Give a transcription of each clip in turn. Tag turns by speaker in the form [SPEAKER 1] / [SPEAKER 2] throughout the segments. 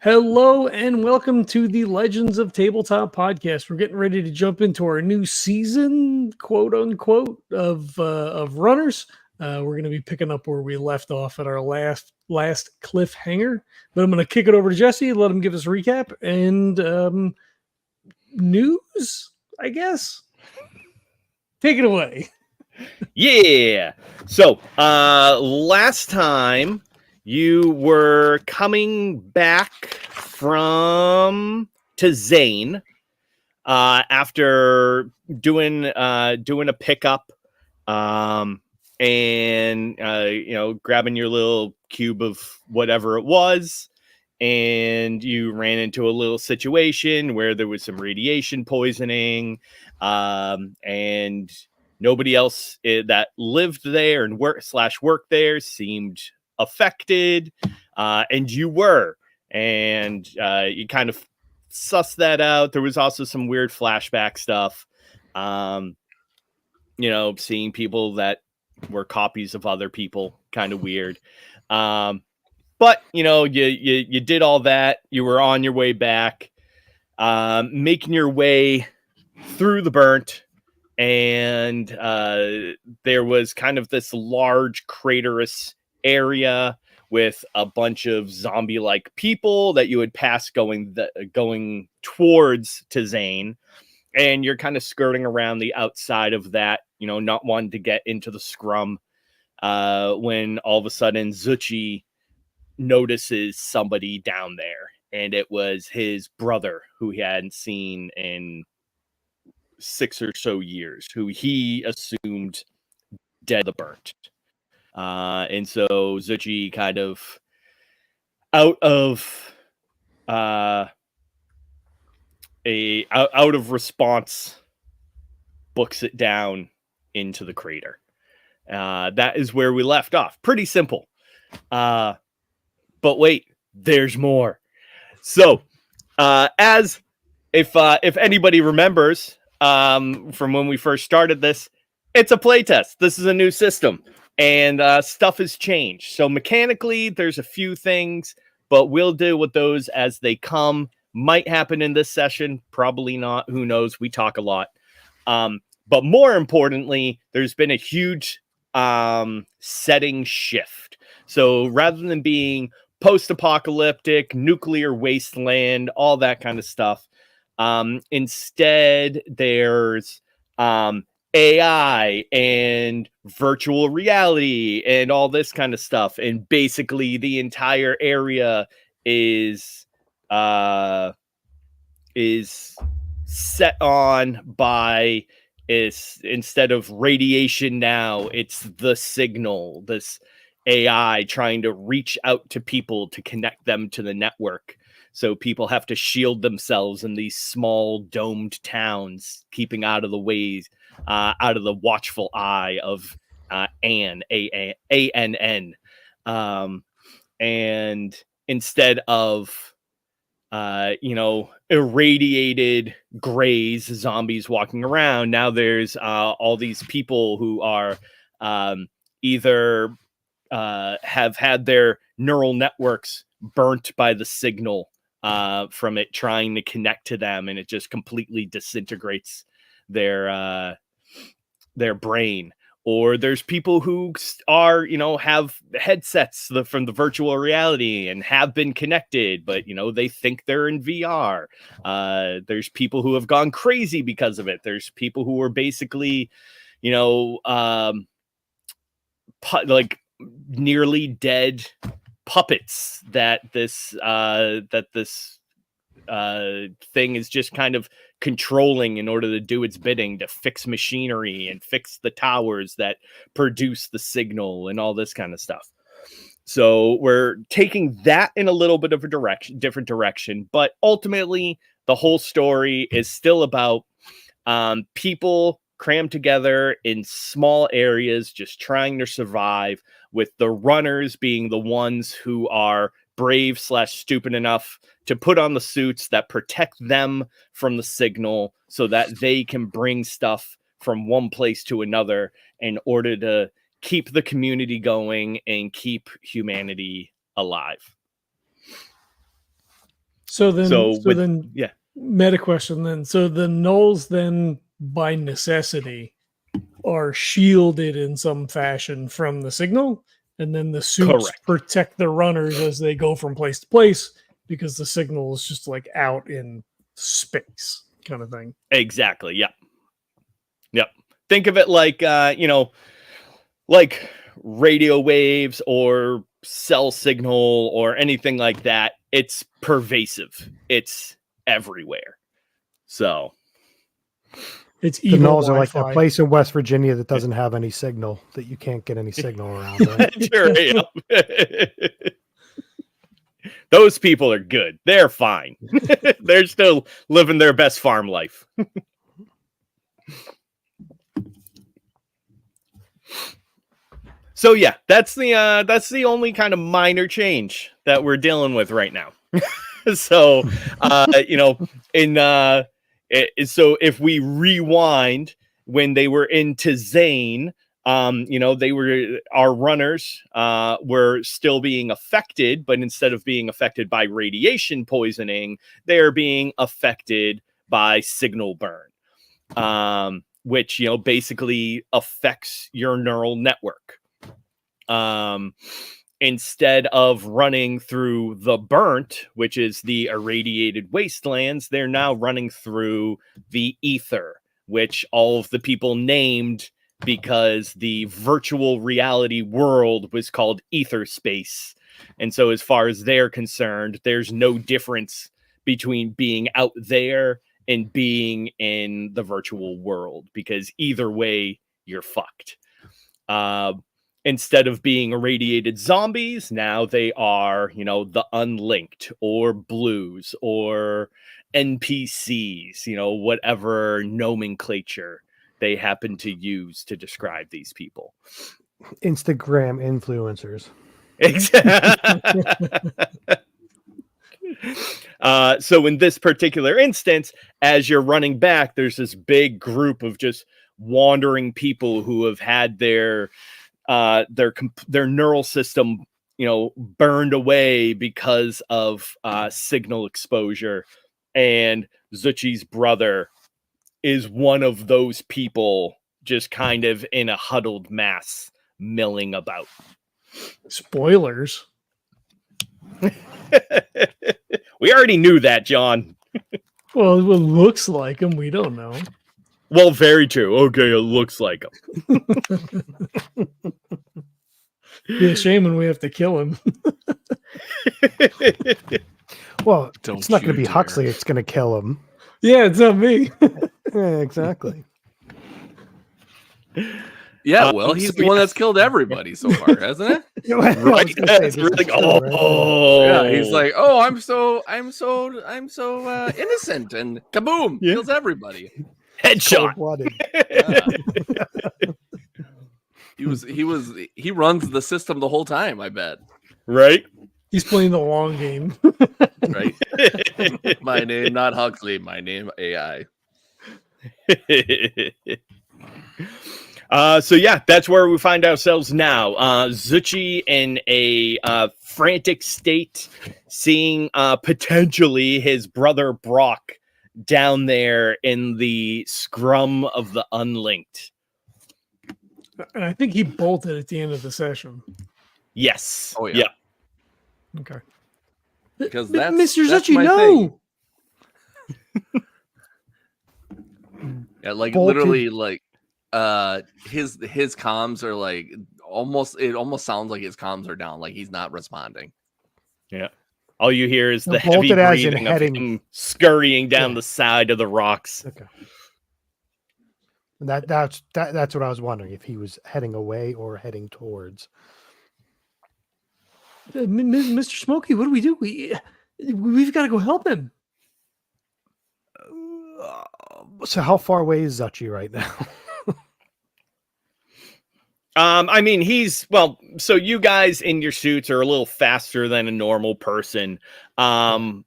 [SPEAKER 1] Hello and welcome to the Legends of Tabletop podcast. We're getting ready to jump into our new season, quote unquote, of runners. We're going to be picking up where we left off at our last cliffhanger. But I'm going to kick it over to Jesse, let him give us a recap and news, I guess. Take it away.
[SPEAKER 2] Yeah. So, last time you were coming back to Zane after doing a pickup, and grabbing your little cube of whatever it was, and you ran into a little situation where there was some radiation poisoning, and nobody else that lived there and worked there seemed affected, and you were, and you kind of sussed that out. There was also some weird flashback stuff, seeing people that were copies of other people, kind of weird. But you did all that. You were on your way back, making your way through the burnt. And there was kind of this large craterous area with a bunch of zombie-like people that you had passed going towards to Zane. And you're kind of skirting around the outside of that, not wanting to get into the scrum, when all of a sudden Zuchy notices somebody down there. And it was his brother, who he hadn't seen in 6 or so years, who he assumed dead the burnt. And so Zuchy kind of out of response books it down into the crater. That is where we left off. Pretty simple. But wait, there's more. So, if anybody remembers, from when we first started this, it's a playtest. This is a new system, and stuff has changed. So mechanically, there's a few things, but we'll deal with those as they come. Might happen in this session, probably not. Who knows? We talk a lot. But more importantly, there's been a huge setting shift. So rather than being post-apocalyptic, nuclear wasteland, all that kind of stuff, instead there's AI and virtual reality and all this kind of stuff. And basically the entire area is set on by instead of radiation now, it's the signal, this AI trying to reach out to people to connect them to the network. So people have to shield themselves in these small domed towns, keeping out of the ways, out of the watchful eye of Ann, ANN. And instead of, irradiated grays, zombies walking around, now there's all these people who are either have had their neural networks burnt by the signal from it trying to connect to them, and it just completely disintegrates their brain. Or there's people who are, have headsets from the virtual reality and have been connected, but, they think they're in VR. There's people who have gone crazy because of it. There's people who are basically, like nearly dead puppets that this thing is just kind of controlling in order to do its bidding, to fix machinery and fix the towers that produce the signal and all this kind of stuff. So we're taking that in a little bit of a different direction, but ultimately the whole story is still about people crammed together in small areas, just trying to survive, with the runners being the ones who are brave/stupid enough to put on the suits that protect them from the signal so that they can bring stuff from one place to another in order to keep the community going and keep humanity alive.
[SPEAKER 1] So then,
[SPEAKER 2] yeah,
[SPEAKER 1] meta question then. So the nulls then, by necessity, are shielded in some fashion from the signal, and then the suits
[SPEAKER 2] correct.
[SPEAKER 1] protect the runners as they go from place to place because the signal is just like out in space, kind of thing.
[SPEAKER 2] Exactly. Yep. Yep. Think of it like like radio waves or cell signal or anything like that. It's pervasive. It's everywhere. So
[SPEAKER 1] It's
[SPEAKER 3] The
[SPEAKER 1] evil
[SPEAKER 3] nulls are like that
[SPEAKER 1] Wi-Fi.
[SPEAKER 3] place in West Virginia that doesn't have any signal, that you can't get any signal around. Right?
[SPEAKER 2] sure, those people are good. They're fine. They're still living their best farm life. So yeah, that's the only kind of minor change that we're dealing with right now. So so if we rewind when they were into Zane, our runners were still being affected, but instead of being affected by radiation poisoning, they're being affected by signal burn, which basically affects your neural network. Instead of running through the burnt, which is the irradiated wastelands, they're now running through the ether, which all of the people named because the virtual reality world was called ether space. And so as far as they're concerned, there's no difference between being out there and being in the virtual world, because either way, you're fucked. Instead of being irradiated zombies, now they are, the unlinked or blues or NPCs, whatever nomenclature they happen to use to describe these people.
[SPEAKER 3] Instagram influencers.
[SPEAKER 2] So in this particular instance, as you're running back, there's this big group of just wandering people who have had their neural system, burned away because of signal exposure. And Zuchy's brother is one of those people, just kind of in a huddled mass milling about.
[SPEAKER 1] Spoilers.
[SPEAKER 2] We already knew that, John.
[SPEAKER 1] Well, it looks like him. We don't know.
[SPEAKER 2] Well, very true. Okay, it looks like him.
[SPEAKER 1] Be a shame when we have to kill him.
[SPEAKER 3] Well, it's not going to be Huxley. It's going to kill him.
[SPEAKER 1] Yeah, it's not me.
[SPEAKER 3] Yeah, exactly.
[SPEAKER 4] Yeah, well, he's the one that's killed everybody so far, hasn't it?
[SPEAKER 2] Right? That's really
[SPEAKER 4] Yeah, he's like, oh, I'm so innocent, and kaboom, kills everybody.
[SPEAKER 2] Headshot.
[SPEAKER 4] Yeah. He runs the system the whole time, I bet.
[SPEAKER 2] Right?
[SPEAKER 1] He's playing the long game.
[SPEAKER 4] Right? My name, not Huxley. My name, AI.
[SPEAKER 2] So yeah, that's where we find ourselves now. Zuchy in a frantic state, seeing potentially his brother Brock down there in the scrum of the unlinked.
[SPEAKER 1] And I think he bolted at the end of the session.
[SPEAKER 2] Yes.
[SPEAKER 4] Oh yeah.
[SPEAKER 1] Okay.
[SPEAKER 4] Because
[SPEAKER 1] Mr.
[SPEAKER 4] that's
[SPEAKER 1] Zuchy,
[SPEAKER 4] my
[SPEAKER 1] no.
[SPEAKER 4] Yeah, like
[SPEAKER 3] Bolted.
[SPEAKER 4] literally, like his comms are like it almost sounds like his comms are down, like he's not responding.
[SPEAKER 2] Yeah. All you hear is
[SPEAKER 3] No,
[SPEAKER 2] the heavy
[SPEAKER 3] bolted as in
[SPEAKER 2] breathing of
[SPEAKER 3] heading.
[SPEAKER 2] him scurrying down the side of the rocks.
[SPEAKER 3] Okay. That's what I was wondering, if he was heading away or heading towards.
[SPEAKER 1] Mr. Smokey, what do we do? We've got to go help him.
[SPEAKER 3] So how far away is Zuchy right now?
[SPEAKER 2] I mean, so you guys in your suits are a little faster than a normal person. So,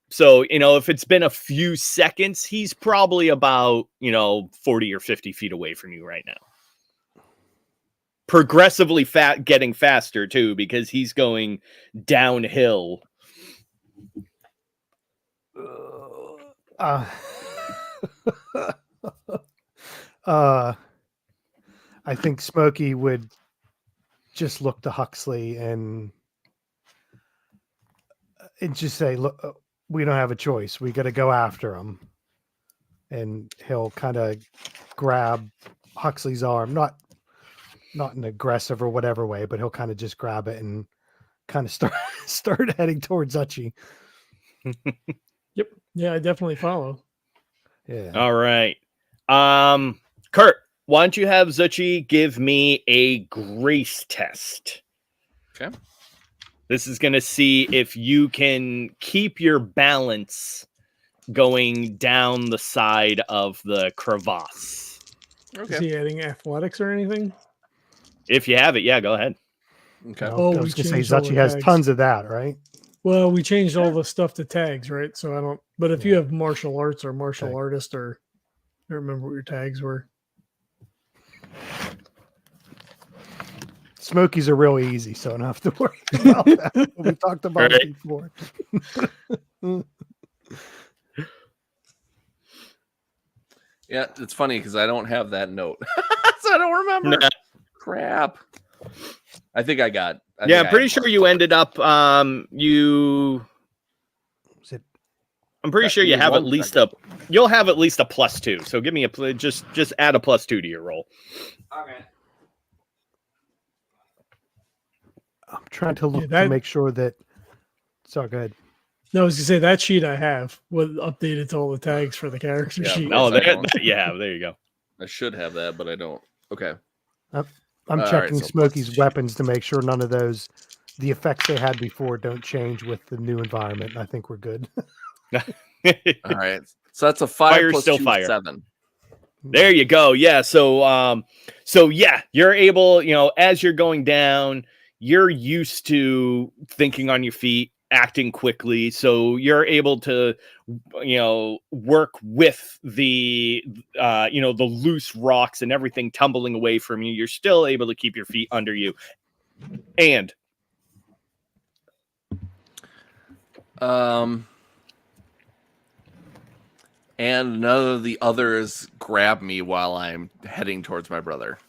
[SPEAKER 2] if it's been a few seconds, he's probably about, 40 or 50 feet away from you right now. Progressively getting faster too, because he's going downhill.
[SPEAKER 3] Uh, uh, I think Smokey would just look to Huxley and just say, "Look, we don't have a choice. We got to go after him." And he'll kind of grab Huxley's arm, not an aggressive or whatever way, but he'll kind of just grab it and kind of start heading towards Zuchy.
[SPEAKER 1] Yep. Yeah, I definitely follow.
[SPEAKER 3] Yeah.
[SPEAKER 2] All right. Kurt, why don't you have Zuchy give me a grace test?
[SPEAKER 4] Okay.
[SPEAKER 2] This is going to see if you can keep your balance going down the side of the crevasse.
[SPEAKER 1] Is he adding athletics or anything?
[SPEAKER 2] If you have it, yeah, go ahead.
[SPEAKER 4] Okay.
[SPEAKER 3] No,
[SPEAKER 1] Oh,
[SPEAKER 3] I
[SPEAKER 1] we
[SPEAKER 3] was going to say
[SPEAKER 1] changed all
[SPEAKER 3] Zuchy
[SPEAKER 1] the
[SPEAKER 3] has
[SPEAKER 1] tags.
[SPEAKER 3] tons of that, right?
[SPEAKER 1] Well, we changed all the stuff to tags, right? So I don't. But if you have martial arts or martial
[SPEAKER 3] Okay.
[SPEAKER 1] artist, or I don't remember what your tags were.
[SPEAKER 3] Smokies are really easy, so I don't have to worry about that. We talked about
[SPEAKER 2] Right.
[SPEAKER 3] it before.
[SPEAKER 4] Yeah, it's funny because I don't have that note, so I don't remember.
[SPEAKER 2] Nah.
[SPEAKER 4] Crap. I think I got.
[SPEAKER 2] Yeah, I'm pretty sure you ended up. You.
[SPEAKER 3] Was it
[SPEAKER 2] I'm pretty sure you have at least a. You'll have at least a +2. So give me a just add a +2 to your roll.
[SPEAKER 4] Okay.
[SPEAKER 3] I'm trying to look
[SPEAKER 1] that-
[SPEAKER 3] to make sure that. Sorry, go ahead.
[SPEAKER 1] No, I was gonna say that sheet I have was updated to all the tags for the character
[SPEAKER 4] Yeah,
[SPEAKER 1] sheet.
[SPEAKER 2] Oh,
[SPEAKER 4] I
[SPEAKER 2] there
[SPEAKER 4] don't.
[SPEAKER 2] you have. There you go.
[SPEAKER 4] I should have that, but I don't. Okay.
[SPEAKER 3] I'm
[SPEAKER 4] All right,
[SPEAKER 3] checking
[SPEAKER 4] so
[SPEAKER 3] Smokey's
[SPEAKER 4] plus-
[SPEAKER 3] weapons to make sure none of the effects they had before don't change with the new environment. And I think we're good.
[SPEAKER 4] All right. So that's a 5
[SPEAKER 2] Fire,
[SPEAKER 4] plus
[SPEAKER 2] still
[SPEAKER 4] 2,
[SPEAKER 2] fire.
[SPEAKER 4] 7.
[SPEAKER 2] There you go. Yeah. So yeah, you're able, as you're going down, you're used to thinking on your feet, acting quickly. So you're able to, work with the loose rocks and everything tumbling away from you. You're still able to keep your feet under you. And
[SPEAKER 4] And none of the others grab me while I'm heading towards my brother.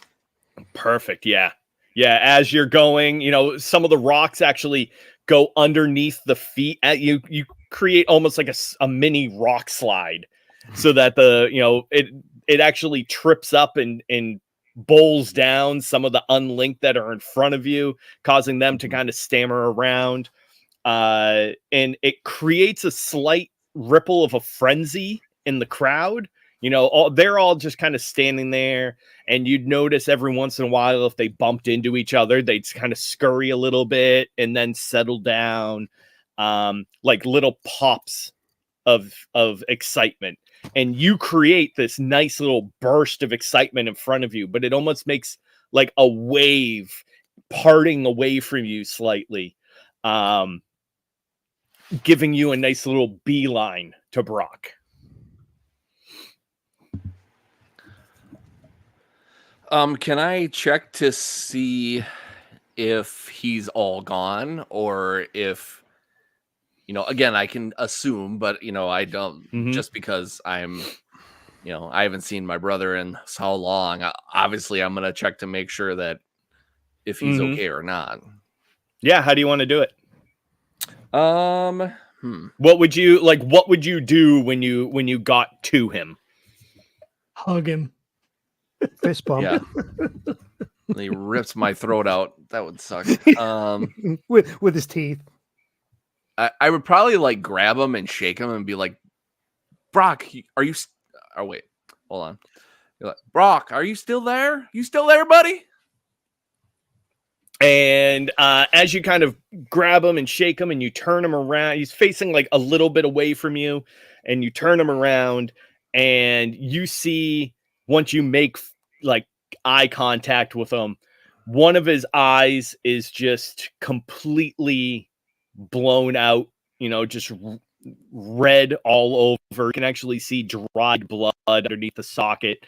[SPEAKER 2] perfect. Yeah. Yeah. As you're going, some of the rocks actually go underneath the feet. You create almost like a mini rock slide so that it actually trips up and bowls down some of the unlinked that are in front of you, causing them to kind of stammer around. And it creates a slight ripple of a frenzy in the crowd. They're all just kind of standing there, and you'd notice every once in a while if they bumped into each other, they'd kind of scurry a little bit and then settle down, like little pops of excitement. And you create this nice little burst of excitement in front of you, but it almost makes like a wave parting away from you slightly, giving you a nice little beeline to Brock.
[SPEAKER 4] Can I check to see if he's all gone or if, again, I can assume, but, I don't, just because I'm, I haven't seen my brother in so long. Obviously, I'm going to check to make sure that if he's okay or not.
[SPEAKER 2] Yeah. How do you want to do it? What would you do when you got to him?
[SPEAKER 1] Hug him.
[SPEAKER 3] Fist bump.
[SPEAKER 4] Yeah. And he rips my throat out. That would suck.
[SPEAKER 3] with his teeth.
[SPEAKER 4] I would probably grab him and shake him and be like, Brock, are you? Oh wait, hold on. You're like, Brock, are you still there? You still there, buddy?
[SPEAKER 2] And as you kind of grab him and shake him and you turn him around, he's facing like a little bit away from you, and you turn him around and you see, once you make like eye contact with him, one of his eyes is just completely blown out, just red all over. You can actually see dried blood underneath the socket.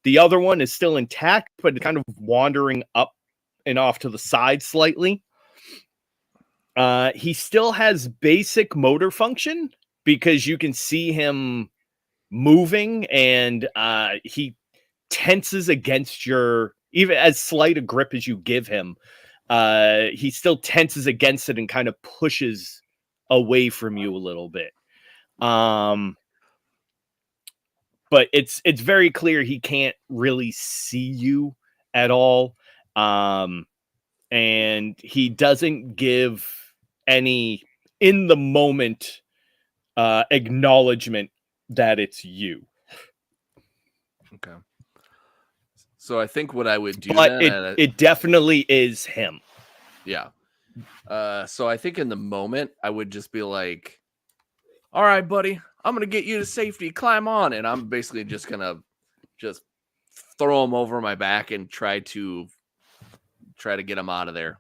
[SPEAKER 2] The other one is still intact, but kind of wandering up and off to the side slightly. He still has basic motor function, because you can see him moving, and he tenses against your, even as slight a grip as you give him. He still tenses against it and kind of pushes away from you a little bit. But it's very clear he can't really see you at all. And he doesn't give any in the moment acknowledgement that it's you.
[SPEAKER 4] Okay. So I think what I would do
[SPEAKER 2] But
[SPEAKER 4] then,
[SPEAKER 2] it definitely is him.
[SPEAKER 4] yeah. So I think in the moment I would just be like, all right, buddy, I'm going to get you to safety. Climb on. And I'm basically just going to just throw him over my back and try to get him out of there.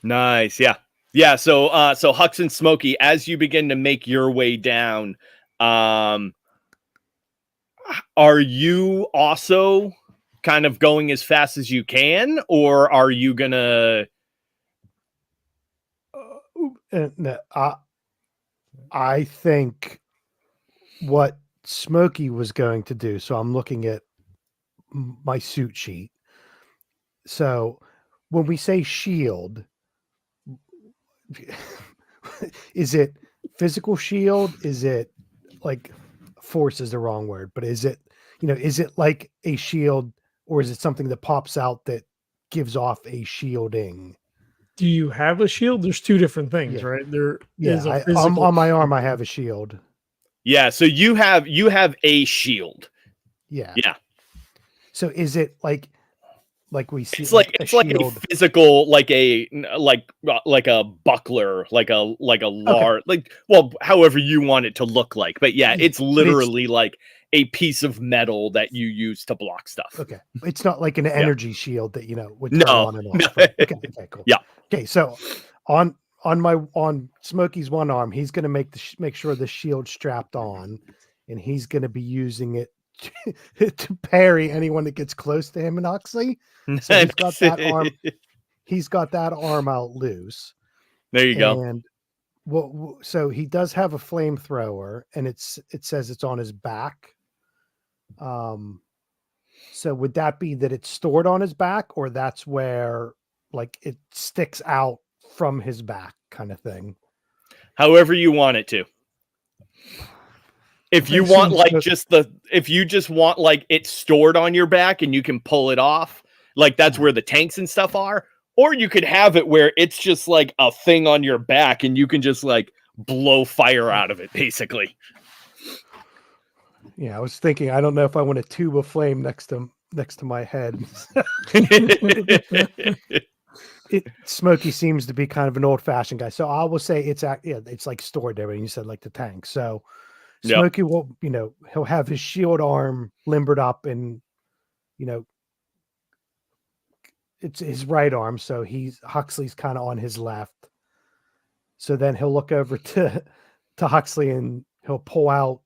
[SPEAKER 2] Nice. Yeah. Yeah. So Hux and Smokey, as you begin to make your way down, are you also kind of going as fast as you can, or are you gonna
[SPEAKER 3] No, I think what Smokey was going to do. So I'm looking at my suit sheet. So when we say shield, is it physical shield? Is it like force is the wrong word, but is it, is it like a shield, or is it something that pops out that gives off a shielding?
[SPEAKER 1] Do you have a shield? There's two different things,
[SPEAKER 3] Yeah.
[SPEAKER 1] right? There
[SPEAKER 3] Yeah,
[SPEAKER 1] is a physical
[SPEAKER 3] on my arm I have a shield.
[SPEAKER 2] Yeah, so you have a shield.
[SPEAKER 3] Yeah.
[SPEAKER 2] Yeah.
[SPEAKER 3] So is it like we see
[SPEAKER 2] It's like
[SPEAKER 3] a
[SPEAKER 2] it's like
[SPEAKER 3] shield?
[SPEAKER 2] a physical, like a buckler, like a large, like, well, however you want it to look like. But yeah,
[SPEAKER 3] Yeah,
[SPEAKER 2] it's literally like a piece of metal that you use to block stuff.
[SPEAKER 3] Okay. It's not like an energy shield that would turn
[SPEAKER 2] No,
[SPEAKER 3] on and
[SPEAKER 2] no.
[SPEAKER 3] off. Right? Okay, cool.
[SPEAKER 2] Yeah.
[SPEAKER 3] Okay, so on Smokey's one arm, he's going to make sure the shield's strapped on, and he's going to be using it to parry anyone that gets close to him and Huxley. So he's got that arm. He's got that arm out loose.
[SPEAKER 2] There you go.
[SPEAKER 3] And so he does have a flamethrower, and it says it's on his back. So would that be that it's stored on his back, or that's where like it sticks out from his back kind of thing?
[SPEAKER 2] However you want it to. If you want if you just want like it stored on your back and you can pull it off, like that's where the tanks and stuff are, or you could have it where it's just like a thing on your back and you can just like blow fire out of it, basically.
[SPEAKER 3] Yeah, I was thinking, I don't know if I want a tube of flame next to my head. Smokey seems to be kind of an old-fashioned guy, so I will say it's like stored there. And you said like the tank, so Smokey will, he'll have his shield arm limbered up, and it's his right arm, so Huxley's kind of on his left. So then he'll look over to Huxley, and he'll pull out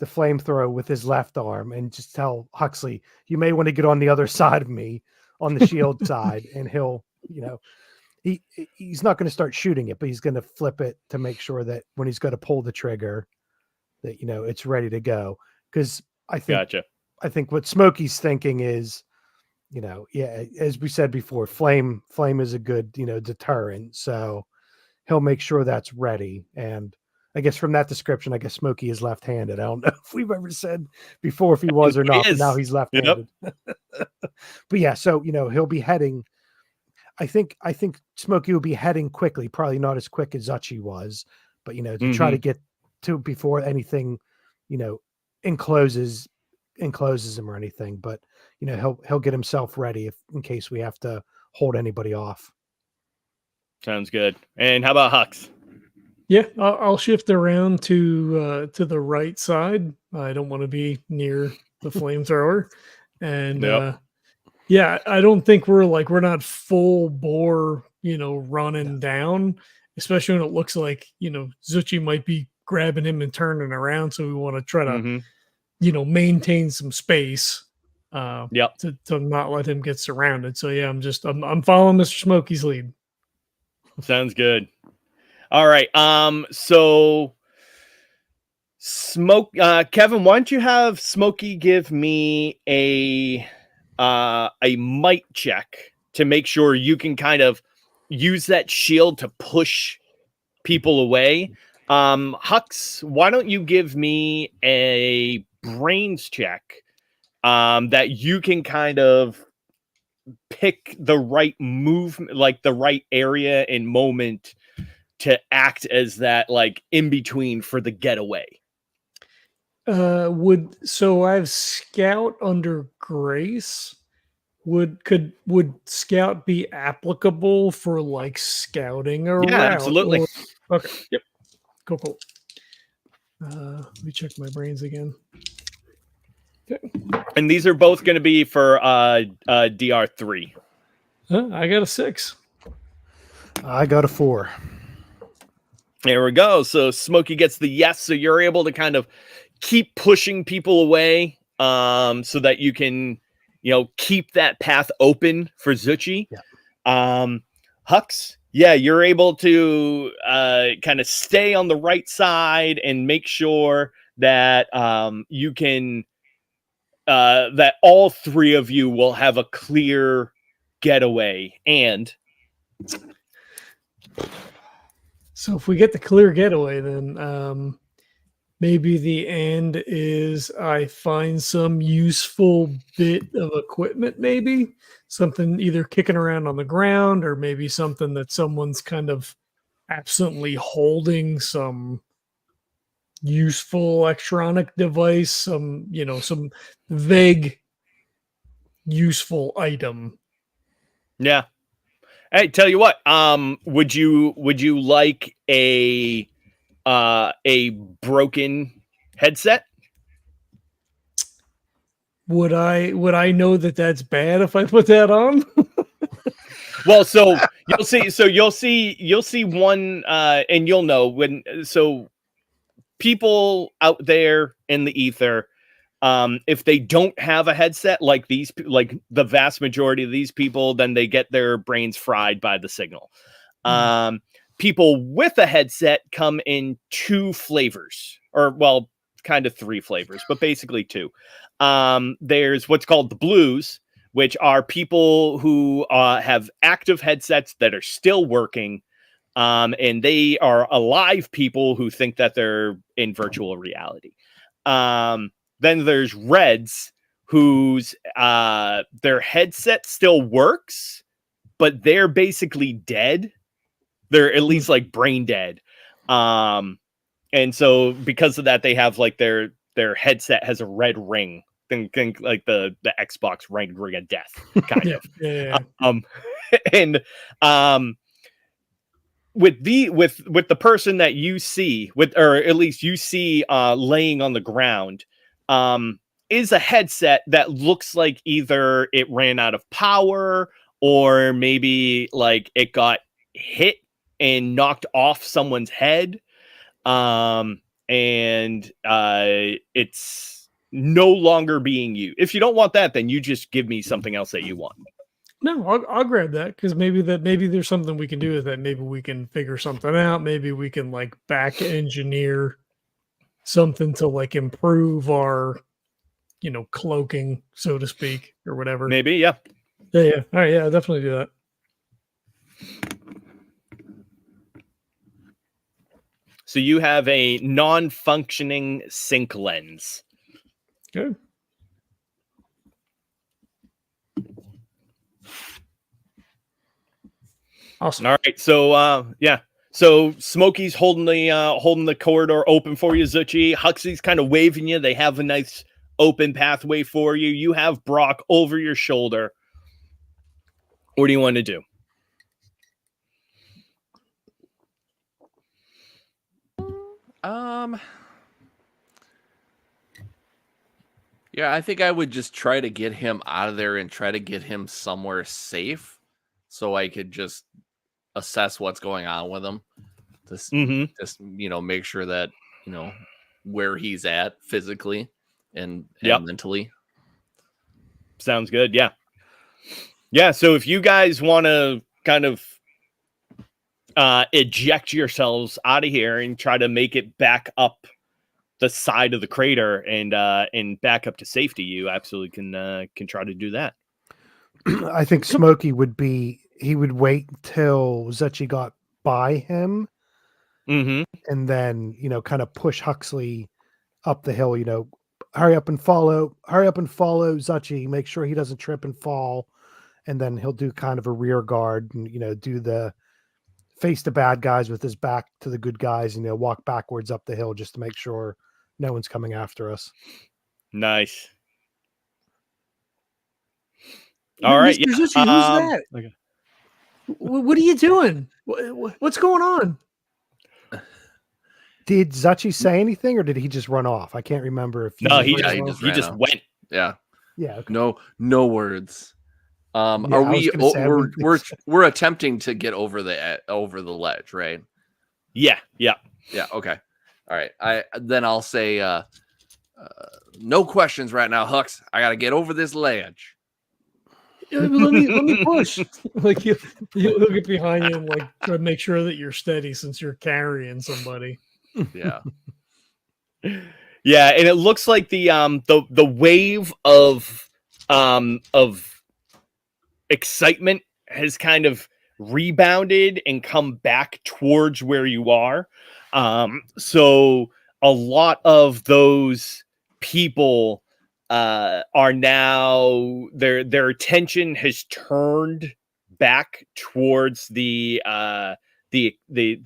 [SPEAKER 3] the flamethrower with his left arm and just tell Huxley, you may want to get on the other side of me, on the shield side. And he'll, he's not going to start shooting it, but he's going to flip it to make sure that when he's going to pull the trigger that, it's ready to go. Cause I think what Smokey's thinking is, as we said before, flame is a good, deterrent. So he'll make sure that's ready. And I guess from that description, I guess Smokey is left-handed. I don't know if we've ever said before if he was or not, but now he's left-handed. Yep. But yeah, so he'll be heading. I think Smokey will be heading quickly, probably not as quick as Zuchy was, but to try to get to before anything, encloses him or anything. But he'll get himself ready in case we have to hold anybody off.
[SPEAKER 2] Sounds good. And how about Hux?
[SPEAKER 1] Yeah, I'll shift around to the right side. I don't want to be near the flamethrower, and yeah, I don't think we're not full bore, running down, especially when it looks like Zuchy might be grabbing him and turning around. So we want to try to maintain some space, to not let him get surrounded. So yeah, I'm following Mr. Smokey's lead.
[SPEAKER 2] Sounds good. All right. So Kevin, why don't you have Smokey give me a might check to make sure you can kind of use that shield to push people away. Hux, why don't you give me a brains check that you can kind of pick the right movement, like the right area and moment to act as that like in between for the getaway.
[SPEAKER 1] Would I have Scout under Grace? Would Scout be applicable for like scouting around?
[SPEAKER 2] Yeah, absolutely.
[SPEAKER 1] Okay. Yep. Cool. Let me check my brains again. Okay.
[SPEAKER 2] And these are both going to be for DR3.
[SPEAKER 1] I got a 6.
[SPEAKER 3] I got a 4.
[SPEAKER 2] There we go. So Smokey gets the yes. So you're able to kind of keep pushing people away so that you can, keep that path open for Zuchy.
[SPEAKER 3] Yeah.
[SPEAKER 2] Hux, yeah, you're able to kind of stay on the right side and make sure that you can, that all three of you will have a clear getaway. And
[SPEAKER 1] so if we get the clear getaway, then maybe the end is I find some useful bit of equipment, maybe something either kicking around on the ground or maybe something that someone's kind of absently holding, some useful electronic device, some vague useful item.
[SPEAKER 2] yeah. Hey, tell you what, would you like a broken headset?
[SPEAKER 1] Would I know that that's bad if I put that on?
[SPEAKER 2] Well, so you'll see one, and you'll know when. So people out there in the ether, if they don't have a headset like the vast majority of these people, then they get their brains fried by the signal. People with a headset come in 2 flavors, or well, kind of 3 flavors, but basically 2. There's what's called the blues, which are people who have active headsets that are still working, and they are alive people who think that they're in virtual reality. Then there's reds whose their headset still works, but they're basically dead. They're at least like brain dead. And so because of that, they have like their headset has a red ring. Think like the Xbox ring of death, kind of.
[SPEAKER 1] Yeah.
[SPEAKER 2] And with the person that you see, or at least you see laying on the ground, is a headset that looks like either it ran out of power or maybe like it got hit and knocked off someone's head. And it's no longer being used. If you don't want that, then you just give me something else that you want.
[SPEAKER 1] No, I'll grab that because maybe there's something we can do with that. Maybe we can figure something out. Maybe we can like back engineer something to like improve our, cloaking, so to speak, or whatever.
[SPEAKER 2] Maybe, yeah.
[SPEAKER 1] Yeah. All right, yeah, I'll definitely do that.
[SPEAKER 2] So you have a non-functioning sync lens.
[SPEAKER 1] Good. Awesome.
[SPEAKER 2] All right. So yeah. So Smokey's holding the corridor open for you, Zuchy. Huxley's kind of waving you. They have a nice open pathway for you. You have Brock over your shoulder. What do you want to do?
[SPEAKER 4] Yeah, I think I would just try to get him out of there and try to get him somewhere safe so I could just assess what's going on with him. Just make sure that, where he's at physically and mentally.
[SPEAKER 2] Sounds good. Yeah. Yeah. So if you guys want to kind of eject yourselves out of here and try to make it back up the side of the crater and back up to safety, you absolutely can try to do that.
[SPEAKER 3] I think Smokey would wait till Zuchy got by him
[SPEAKER 2] Mm-hmm.
[SPEAKER 3] and then, kind of push Huxley up the hill, hurry up and follow Zuchy, make sure he doesn't trip and fall. And then he'll do kind of a rear guard and, do the face the bad guys with his back to the good guys and, walk backwards up the hill just to make sure no one's coming after us.
[SPEAKER 2] Nice. All right.
[SPEAKER 1] Mr. Zuchy, who's that?
[SPEAKER 2] Okay.
[SPEAKER 1] What are you doing? What's going on?
[SPEAKER 3] Did Zuchy say anything or did he just run off? I can't remember if
[SPEAKER 2] No, he
[SPEAKER 4] ran
[SPEAKER 2] just
[SPEAKER 4] off.
[SPEAKER 2] went.
[SPEAKER 4] Yeah.
[SPEAKER 3] Yeah. Okay.
[SPEAKER 4] No words. Are we? We're attempting to get over the ledge, right?
[SPEAKER 2] Yeah.
[SPEAKER 4] Okay. All right. I'll say, no questions right now, Hux. I got to get over this ledge.
[SPEAKER 1] Let me push. Like he'll get behind you and like try to make sure that you're steady since you're carrying somebody.
[SPEAKER 4] Yeah.
[SPEAKER 2] Yeah, and it looks like the wave of excitement has kind of rebounded and come back towards where you are. So a lot of those people are now their attention has turned back towards the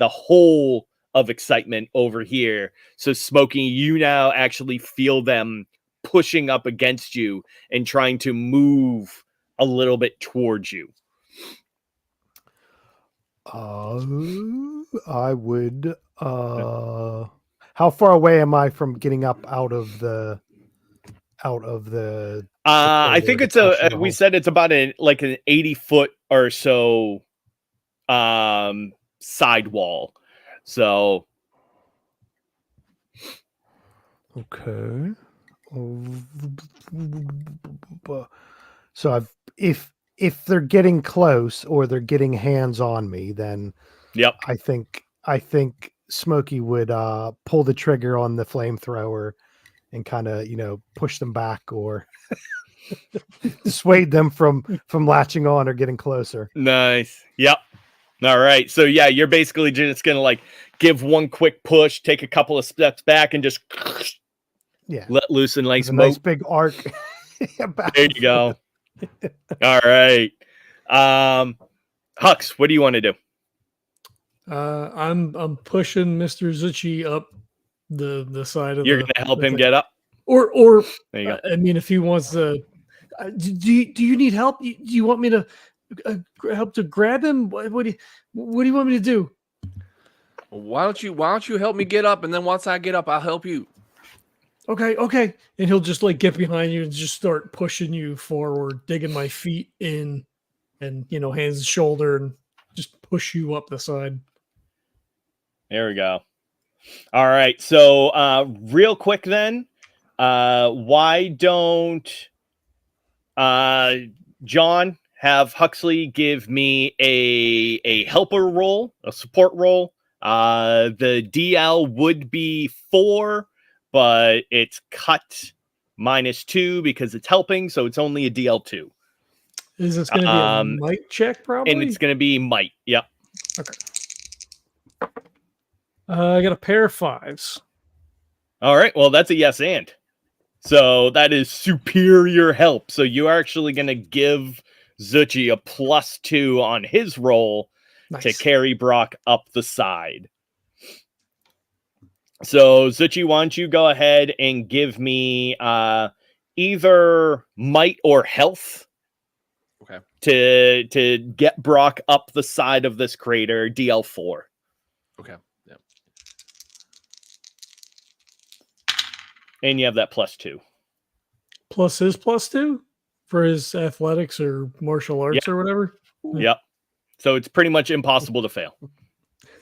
[SPEAKER 2] whole of excitement over here. So Smokey, you now actually feel them pushing up against you and trying to move a little bit towards you.
[SPEAKER 3] I would how far away am I from getting up out of the
[SPEAKER 2] I think it's we said it's about an 80-foot or so sidewall. So
[SPEAKER 3] okay. So if they're getting close or they're getting hands on me, then
[SPEAKER 2] yep.
[SPEAKER 3] I think Smokey would pull the trigger on the flamethrower and kind of, push them back or dissuade them from latching on or getting closer.
[SPEAKER 2] Nice. Yep. All right. So yeah, you're basically just gonna give one quick push, take a couple of steps back, and just let loose and
[SPEAKER 3] a nice big arc.
[SPEAKER 2] There you go. All right. Hux, what do you want to do?
[SPEAKER 1] I'm pushing Mr. Zuchy up the side of.
[SPEAKER 2] You're gonna help him get up,
[SPEAKER 1] or
[SPEAKER 2] there you go.
[SPEAKER 1] I mean, if he wants to, do you need help? Do you want me to help to grab him? What do you want me to do?
[SPEAKER 4] Why don't you help me get up, and then once I get up, I'll help you.
[SPEAKER 1] Okay. And he'll just get behind you and just start pushing you forward, digging my feet in, and hands and shoulder, and just push you up the side.
[SPEAKER 2] There we go. All right. So real quick then, why don't John have Huxley give me a helper roll, a support roll. The DL would be 4, but it's cut -2 because it's helping, so it's only a DL2.
[SPEAKER 1] Is this going to be a might check, probably?
[SPEAKER 2] And it's going to be might. Yep.
[SPEAKER 1] Okay. I got a pair of 5s.
[SPEAKER 2] All right. Well, that's a yes and. So that is superior help. So you are actually going to give Zuchy a +2 on his roll to carry Brock up the side. So Zuchy, why don't you go ahead and give me either might or health.
[SPEAKER 4] Okay.
[SPEAKER 2] To get Brock up the side of this crater, DL4.
[SPEAKER 4] Okay. Yeah.
[SPEAKER 2] And you have that +2.
[SPEAKER 1] Plus his +2 for his athletics or martial arts or whatever.
[SPEAKER 2] Yep. So it's pretty much impossible to fail.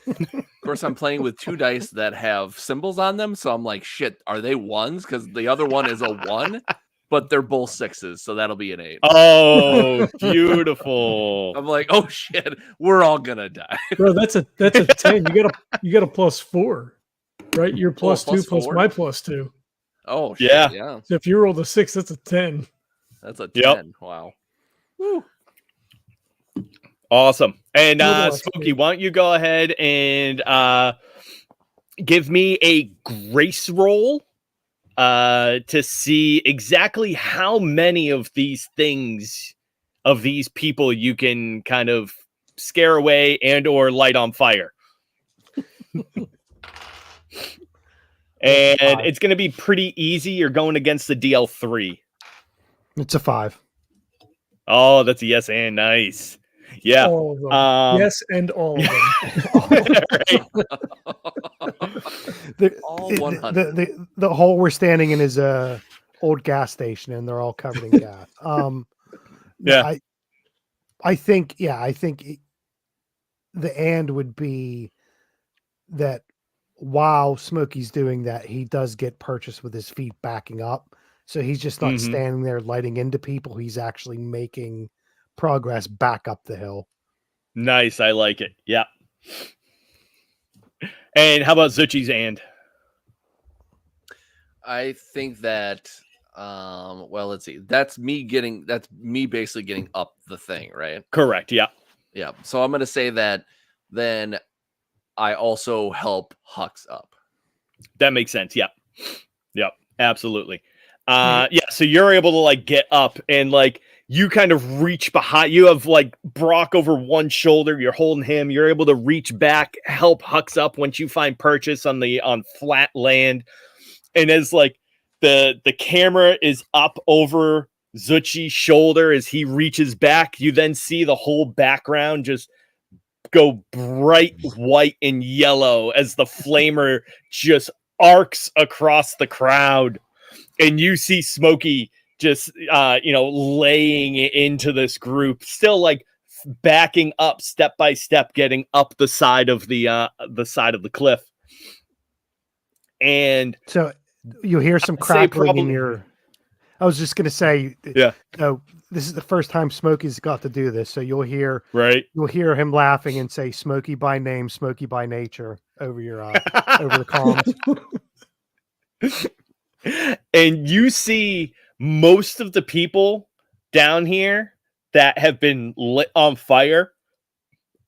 [SPEAKER 4] Of course, I'm playing with 2 dice that have symbols on them, so I'm like, shit, are they 1s? Because the other one is a 1, but they're both 6s, so that'll be an 8.
[SPEAKER 2] Oh, beautiful.
[SPEAKER 4] I'm like, oh shit, we're all gonna die.
[SPEAKER 1] Bro, that's a 10. You got a +4. right? Your plus two plus
[SPEAKER 4] +4?
[SPEAKER 1] my plus two.
[SPEAKER 4] Oh, shit,
[SPEAKER 2] Yeah.
[SPEAKER 4] yeah.
[SPEAKER 1] So if you rolled a 6, that's a 10.
[SPEAKER 4] That's a 10.
[SPEAKER 2] Yep.
[SPEAKER 4] Wow. Woo.
[SPEAKER 2] Awesome. And
[SPEAKER 1] Total
[SPEAKER 2] Smokey,
[SPEAKER 1] XP.
[SPEAKER 2] why don't you go ahead and give me a grace roll to see exactly how many of these things, of these people, you can kind of scare away and or light on fire. And it's going to be pretty easy. You're going against the DL3.
[SPEAKER 3] It's a 5.
[SPEAKER 2] Oh, that's a yes and nice. Yeah.
[SPEAKER 1] All of them. Yes, and all of them.
[SPEAKER 4] All 100.
[SPEAKER 3] The hole we're standing in is a old gas station, and they're all covered in gas.
[SPEAKER 2] Yeah.
[SPEAKER 3] I think the and would be that while Smokey's doing that, he does get purchased with his feet backing up. So he's just not standing there lighting into people. He's actually making progress back up the hill.
[SPEAKER 2] Nice. I like it. Yeah. And how about Zuchy's and?
[SPEAKER 4] I think that well, let's see. That's me basically getting up the thing, right?
[SPEAKER 2] Correct. Yeah.
[SPEAKER 4] Yeah. So I'm gonna say that then I also help Hux up.
[SPEAKER 2] That makes sense. Yep. Yep. Absolutely. Yeah. So you're able to like get up and like you kind of reach behind. You have like Brock over one shoulder. You're holding him. You're able to reach back, help Hux up once you find purchase on flat land. And as like the camera is up over Zuchy's shoulder as he reaches back, you then see the whole background just go bright white and yellow as the flamer just arcs across the crowd. And you see Smokey just, laying into this group, still like backing up step by step, getting up the side of the cliff. And
[SPEAKER 3] so you hear some crackling in your. I was just gonna say,
[SPEAKER 2] yeah.
[SPEAKER 3] No, this is the first time Smokey's got to do this, so you'll hear You'll hear him laughing and say "Smokey by name, Smokey by nature" over your over the comms.
[SPEAKER 2] And you see most of the people down here that have been lit on fire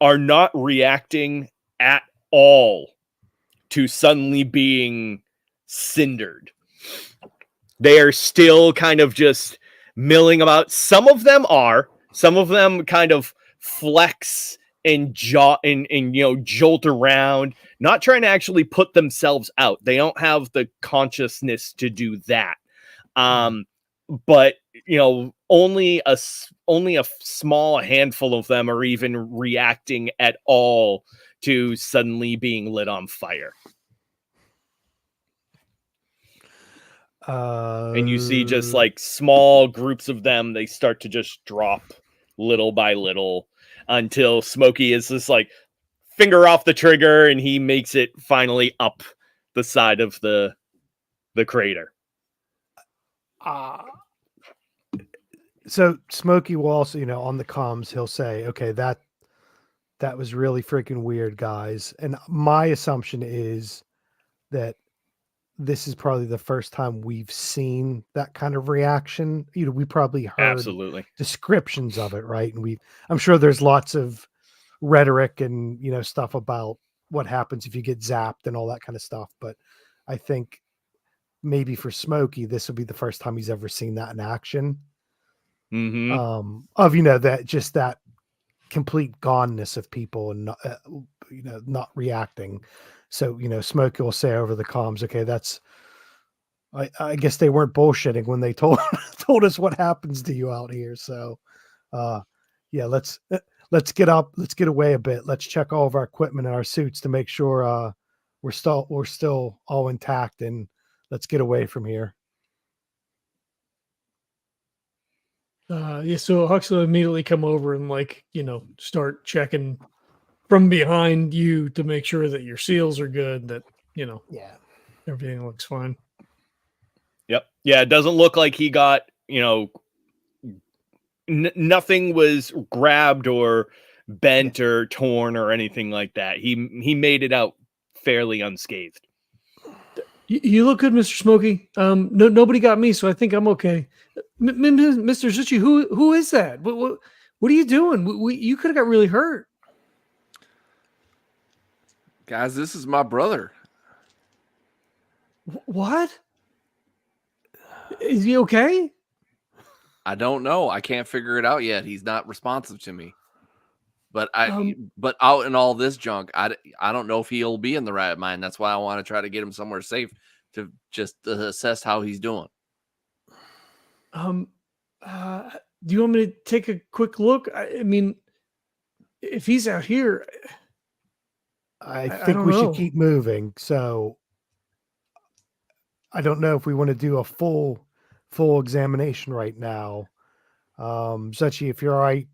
[SPEAKER 2] are not reacting at all to suddenly being cindered. They are still kind of just milling about. Some of them kind of flex and jolt around, not trying to actually put themselves out. They don't have the consciousness to do that. But only a small handful of them are even reacting at all to suddenly being lit on fire. And you see just like small groups of them, they start to just drop little by little until Smokey is just like finger off the trigger and he makes it finally up the side of the crater.
[SPEAKER 3] So Smokey will also, on the comms, he'll say, okay, that was really freaking weird, guys. And my assumption is that this is probably the first time we've seen that kind of reaction. We probably heard descriptions of it, right? And I'm sure there's lots of rhetoric and, stuff about what happens if you get zapped and all that kind of stuff. But I think maybe for Smokey, this will be the first time he's ever seen that in action. That complete goneness of people and not reacting. So Smokey will say over the comms, okay, that's I guess they weren't bullshitting when they told us what happens to you out here. So let's get up, let's get away a bit, let's check all of our equipment and our suits to make sure we're still all intact, and let's get away from here.
[SPEAKER 1] So Huxley will immediately come over and start checking from behind you to make sure that your seals are good, that everything looks fine.
[SPEAKER 2] Yep. Yeah, it doesn't look like he got, nothing was grabbed or bent or torn or anything like that. He made it out fairly unscathed.
[SPEAKER 1] You look good, Mr. Smokey. Nobody got me, so I think I'm okay. Mr. Zuchy, who is that? What are you doing? You could have got really hurt.
[SPEAKER 4] Guys, this is my brother.
[SPEAKER 1] What? Is he okay?
[SPEAKER 4] I don't know. I can't figure it out yet. He's not responsive to me. But but out in all this junk, I don't know if he'll be in the right mind. That's why I want to try to get him somewhere safe to just assess how he's doing.
[SPEAKER 1] Do you want me to take a quick look? I mean, if he's out here,
[SPEAKER 3] I think we should keep moving. So I don't know if we want to do a full examination right now. Zuchy, if you're all right,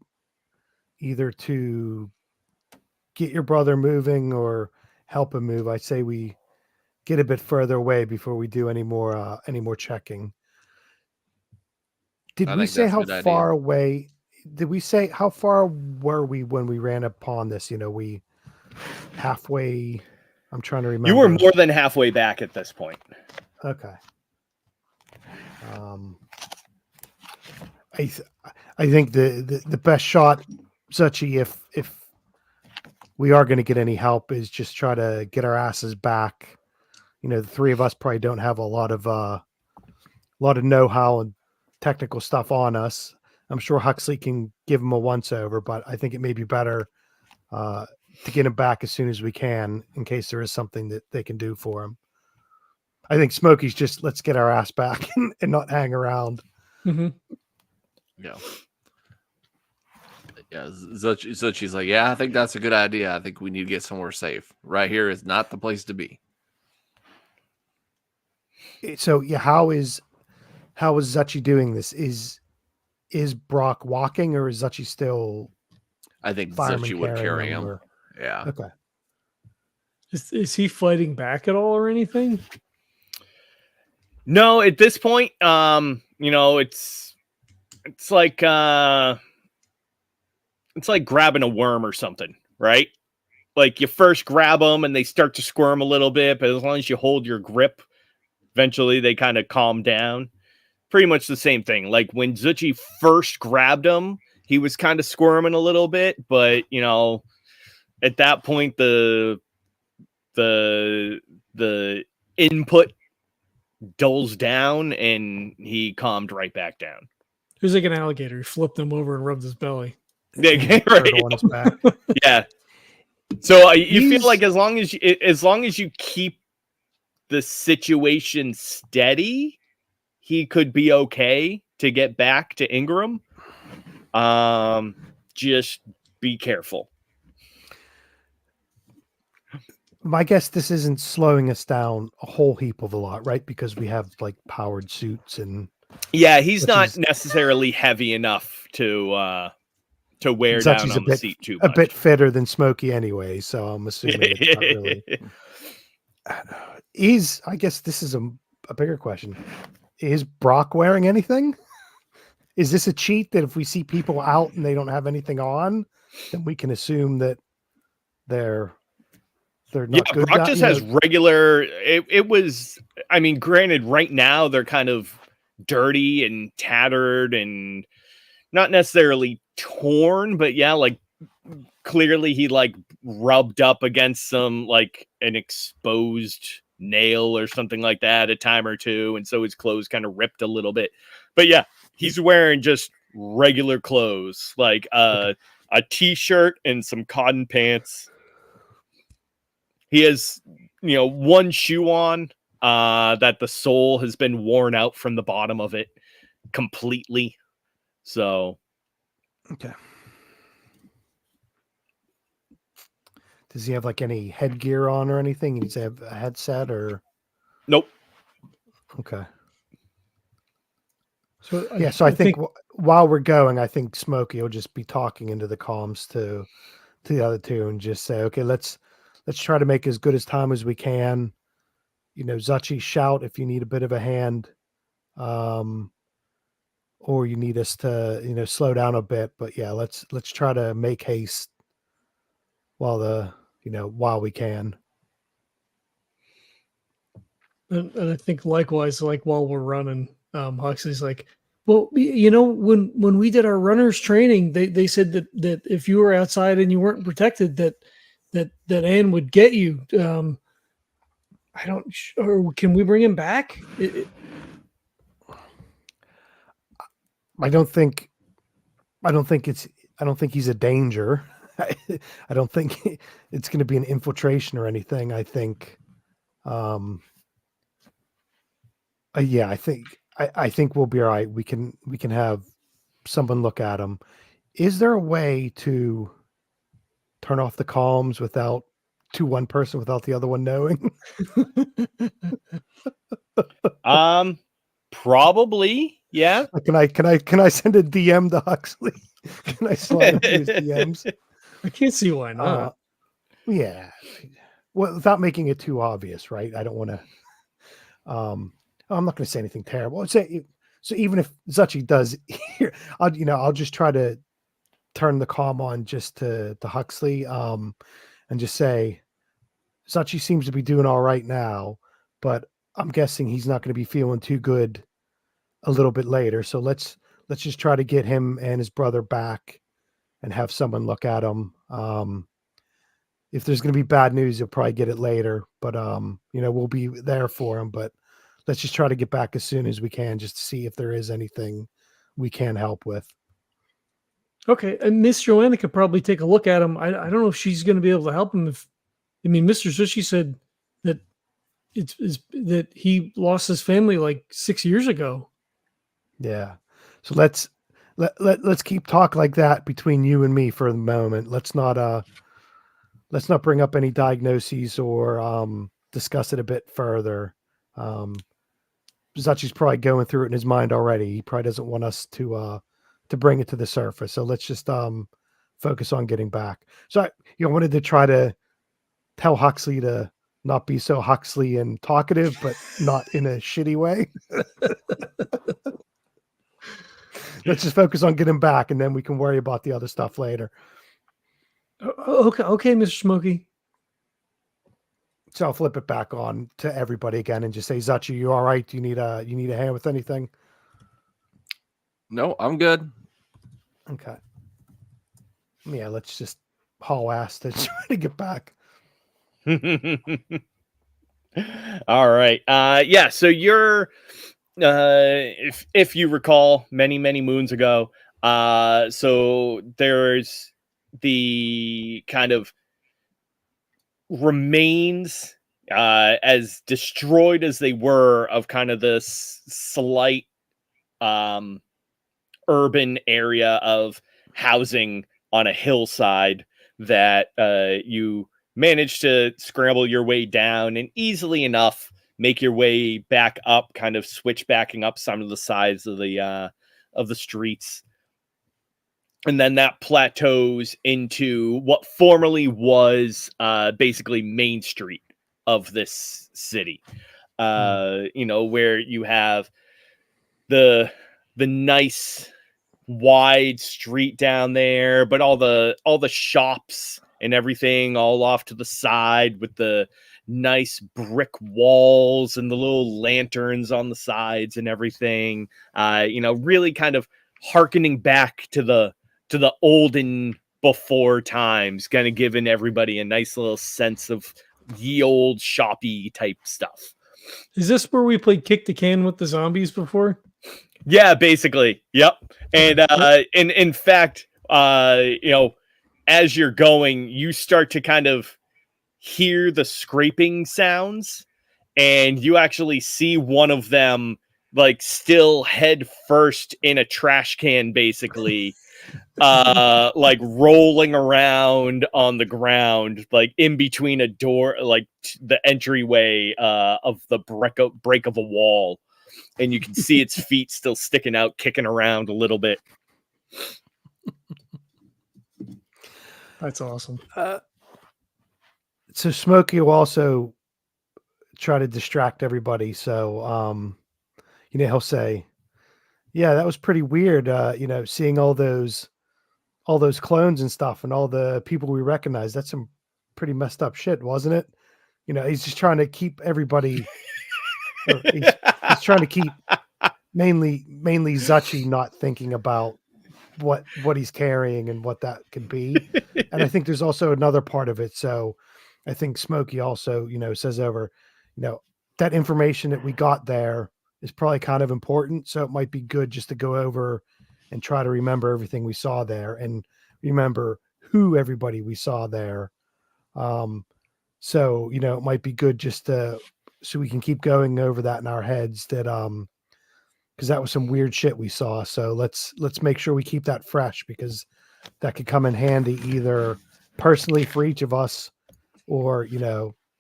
[SPEAKER 3] either to get your brother moving or help him move, I say we get a bit further away before we do any more checking. Did we say how far away? Did we say how far were we when we ran upon this? We halfway. I'm trying to remember.
[SPEAKER 2] You were more than halfway back at this point.
[SPEAKER 3] Okay. I think the best shot, Zuchy, if we are going to get any help, is just try to get our asses back. The three of us probably don't have a lot of know-how and technical stuff on us. I'm sure Huxley can give him a once-over, but I think it may be better to get him back as soon as we can in case there is something that they can do for him. I think Smokey's just let's get our ass back and not hang around.
[SPEAKER 1] Mm-hmm.
[SPEAKER 4] Yeah. Yeah. Zuchy's like, yeah, I think that's a good idea. I think we need to get somewhere safe. Right here is not the place to be.
[SPEAKER 3] So yeah, how is Zuchy doing this? Is Brock walking or is Zuchy still?
[SPEAKER 4] I think Zuchy would carry him. Yeah.
[SPEAKER 3] Okay.
[SPEAKER 1] Is he fighting back at all or anything?
[SPEAKER 2] No, at this point, it's like grabbing a worm or something, right? Like you first grab them and they start to squirm a little bit, but as long as you hold your grip, eventually they kind of calm down. Pretty much the same thing. Like when Zuchy first grabbed him, he was kind of squirming a little bit, but at that point the input dulls down and he calmed right back down.
[SPEAKER 1] He was like an alligator. He flipped him over and rubbed his belly.
[SPEAKER 2] Yeah, right.
[SPEAKER 3] On his back.
[SPEAKER 2] Yeah. So you feel like as long as you keep the situation steady, he could be okay to get back to Ingram. Just be careful.
[SPEAKER 3] My guess this isn't slowing us down a whole heap of a lot, right? Because we have like powered suits and
[SPEAKER 2] he's not necessarily heavy enough to wear down on the seat too much.
[SPEAKER 3] A bit fitter than Smokey anyway, so I'm assuming it's not really. I guess this is a bigger question. Is Brock wearing anything? Is this a cheat that if we see people out and they don't have anything on, then we can assume that they're not good?
[SPEAKER 2] Brock just has regular. It was. I mean, granted, right now they're kind of dirty and tattered and not necessarily torn, but yeah, like clearly he like rubbed up against some like an exposed nail or something like that a time or two, and so his clothes kind of ripped a little bit. But yeah, he's wearing just regular clothes, like a t-shirt and some cotton pants. He has, one shoe on that the sole has been worn out from the bottom of it completely. So,
[SPEAKER 3] okay. Does he have like any headgear on or anything? Does he have a headset or?
[SPEAKER 2] Nope.
[SPEAKER 3] Okay. So I think while we're going, I think Smokey will just be talking into the comms to the other two and just say, okay, let's try to make as good as time as we can. Zuchy, shout if you need a bit of a hand, or you need us to, slow down a bit. But yeah, let's try to make haste while we can.
[SPEAKER 1] And I think likewise, like while we're running, Huxley's like, well, you know, when we did our runners training, they said that if you were outside and you weren't protected, that Anne would get you. I don't, or can we bring him back?
[SPEAKER 3] I don't think he's a danger. I don't think it's going to be an infiltration or anything. I think, yeah, I think we'll be all right. We can have someone look at him. Is there a way to turn off the comms to one person without the other one knowing?
[SPEAKER 2] Probably, yeah.
[SPEAKER 3] Can I send a DM to Huxley? Can I slide him his DMs?
[SPEAKER 1] I can't see why not.
[SPEAKER 3] Yeah. Well, without making it too obvious, right? I don't want to. I'm not going to say anything terrible. So even if Zuchy does hear, I'll just try to turn the comm on just to Huxley, and just say, Zuchy seems to be doing all right now, but I'm guessing he's not going to be feeling too good a little bit later. So let's just try to get him and his brother back and have someone look at him. If there's going to be bad news, you'll probably get it later, but we'll be there for him. But let's just try to get back as soon as we can, just to see if there is anything we can help with.
[SPEAKER 1] Okay, and Miss Joanna could probably take a look at him. I don't know if she's going to be able to help him. Mr. Zuchy said that that he lost his family like 6 years ago.
[SPEAKER 3] Yeah, so let's keep talk like that between you and me for the moment. Let's not bring up any diagnoses or discuss it a bit further. Zuchy's probably going through it in his mind already. He probably doesn't want us to bring it to the surface. So let's just focus on getting back. So I wanted to try to tell Huxley to not be so Huxley and talkative, but not in a shitty way. Let's just focus on getting back, and then we can worry about the other stuff later.
[SPEAKER 1] Okay, Mr. Smokey.
[SPEAKER 3] So I'll flip it back on to everybody again and just say, Zuchy, you all right? Do you need a hand with anything?
[SPEAKER 4] No, I'm good.
[SPEAKER 3] Okay. Yeah, let's just haul ass to try to get back.
[SPEAKER 2] All right. Yeah, so you're if you recall many moons ago, so there's the kind of remains as destroyed as they were of kind of this slight urban area of housing on a hillside that you managed to scramble your way down and easily enough make your way back up, kind of backing up some of the sides of the streets. And then that plateaus into what formerly was basically Main Street of this city. Where you have the nice wide street down there, but all the shops and everything all off to the side with the nice brick walls and the little lanterns on the sides and everything. Really kind of hearkening back to the olden before times, kind of giving everybody a nice little sense of ye old shoppy type stuff.
[SPEAKER 1] Is this where we played kick the can with the zombies before?
[SPEAKER 2] Yeah, basically. Yep. And in fact, as you're going, you start to kind of hear the scraping sounds, and you actually see one of them like still head first in a trash can, basically, like rolling around on the ground, like in between a door, like the entryway of the break of a wall. And you can see its feet still sticking out, kicking around a little bit.
[SPEAKER 1] That's awesome.
[SPEAKER 3] So Smokey will also try to distract everybody. So, he'll say, yeah, that was pretty weird. Seeing all those clones and stuff and all the people we recognize. That's some pretty messed up shit, wasn't it? He's just trying to keep everybody Or he's trying to keep mainly Zuchy not thinking about what he's carrying and what that could be. And I think there's also another part of it. So I think Smokey also, says over, that information that we got there is probably kind of important. So it might be good just to go over and try to remember everything we saw there and remember who everybody we saw there. So, it might be good just so we can keep going over that in our heads that, because that was some weird shit we saw. So let's make sure we keep that fresh, because that could come in handy either personally for each of us or,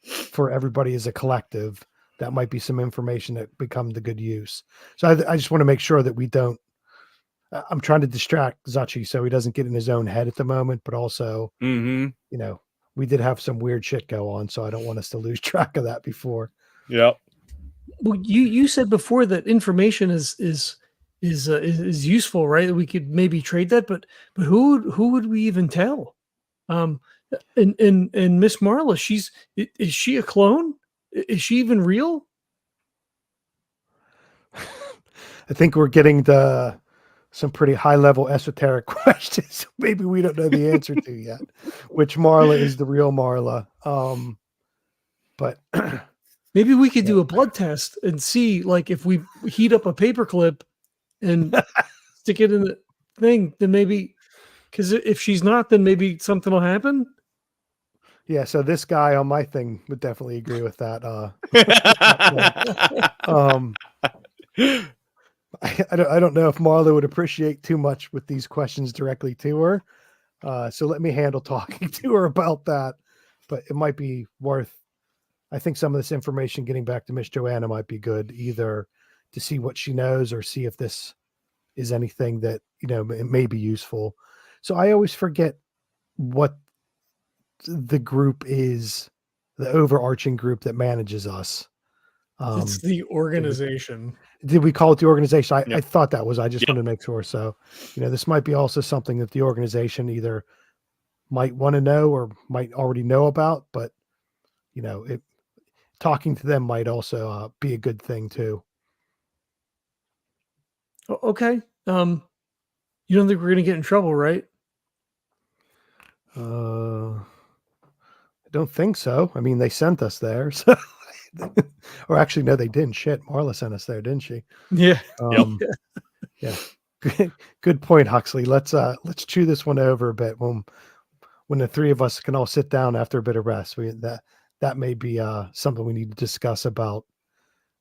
[SPEAKER 3] for everybody as a collective. That might be some information that become the good use. So I just want to make sure that we don't, I'm trying to distract Zuchy so he doesn't get in his own head at the moment, but also, we did have some weird shit go on. So I don't want us to lose track of that before.
[SPEAKER 2] Yep.
[SPEAKER 1] Well, you said before that information is useful, right? We could maybe trade that, but who would we even tell? And Miss Marla, is she a clone? Is she even real?
[SPEAKER 3] I think we're getting some pretty high level esoteric questions. Maybe we don't know the answer to yet. Which Marla is the real Marla? But
[SPEAKER 1] maybe we could do a blood test and see, like, if we heat up a paperclip and stick it in the thing, then maybe, because if she's not, then maybe something will happen.
[SPEAKER 3] Yeah, so this guy on my thing would definitely agree with that. I don't know if Marla would appreciate too much with these questions directly to her. So let me handle talking to her about that. But it might be worth, I think some of this information getting back to Miss Joanna might be good, either to see what she knows or see if this is anything that, it may be useful. So I always forget what the group is, the overarching group that manages us.
[SPEAKER 1] It's the organization.
[SPEAKER 3] Did we call it the organization? I
[SPEAKER 2] Yep.
[SPEAKER 3] thought that was, I just wanted to make sure. So, this might be also something that the organization either might want to know or might already know about, but, talking to them might also be a good thing too.
[SPEAKER 1] Okay. You don't think we're going to get in trouble, right?
[SPEAKER 3] I don't think so. I mean, they sent us there. So, or actually, no, they didn't. Shit. Marla sent us there, didn't she?
[SPEAKER 1] Yeah.
[SPEAKER 3] Yeah. Good point, Huxley. Let's chew this one over a bit when the three of us can all sit down after a bit of rest. That may be something we need to discuss about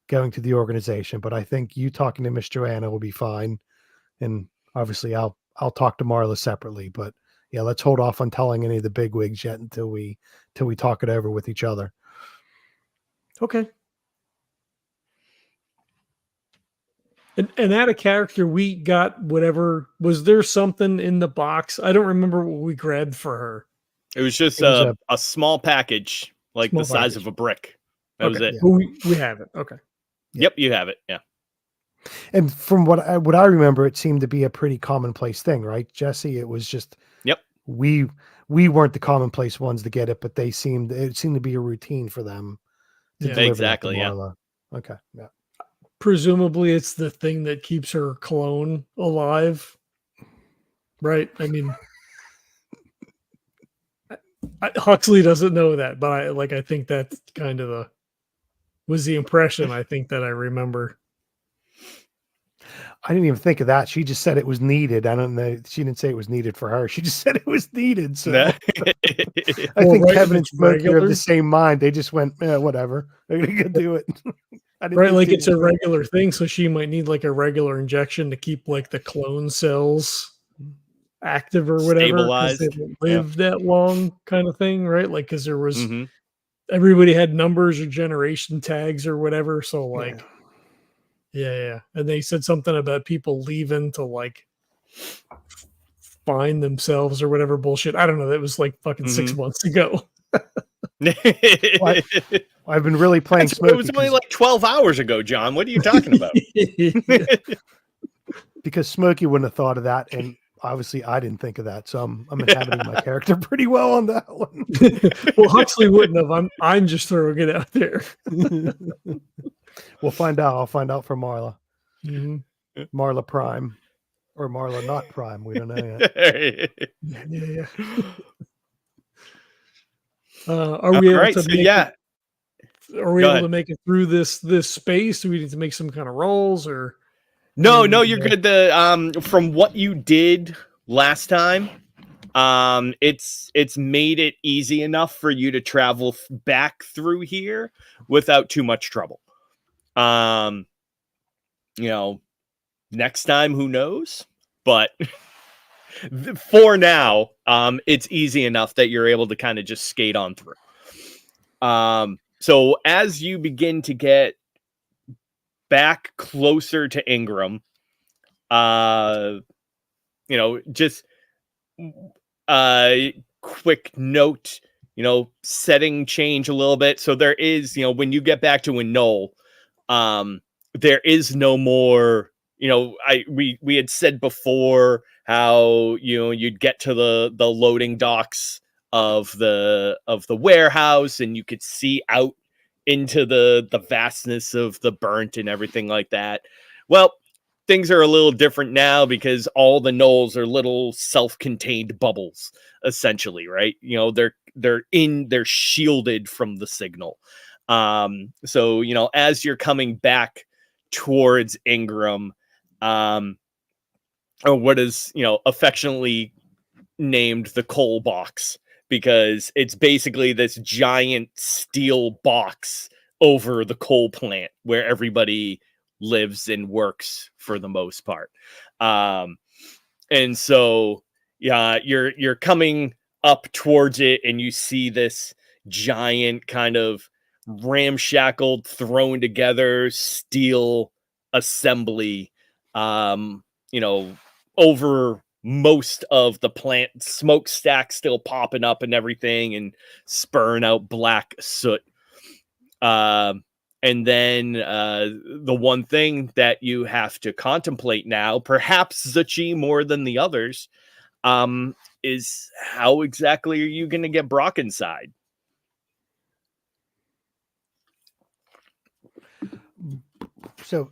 [SPEAKER 3] going to the organization. But I think you talking to Miss Joanna will be fine, and obviously I'll talk to Marla separately. But yeah, let's hold off on telling any of the bigwigs yet until we talk it over with each other.
[SPEAKER 1] Okay. And out of character, we got whatever. Was there something in the box? I don't remember what we grabbed for her.
[SPEAKER 2] It was just
[SPEAKER 3] It was
[SPEAKER 2] a small package, like
[SPEAKER 1] Small
[SPEAKER 2] the size
[SPEAKER 1] package.
[SPEAKER 2] of a brick. That was it.
[SPEAKER 3] Yeah.
[SPEAKER 1] Well, we have it. Okay.
[SPEAKER 2] Yep, you have it. Yeah.
[SPEAKER 3] And from what I remember, it seemed to be a pretty commonplace thing, right, Jesse? It was just,
[SPEAKER 2] Yep.
[SPEAKER 3] We weren't the commonplace ones to get it, but it seemed to be a routine for them to
[SPEAKER 1] Yeah.
[SPEAKER 3] deliver
[SPEAKER 2] Exactly,
[SPEAKER 3] that
[SPEAKER 2] yeah.
[SPEAKER 3] to Marla. Okay. Yeah.
[SPEAKER 1] Presumably, it's the thing that keeps her clone alive, right? I mean, Huxley doesn't know that, but I think that's kind of was the impression I think that I remember.
[SPEAKER 3] I didn't even think of that. She just said it was needed. I don't know. She didn't say it was needed for her. She just said it was needed. So I
[SPEAKER 1] Well,
[SPEAKER 3] think
[SPEAKER 1] right,
[SPEAKER 3] Kevin
[SPEAKER 1] if
[SPEAKER 3] and
[SPEAKER 1] it's
[SPEAKER 3] Smokey are of
[SPEAKER 1] regular.
[SPEAKER 3] the same mind. They just went, whatever. They're going to go do it. I didn't
[SPEAKER 1] Right,
[SPEAKER 3] think
[SPEAKER 1] like
[SPEAKER 3] too
[SPEAKER 1] it's a
[SPEAKER 3] much.
[SPEAKER 1] regular thing, so she might need like a regular injection to keep like the clone cells active or whatever, because they
[SPEAKER 2] Stabilized.
[SPEAKER 1] don't live that long, kind of thing, right? Like, because there was
[SPEAKER 2] Mhm.
[SPEAKER 1] everybody had numbers or generation tags or whatever, so like, yeah, and they said something about people leaving to like find themselves or whatever bullshit. I don't know. That was like fucking 6 months ago.
[SPEAKER 3] I've been really playing
[SPEAKER 2] It
[SPEAKER 3] Smokey
[SPEAKER 2] was only like 12 hours ago, John. What are you talking about?
[SPEAKER 3] because Smokey wouldn't have thought of that, and obviously I didn't think of that. So I'm inhabiting my character pretty well on that one.
[SPEAKER 1] Well, Huxley wouldn't have. I'm just throwing it out there.
[SPEAKER 3] We'll find out. I'll find out from Marla.
[SPEAKER 1] Mm-hmm.
[SPEAKER 3] Marla Prime. Or Marla not Prime. We don't know yet.
[SPEAKER 1] Yeah. Are we
[SPEAKER 2] All
[SPEAKER 1] able
[SPEAKER 2] right,
[SPEAKER 1] to
[SPEAKER 2] so
[SPEAKER 1] make
[SPEAKER 2] yeah.
[SPEAKER 1] Are we
[SPEAKER 2] Go
[SPEAKER 1] able
[SPEAKER 2] ahead.
[SPEAKER 1] to make it through this space? Do we need to make some kind of rolls or?
[SPEAKER 2] No,
[SPEAKER 1] Mm,
[SPEAKER 2] you're
[SPEAKER 1] yeah.
[SPEAKER 2] good. The from what you did last time, it's made it easy enough for you to travel back through here without too much trouble. You know, next time, who knows? But for now, it's easy enough that you're able to kind of just skate on through. So as you begin to get back closer to Ingram, just quick note, setting change a little bit. So there is, when you get back to a knoll, there is no more, we had said before how, you'd get to the loading docks of the warehouse and you could see out into the vastness of the burnt and everything like that. Well, things are a little different now because all the knolls are little self-contained bubbles, essentially, right? They're shielded from the signal. So as you're coming back towards Ingram, or what is affectionately named the coal box, because it's basically this giant steel box over the coal plant where everybody lives and works for the most part. And so you're coming up towards it and you see this giant kind of ramshackled, thrown together steel assembly, over most of the plant, smokestack still popping up and everything and spurring out black soot. And then the one thing that you have to contemplate now, perhaps Zuchy more than the others, is how exactly are you going to get Brock inside?
[SPEAKER 3] So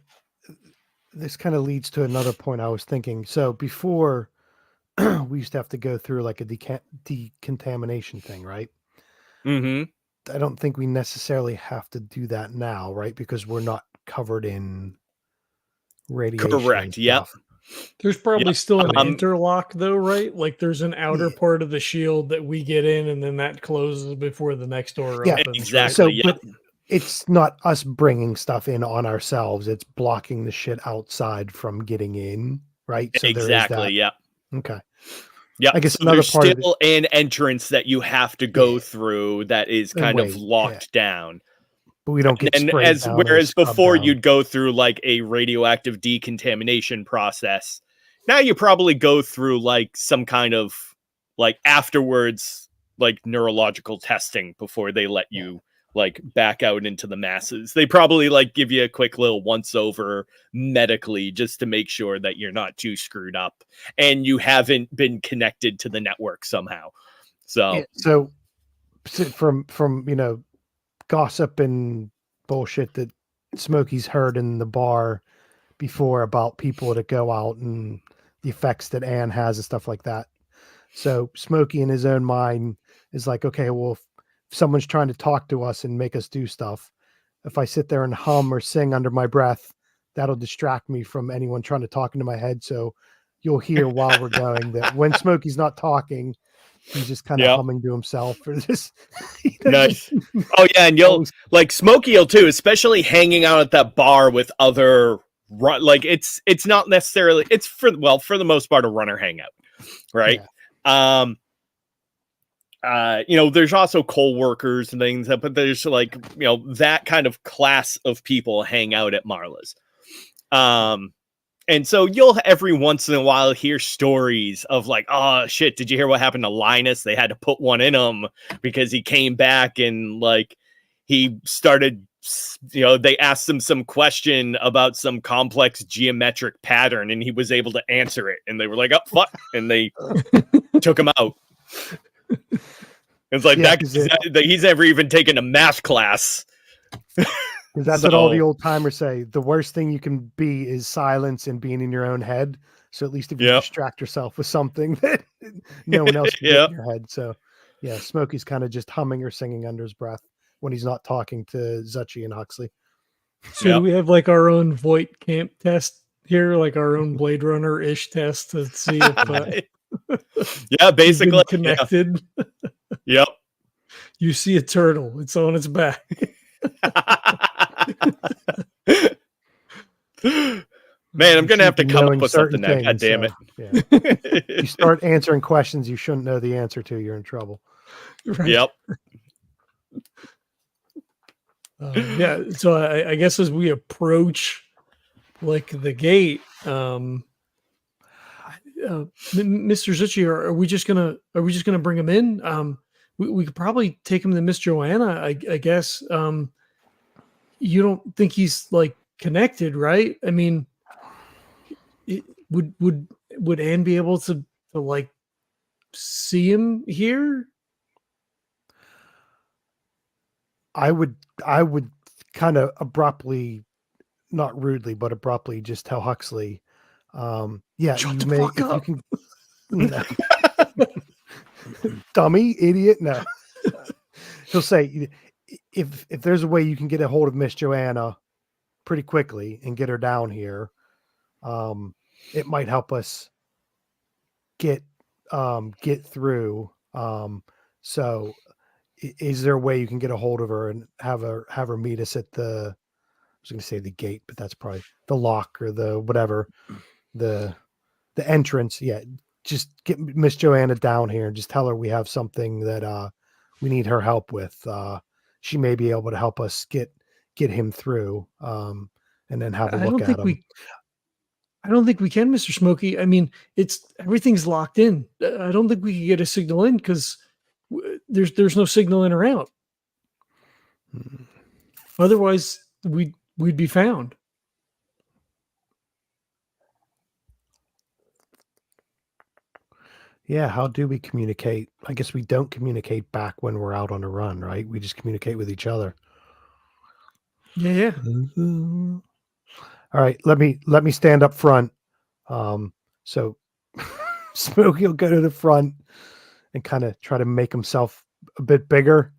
[SPEAKER 3] this kind of leads to another point I was thinking. So before we used to have to go through like a decontamination thing, right?
[SPEAKER 2] Mm-hmm.
[SPEAKER 3] I don't think we necessarily have to do that now, right? Because we're not covered in radiation.
[SPEAKER 2] Correct. Yep.
[SPEAKER 1] There's probably still an
[SPEAKER 2] Um,
[SPEAKER 1] interlock though, right? Like there's an outer part of the shield that we get in and then that closes before the next door
[SPEAKER 3] Yeah,
[SPEAKER 1] opens.
[SPEAKER 2] exactly.
[SPEAKER 1] Right?
[SPEAKER 3] So,
[SPEAKER 2] Yep.
[SPEAKER 3] but it's not us bringing stuff in on ourselves. It's blocking the shit outside from getting in, right? So
[SPEAKER 2] Exactly.
[SPEAKER 3] there is that.
[SPEAKER 2] Yep.
[SPEAKER 3] Okay.
[SPEAKER 2] Yeah,
[SPEAKER 3] I guess
[SPEAKER 2] so
[SPEAKER 3] another
[SPEAKER 2] there's
[SPEAKER 3] part of
[SPEAKER 2] still an entrance that you have to go through that is
[SPEAKER 3] And
[SPEAKER 2] kind of
[SPEAKER 3] wait,
[SPEAKER 2] locked down.
[SPEAKER 3] But we don't get
[SPEAKER 2] And
[SPEAKER 3] sprayed down or
[SPEAKER 2] whereas
[SPEAKER 3] scrubbed
[SPEAKER 2] before
[SPEAKER 3] down.
[SPEAKER 2] you'd go through like a radioactive decontamination process, now you probably go through like some kind of like afterwards like neurological testing before they let you like back out into the masses. They probably like give you a quick little once over medically just to make sure that you're not too screwed up and you haven't been connected to the network somehow. So
[SPEAKER 3] Yeah, so from gossip and bullshit that Smokey's heard in the bar before about people that go out and the effects that Anne has and stuff like that. So Smokey in his own mind is like, okay, well, if someone's trying to talk to us and make us do stuff, if I sit there and hum or sing under my breath, that'll distract me from anyone trying to talk into my head. So you'll hear while we're going that when Smokey's not talking, he's just kind of humming to himself or just
[SPEAKER 2] nice. Oh yeah, and you'll like Smokey will too, especially hanging out at that bar with other like it's not necessarily it's for the most part a runner hangout, right? Yeah. There's also co-workers and things, but there's like that kind of class of people hang out at Marla's. And so you'll every once in a while hear stories of like, oh shit, did you hear what happened to Linus? They had to put one in him because he came back and like he started, they asked him some question about some complex geometric pattern and he was able to answer it. And they were like, oh, fuck. And they took him out. It's like he's never even taken a math class.
[SPEAKER 3] Because that's what all the old timers say. The worst thing you can be is silence and being in your own head. So at least if you distract yourself with something that no one else can get in your head. So yeah, Smokey's kind of just humming or singing under his breath when he's not talking to Zuchy and Huxley.
[SPEAKER 1] So do we have like our own Voight camp test here, like our own Blade Runner-ish test to see if
[SPEAKER 2] basically
[SPEAKER 1] connected.
[SPEAKER 2] Yep.
[SPEAKER 1] You see a turtle, it's on its back.
[SPEAKER 2] Man, I'm gonna have to come up with something now. God damn it.
[SPEAKER 3] Yeah. You start answering questions you shouldn't know the answer to, you're in trouble.
[SPEAKER 1] Right.
[SPEAKER 2] Yep.
[SPEAKER 1] Yeah. So I guess as we approach like the gate, Mr. Zuchy, are we just gonna bring him in? We could probably take him to Miss Joanna, I guess. You don't think he's like connected, right? I mean, would Anne be able to like see him here?
[SPEAKER 3] I would kind of abruptly, not rudely, but abruptly just tell Huxley, yeah,
[SPEAKER 1] Shut
[SPEAKER 3] you
[SPEAKER 1] the
[SPEAKER 3] may,
[SPEAKER 1] fuck
[SPEAKER 3] if
[SPEAKER 1] up.
[SPEAKER 3] you can, no. Dummy, idiot, no. He'll say, if there's a way you can get a hold of Miss Joanna pretty quickly and get her down here, it might help us get through. So is there a way you can get a hold of her and have her meet us at the, I was going to say the gate, but that's probably the lock or the whatever, the entrance. Yeah. Just get Miss Joanna down here and just tell her we have something that we need her help with. She may be able to help us get him through, and then have a look at him.
[SPEAKER 1] I don't think we can, Mr. Smokey. I mean, everything's locked in. I don't think we can get a signal in because there's no signal in or out. Otherwise, we'd be found.
[SPEAKER 3] Yeah, how do we communicate? I guess we don't communicate back when we're out on a run, right? We just communicate with each other.
[SPEAKER 1] Yeah.
[SPEAKER 3] All right, let me stand up front. So Smokey will go to the front and kind of try to make himself a bit bigger.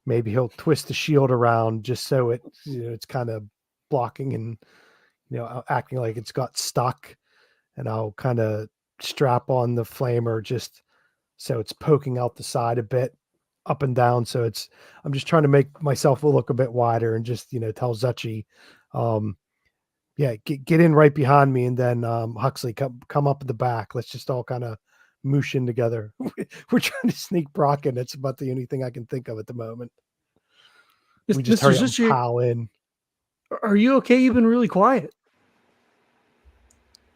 [SPEAKER 3] Maybe he'll twist the shield around just so it's kind of blocking and acting like it's got stuck. And I'll kind of strap on the flamer just so it's poking out the side a bit, up and down. So I'm just trying to make myself look a bit wider and just tell Zuchy, get in right behind me, and then Huxley come up at the back. Let's just all kind of moosh in together. We're trying to sneak Brock in. It's about the only thing I can think of at the moment. We just hurry up and pile in.
[SPEAKER 1] Are you okay? You've been really quiet.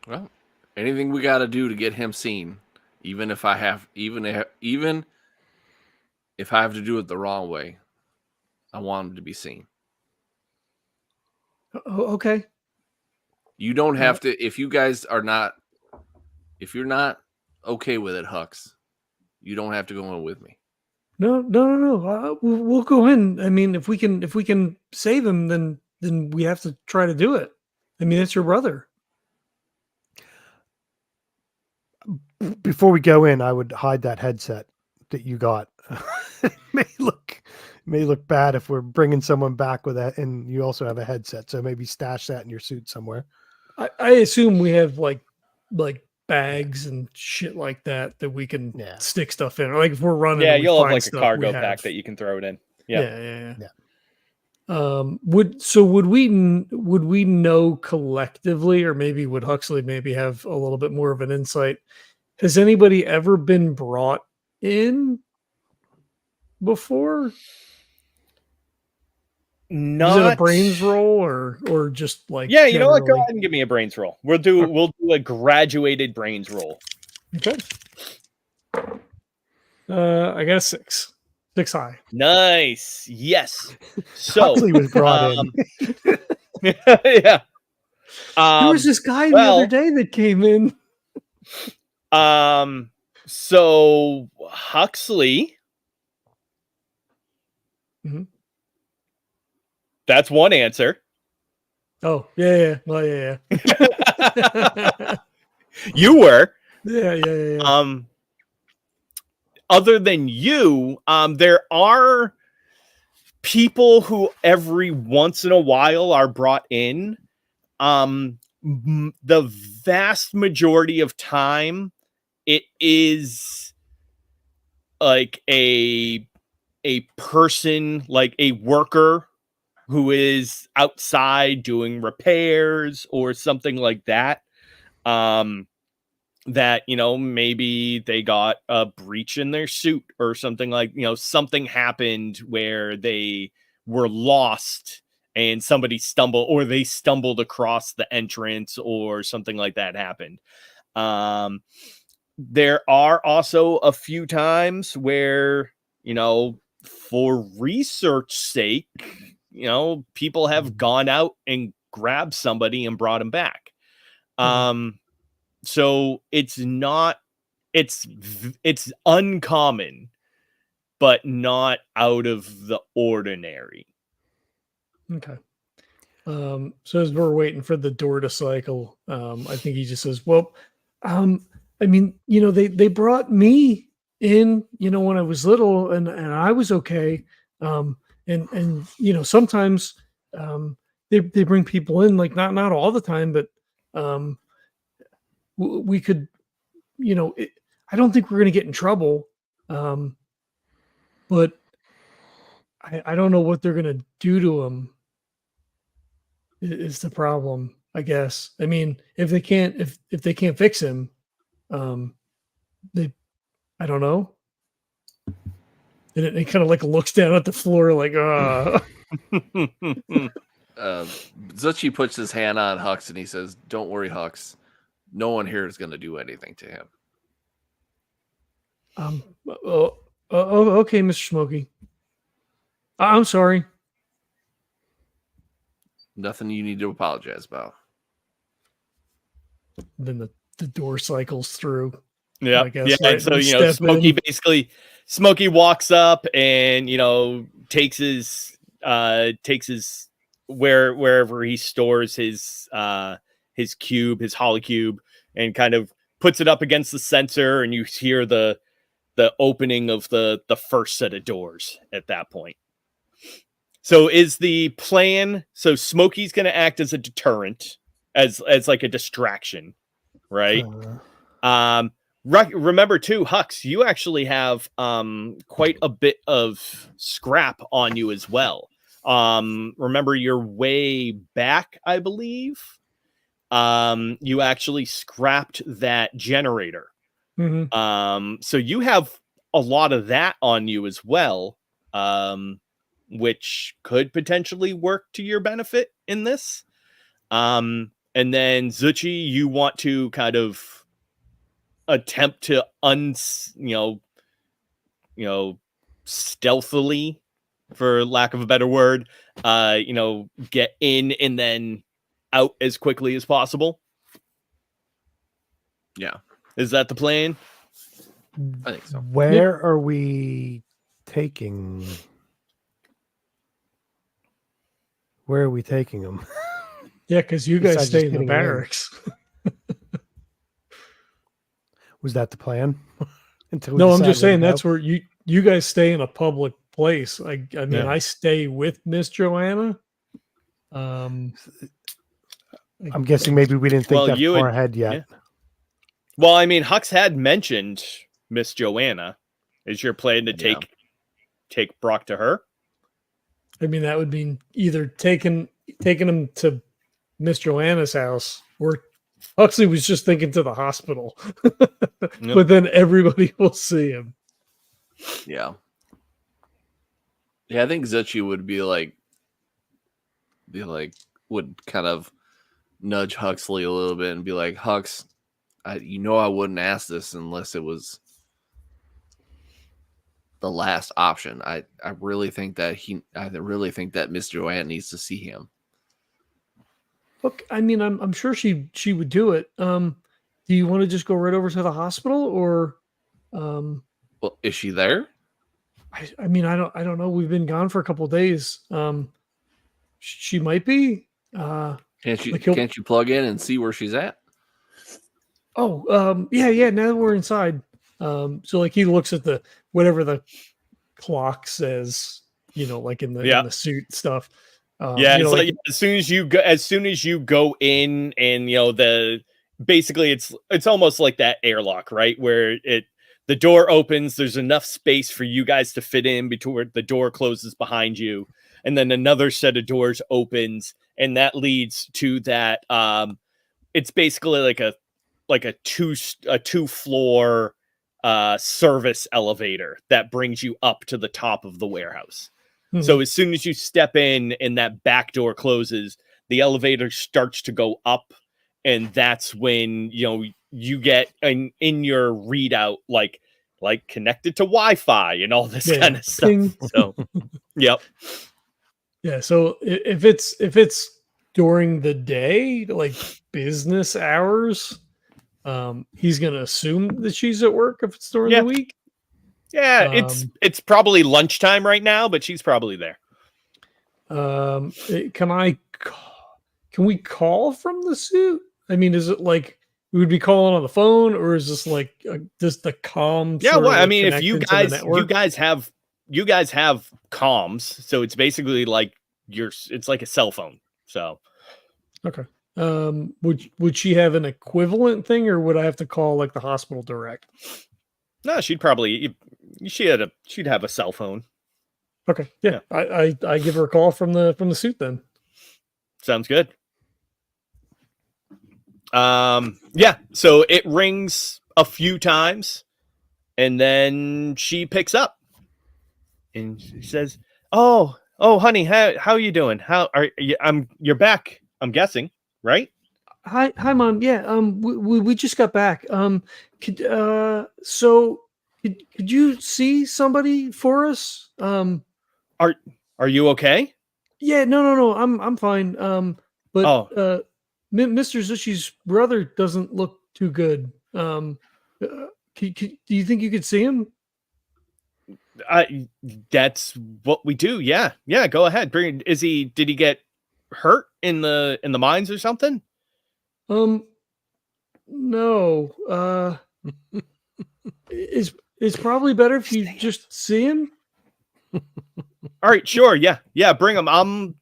[SPEAKER 4] Well, anything we got to do to get him seen, even if I have to do it the wrong way, I want him to be seen.
[SPEAKER 1] Okay.
[SPEAKER 4] You don't have to, if you're not okay with it, Hux, you don't have to go in with me.
[SPEAKER 1] No. We'll go in. I mean, if we can save him, then we have to try to do it. I mean, it's your brother.
[SPEAKER 3] Before we go in, I would hide that headset that you got. It may look bad if we're bringing someone back with that, and you also have a headset. So maybe stash that in your suit somewhere.
[SPEAKER 1] I assume we have like bags and shit like that we can stick stuff in. Or like if we're running,
[SPEAKER 2] you'll have like a cargo pack that you can throw it in.
[SPEAKER 1] Yeah. Would we know collectively, or maybe would Huxley maybe have a little bit more of an insight? Has anybody ever been brought in before?
[SPEAKER 2] Not
[SPEAKER 1] is it a brains roll or just like
[SPEAKER 2] you know what? Go ahead and give me a brains roll. We'll do a graduated brains roll.
[SPEAKER 1] Okay. I got a 6. 6 high.
[SPEAKER 2] Nice. Yes. So
[SPEAKER 3] Huxley was brought in.
[SPEAKER 2] Yeah.
[SPEAKER 1] There was this guy the other day that came in.
[SPEAKER 2] So Huxley That's one answer.
[SPEAKER 1] Oh, yeah. Well, yeah.
[SPEAKER 2] You were.
[SPEAKER 1] Yeah.
[SPEAKER 2] Other than you, there are people who every once in a while are brought in. The vast majority of time, it is like a person, like a worker who is outside doing repairs or something like that. That, maybe they got a breach in their suit or something, like, something happened where they were lost and somebody stumbled across the entrance or something like that happened. There are also a few times where, for research sake, people have gone out and grabbed somebody and brought them back. So it's uncommon, but not out of the ordinary.
[SPEAKER 1] Okay. So as we're waiting for the door to cycle, I think he just says, well, I mean, they brought me in, when I was little and I was okay. And sometimes they bring people in, like not all the time, but we could, I don't think we're going to get in trouble. But I don't know what they're going to do to him is the problem, I guess. I mean, if they can't fix him, I don't know. And it kind of like looks down at the floor like,
[SPEAKER 4] Zuchy puts his hand on Hux and he says, "Don't worry, Hux. No one here is going to do anything to him."
[SPEAKER 1] Okay, Mr. Smokey. I'm sorry.
[SPEAKER 4] Nothing you need to apologize about.
[SPEAKER 1] Then the door cycles through.
[SPEAKER 2] Yeah.
[SPEAKER 1] I guess,
[SPEAKER 2] yeah.
[SPEAKER 1] right?
[SPEAKER 2] So, Smokey walks up and, takes his wherever he stores his cube, his hollow cube, and kind of puts it up against the sensor, and you hear the opening of the first set of doors at that point. So is the plan, so Smokey's going to act as a deterrent, as like a distraction, right? Remember too, Hux, you actually have quite a bit of scrap on you as well. Remember your way back, I believe, you actually scrapped that generator.
[SPEAKER 1] Mm-hmm.
[SPEAKER 2] So you have a lot of that on you as well, which could potentially work to your benefit in this. And then Zuchy, you want to kind of attempt to stealthily, for lack of a better word, get in and then out as quickly as possible.
[SPEAKER 4] Yeah.
[SPEAKER 2] Is that the plan?
[SPEAKER 4] I think so.
[SPEAKER 3] Where are we taking? Where are we taking them?
[SPEAKER 1] Yeah, because you guys
[SPEAKER 3] Besides
[SPEAKER 1] stay
[SPEAKER 3] just
[SPEAKER 1] in the
[SPEAKER 3] getting him in.
[SPEAKER 1] barracks.
[SPEAKER 3] Was that the plan? Until we
[SPEAKER 1] No, I'm
[SPEAKER 3] decide
[SPEAKER 1] just
[SPEAKER 3] where to
[SPEAKER 1] saying
[SPEAKER 3] go?
[SPEAKER 1] that's where you guys stay in a public place. I mean,
[SPEAKER 2] Yeah.
[SPEAKER 1] I stay with Miss Joanna.
[SPEAKER 3] I'm guessing maybe we didn't think
[SPEAKER 2] Well,
[SPEAKER 3] that
[SPEAKER 2] you
[SPEAKER 3] far
[SPEAKER 2] and-
[SPEAKER 3] ahead yet.
[SPEAKER 2] yeah. Well, I mean, Hux had mentioned Miss Joanna. Is your plan to take Brock to her?
[SPEAKER 1] I mean, that would mean either taking him to Miss Joanna's house, or Huxley was just thinking to the hospital.
[SPEAKER 2] Yep.
[SPEAKER 1] But then everybody will see him.
[SPEAKER 4] Yeah. Yeah, I think Zuchy would would kind of nudge Huxley a little bit and be like, "Hux, I wouldn't ask this unless it was the last option. I really think that Miss Joanne needs to see him."
[SPEAKER 1] Look, I mean, I'm sure she would do it. Do you want to just go right over to the hospital, or
[SPEAKER 4] Well, is she there?
[SPEAKER 1] I mean, I don't know. We've been gone for a couple of days. she might be.
[SPEAKER 4] Can't you
[SPEAKER 1] Like he'll-
[SPEAKER 4] can't you plug in and see where she's at?
[SPEAKER 1] Yeah. Now that we're inside, so like he looks at the whatever the clock says, like in the suit stuff.
[SPEAKER 2] It's like as soon as you go in, and basically it's almost like that airlock, right? Where the door opens, there's enough space for you guys to fit in before the door closes behind you, and then another set of doors opens, and that leads to that. It's basically like a two floor service elevator that brings you up to the top of the warehouse. Mm-hmm. So as soon as you step in and that back door closes, the elevator starts to go up, and that's when you get in your readout like connected to Wi-Fi and all this kind of stuff. Ding. So yep.
[SPEAKER 1] Yeah, so if it's during the day, like business hours, he's gonna assume that she's at work if it's during the week.
[SPEAKER 2] Yeah, it's probably lunchtime right now, but she's probably there.
[SPEAKER 1] Can we call from the suit? I mean, is it like we would be calling on the phone, or is this like just the comm?
[SPEAKER 2] Yeah, well, I mean, if you guys have comms, so it's basically like it's like a cell phone. So
[SPEAKER 1] okay. Would she have an equivalent thing, or would I have to call like the hospital direct?
[SPEAKER 2] No, she'd have a cell phone.
[SPEAKER 1] Okay, yeah. I give her a call from the suit then.
[SPEAKER 2] Sounds good. Yeah. So it rings a few times, and then she picks up, and she says, "Oh, honey, how are you doing? How are you? You're back. I'm guessing, right?"
[SPEAKER 1] Hi, Mom. Yeah. We just got back. Could you see somebody for us?
[SPEAKER 2] Are you okay?
[SPEAKER 1] Yeah. No. I'm fine. But Mr. Zuchy's brother doesn't look too good. Do you think you could see him?
[SPEAKER 2] That's what we do. Yeah. Go ahead. Did he get hurt in the mines or something?
[SPEAKER 1] No. It's probably better if you just see him.
[SPEAKER 2] All right, sure. Yeah. Bring him. I'll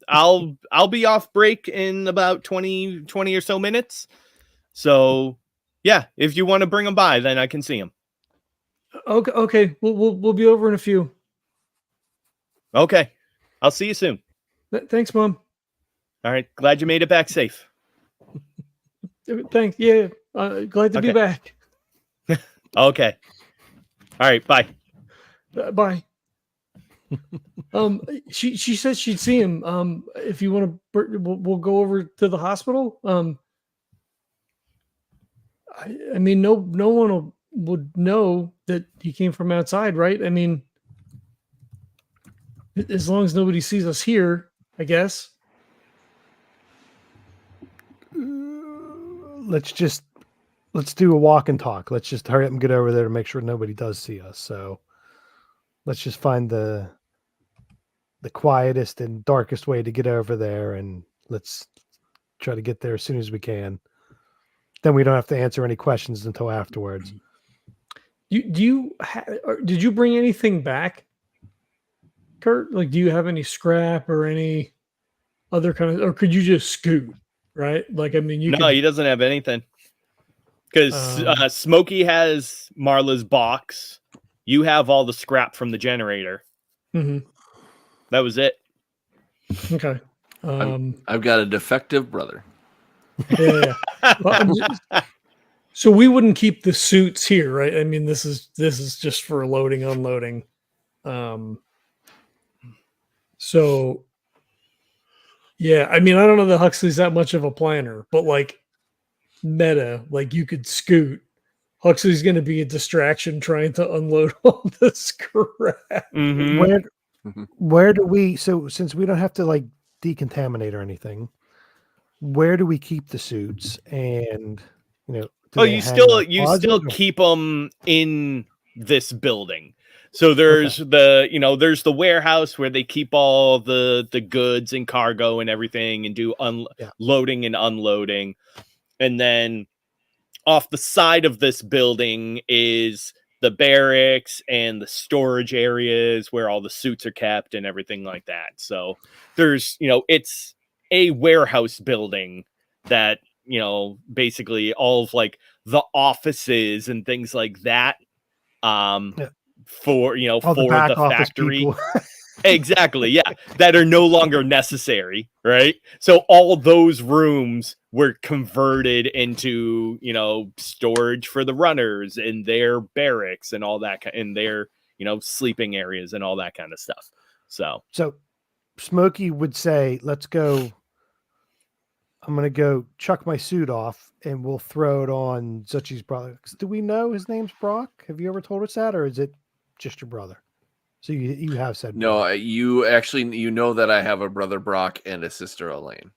[SPEAKER 2] be off break in about 20 or so minutes. So yeah, if you want to bring him by, then I can see him.
[SPEAKER 1] Okay. We'll be over in a few.
[SPEAKER 2] Okay. I'll see you soon.
[SPEAKER 1] Thanks, Mom.
[SPEAKER 2] All right. Glad you made it back safe.
[SPEAKER 1] Thanks. Yeah. Glad to be back.
[SPEAKER 2] Okay. All right. Bye.
[SPEAKER 1] Bye. She said she'd see him. If you want to, we'll go over to the hospital. I mean, no one would know that he came from outside, right? I mean, as long as nobody sees us here, I guess.
[SPEAKER 3] Let's do a walk and talk. Let's just hurry up and get over there to make sure nobody does see us. So let's just find the quietest and darkest way to get over there, and let's try to get there as soon as we can. Then we don't have to answer any questions until afterwards.
[SPEAKER 1] Did you bring anything back, Kurt? Like, do you have any scrap or any other kind of, or could you just scoot? Right? Like, I mean,
[SPEAKER 2] he doesn't have anything. Because Smokey has Marla's box. You have all the scrap from the generator.
[SPEAKER 1] Mm-hmm.
[SPEAKER 2] That was it.
[SPEAKER 1] Okay.
[SPEAKER 4] I've got a defective brother.
[SPEAKER 1] Yeah. Well, so we wouldn't keep the suits here, right? I mean, this is just for loading, unloading. So yeah, I mean, I don't know that Huxley's that much of a planner, but like meta, like you could scoot. Huxley's going to be a distraction trying to unload all the scrap.
[SPEAKER 2] Mm-hmm.
[SPEAKER 3] Where do we? So since we don't have to like decontaminate or anything, where do we keep the suits? And you still
[SPEAKER 2] keep them in this building. So there's there's the warehouse where they keep all the goods and cargo and everything and do loading and unloading. And then off the side of this building is the barracks and the storage areas where all the suits are kept and everything like that. So there's, it's a warehouse building that, basically all of like the offices and things like that for,
[SPEAKER 3] all
[SPEAKER 2] for
[SPEAKER 3] the
[SPEAKER 2] factory. Exactly. Yeah. That are no longer necessary. Right. So all those rooms were converted into, storage for the runners and their barracks and all that, in their, sleeping areas and all that kind of stuff. So
[SPEAKER 3] Smokey would say, let's go. I'm going to go chuck my suit off and we'll throw it on Zuchy's brother. Do we know his name's Brock? Have you ever told us that? Or is it just your brother? So you have said
[SPEAKER 4] no.
[SPEAKER 3] Brock.
[SPEAKER 4] You know that I have a brother Brock and a sister Elaine.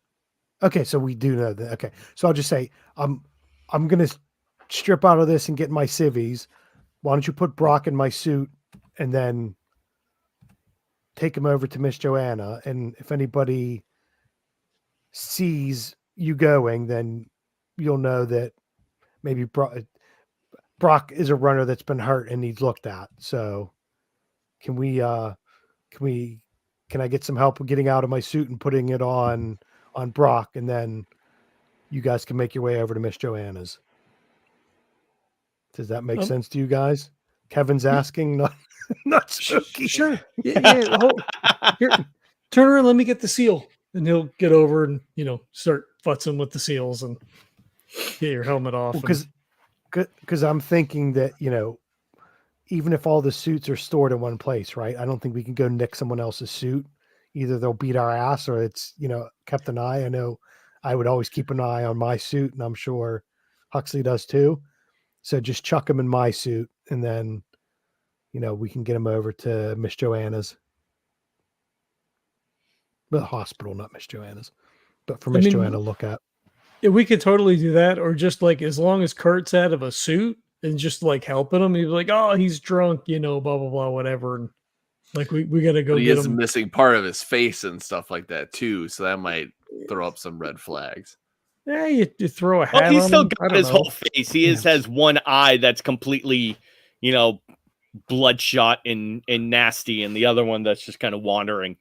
[SPEAKER 3] Okay, so we do know that. Okay, so I'll just say I'm gonna strip out of this and get my civvies. Why don't you put Brock in my suit and then take him over to Miss Joanna? And if anybody sees you going, then you'll know that maybe Brock is a runner that's been hurt and needs looked at. So can I get some help with getting out of my suit and putting it on Brock, and then you guys can make your way over to Miss Joanna's. Does that make sense to you guys? Kevin's asking, not Smokey.
[SPEAKER 1] Sure. Yeah. Here, turn around. Let me get the seal, and he'll get over and start futzing with the seals and get your helmet off.
[SPEAKER 3] Because I'm thinking that even if all the suits are stored in one place, right? I don't think we can go nick someone else's suit. Either they'll beat our ass or it's, kept an eye. I know I would always keep an eye on my suit, and I'm sure Huxley does too. So just chuck him in my suit, and then, we can get him over to Miss Joanna's. The hospital, not Miss Joanna's. But for Miss Joanna to look at.
[SPEAKER 1] Yeah, we could totally do that. Or just like, as long as Kurt's out of a suit and just like helping him, he'd be like, oh, he's drunk, blah, blah, blah, whatever. And like, we got to go
[SPEAKER 4] but he
[SPEAKER 1] get
[SPEAKER 4] is
[SPEAKER 1] him.
[SPEAKER 4] Missing part of his face and stuff like that too. So that might throw up some red flags.
[SPEAKER 1] Yeah, you throw a hat
[SPEAKER 2] Well, he's
[SPEAKER 1] on
[SPEAKER 2] still
[SPEAKER 1] him.
[SPEAKER 2] got his whole face. He has one eye that's completely, bloodshot and nasty, and the other one that's just kind of wandering.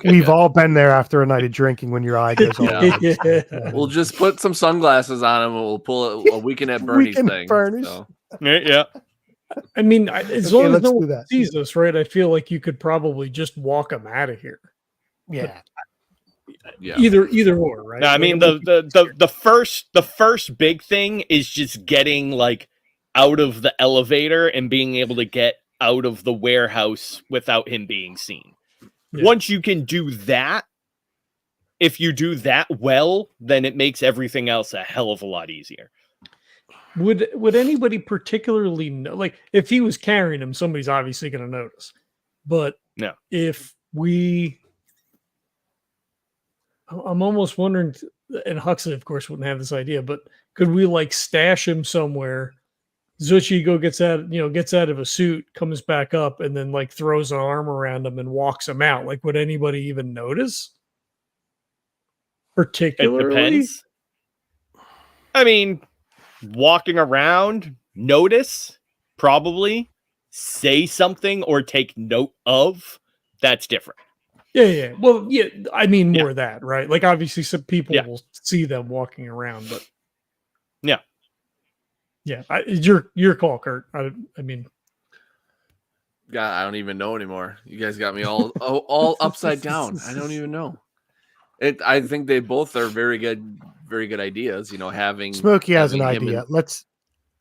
[SPEAKER 3] We've all been there after a night of drinking when your eye goes all red.
[SPEAKER 4] We'll just put some sunglasses on him and we'll pull a Weekend at Bernie's thing. So.
[SPEAKER 2] Yeah.
[SPEAKER 1] I mean, as long as no one sees us, right? I feel like you could probably just walk him out of here.
[SPEAKER 3] Yeah.
[SPEAKER 4] Yeah.
[SPEAKER 1] Either or, right?
[SPEAKER 2] No, I mean, the first big thing is just getting like out of the elevator and being able to get out of the warehouse without him being seen. Yeah. Once you can do that, if you do that well, then it makes everything else a hell of a lot easier.
[SPEAKER 1] Would anybody particularly know? Like, if he was carrying him, somebody's obviously going to notice. But
[SPEAKER 2] no,
[SPEAKER 1] if I'm almost wondering, and Huxley, of course, wouldn't have this idea, but could we like stash him somewhere? Zuchy gets out of a suit, comes back up, and then like throws an arm around him and walks him out. Like, would anybody even notice? Particularly,
[SPEAKER 2] it depends. I mean, walking around, notice, probably, say something or take note of. That's different.
[SPEAKER 1] Yeah. Well, yeah. I mean, more of that, right? Like, obviously, some people will see them walking around, but yeah, your call, Kurt. I mean,
[SPEAKER 4] God, I don't even know anymore. You guys got me all upside down. I don't even know. I think they both are very good ideas. Having
[SPEAKER 3] Smokey has an idea. Let's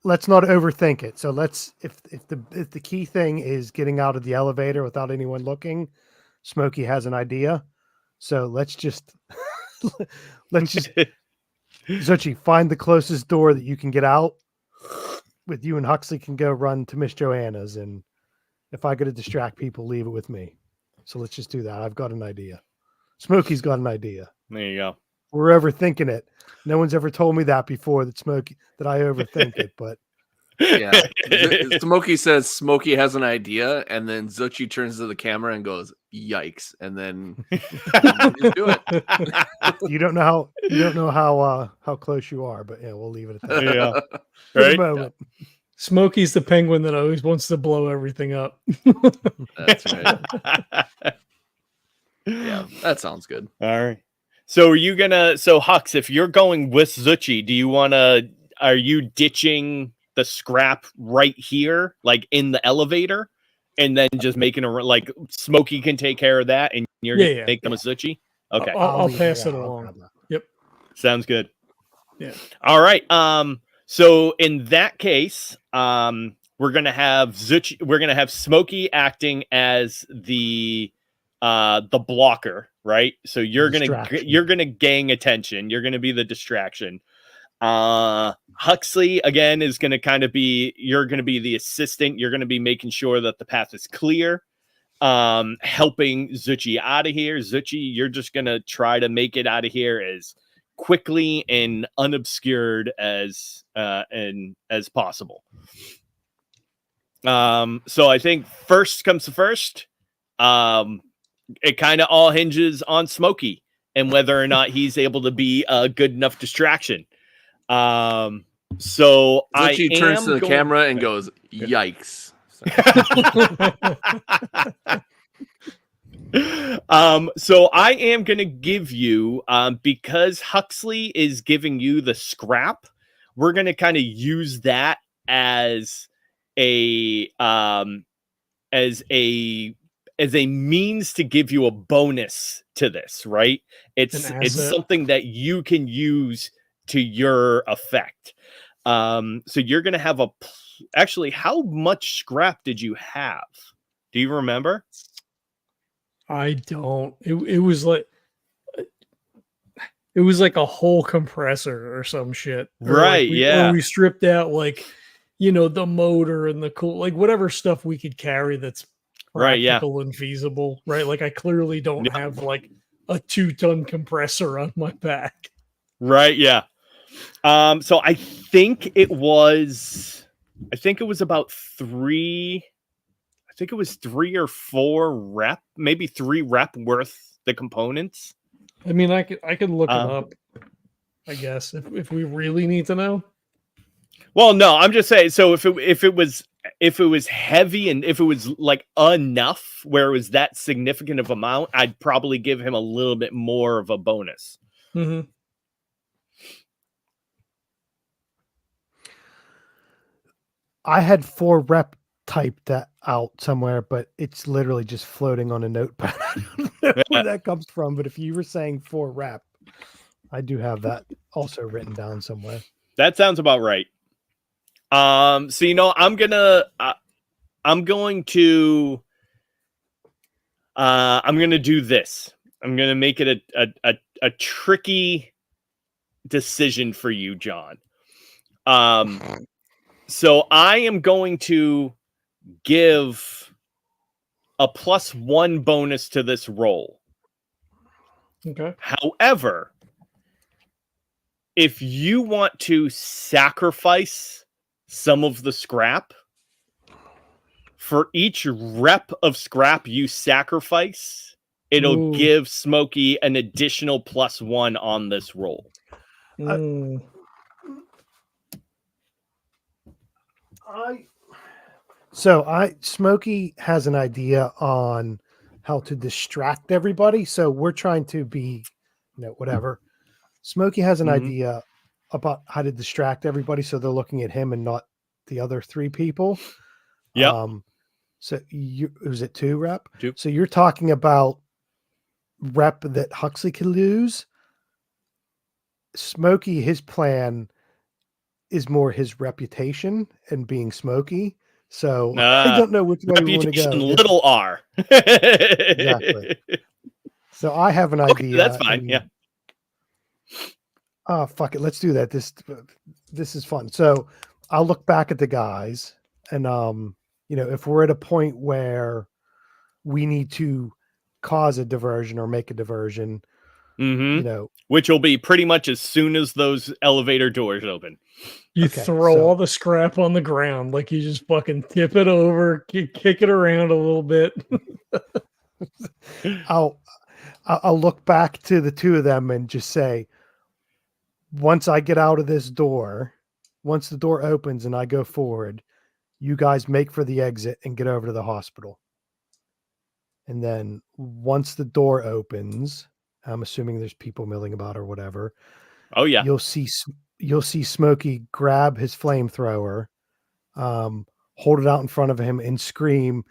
[SPEAKER 3] not overthink it. So if the key thing is getting out of the elevator without anyone looking, Smokey has an idea. So let's just Zuchy, find the closest door that you can get out. With you and Huxley can go run to Miss Joanna's, and if I got to distract people, leave it with me. So let's just do that. I've got an idea. Smokey's got an idea.
[SPEAKER 2] There you go.
[SPEAKER 3] We're overthinking it. No one's ever told me that before, that I overthink it, but
[SPEAKER 4] Yeah. Smokey says Smokey has an idea, and then Zuchy turns to the camera and goes, "Yikes!" And then just do it.
[SPEAKER 3] You don't know how close you are, but yeah, we'll leave it at that.
[SPEAKER 2] Yeah.
[SPEAKER 3] For the
[SPEAKER 2] Right?
[SPEAKER 3] moment.
[SPEAKER 1] Smokey's the penguin that always wants to blow everything up.
[SPEAKER 4] That's right. Yeah, that sounds good.
[SPEAKER 2] All right. So are you gonna? So Hux, if you're going with Zuchy, do you want to? Are you ditching the scrap right here, like in the elevator, and then just making like Smokey can take care of that, and you're gonna take them with Zuchy? Okay,
[SPEAKER 1] I'll
[SPEAKER 3] leave
[SPEAKER 1] pass
[SPEAKER 3] yeah,
[SPEAKER 1] it
[SPEAKER 3] I'll
[SPEAKER 1] along.
[SPEAKER 3] grab that.
[SPEAKER 1] Yep.
[SPEAKER 2] sounds good.
[SPEAKER 1] Yeah.
[SPEAKER 2] All right. So in that case, we're gonna have Zuchy. We're gonna have Smokey acting as the blocker, right? So you're gonna gang attention. You're gonna be the distraction. Huxley again is gonna kind of be. You're gonna be the assistant. You're gonna be making sure that the path is clear. Helping Zuchy out of here. Zuchy, you're just gonna try to make it out of here as quickly and unobscured as possible. So I think first comes to first. It kind of all hinges on Smokey and whether or not he's able to be a good enough distraction. So
[SPEAKER 4] Zuchy turns to the camera and goes, "Yikes!"
[SPEAKER 2] So I am going to give you, because Huxley is giving you the scrap, we're going to kind of use that as a means to give you a bonus to this, right? It's something that you can use to your effect. So you're going to have actually, how much scrap did you have? Do you remember?
[SPEAKER 1] I don't. It was like a whole compressor or some shit.
[SPEAKER 2] Right, yeah.
[SPEAKER 1] Or we stripped out like, the motor and the like whatever stuff we could carry that's practical and feasible, right? Like I clearly don't have like a 2-ton compressor on my back.
[SPEAKER 2] Right, yeah. So I think it was about 3. I think it was 3 or 4 rep, maybe 3 rep worth the components.
[SPEAKER 1] I mean, I could look it up, I guess, if we really need to know.
[SPEAKER 2] Well, no, I'm just saying. So if it was heavy and if it was like enough where it was that significant of amount, I'd probably give him a little bit more of a bonus.
[SPEAKER 1] Mm-hmm.
[SPEAKER 3] I had 4 rep typed that out somewhere, but it's literally just floating on a notepad. I don't know where that comes from, but if you were saying 4 rep, I do have that also written down somewhere.
[SPEAKER 2] That sounds about right. So I'm going to do this. I'm going to make it a tricky decision for you, John. So I am going to give a +1 bonus to this roll.
[SPEAKER 1] Okay.
[SPEAKER 2] However, if you want to sacrifice some of the scrap, for each rep of scrap you sacrifice, it'll give Smokey an additional +1 on this roll.
[SPEAKER 3] Smokey has an idea on how to distract everybody. So we're trying to be, whatever. Smokey has an idea about how to distract everybody. So they're looking at him and not the other 3 people.
[SPEAKER 2] Yeah.
[SPEAKER 3] So was it 2 rep?
[SPEAKER 2] 2.
[SPEAKER 3] So you're talking about rep that Huxley could lose. Smokey, his plan is more his reputation and being Smokey. So I don't know which way we want to go.
[SPEAKER 2] Little r.
[SPEAKER 3] Exactly. So I have an idea.
[SPEAKER 2] That's fine. Yeah.
[SPEAKER 3] Fuck it. Let's do that. This is fun. So I'll look back at the guys and, if we're at a point where we need to cause a diversion or make a diversion,
[SPEAKER 2] which will be pretty much as soon as those elevator doors open.
[SPEAKER 1] You
[SPEAKER 3] Okay,
[SPEAKER 1] throw
[SPEAKER 3] so-
[SPEAKER 1] all the scrap on the ground, like you just fucking tip it over, kick it around a little bit.
[SPEAKER 3] I'll look back to the two of them and just say, once I get out of this door, once the door opens and I go forward, you guys make for the exit and get over to the hospital. And then once the door opens, I'm assuming there's people milling about or whatever.
[SPEAKER 2] Oh yeah.
[SPEAKER 3] You'll see Smokey grab his flamethrower, hold it out in front of him and scream,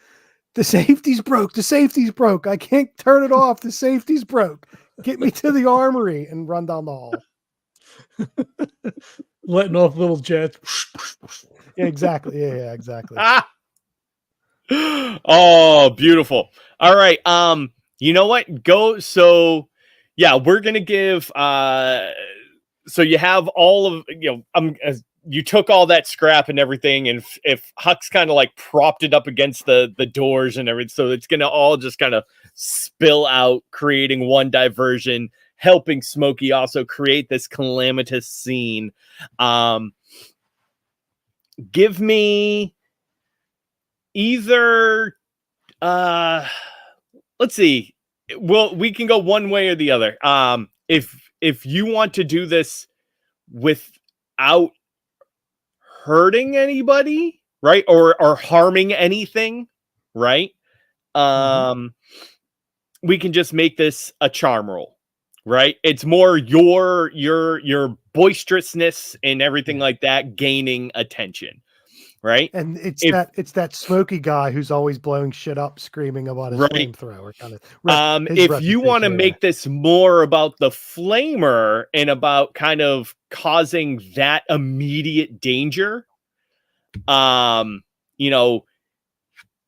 [SPEAKER 3] "The safety's broke. The safety's broke. I can't turn it off. The safety's broke. Get me to the armory," and run down the hall.
[SPEAKER 1] Letting off little jets.
[SPEAKER 3] Yeah, exactly. Yeah, exactly.
[SPEAKER 2] Oh, beautiful. All right. You know what? Go. So yeah, we're gonna give so you have all of, you know, you took all that scrap and everything, and if Hux kind of like propped it up against the doors and everything, so it's gonna all just kind of spill out, creating one diversion, helping Smokey also create this calamitous scene. Give me either let's see. Well, we can go one way or the other. If you want to do this without hurting anybody, right? Or harming anything, right? We can just make this a charm roll, right? It's more your boisterousness and everything like that gaining attention, right?
[SPEAKER 3] And it's that Smokey guy who's always blowing shit up, screaming about his flamethrower kind of.
[SPEAKER 2] If you want to make this more about the flamer and about kind of causing that immediate danger, you know,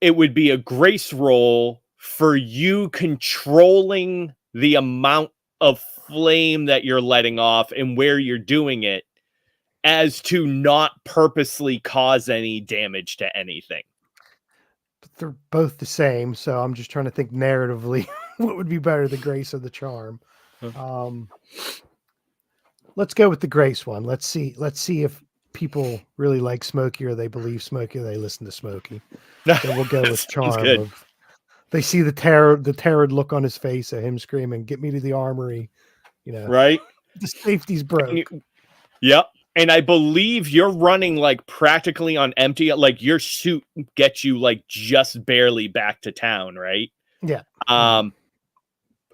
[SPEAKER 2] it would be a grace roll for you controlling the amount of flame that you're letting off and where you're doing it, as to not purposely cause any damage to anything.
[SPEAKER 3] They're both the same, so I'm just trying to think narratively what would be better, the grace or the charm. Let's go with the grace one. Let's see if people really like Smokey, or they believe Smokey, or they listen to Smokey. Then we'll go with charm. They see the terror look on his face at him screaming, "Get me to the armory," you know,
[SPEAKER 2] right?
[SPEAKER 3] The safety's broke.
[SPEAKER 2] Yep. And I believe you're running like practically on empty. Like your suit gets you like just barely back to town, right?
[SPEAKER 3] Yeah.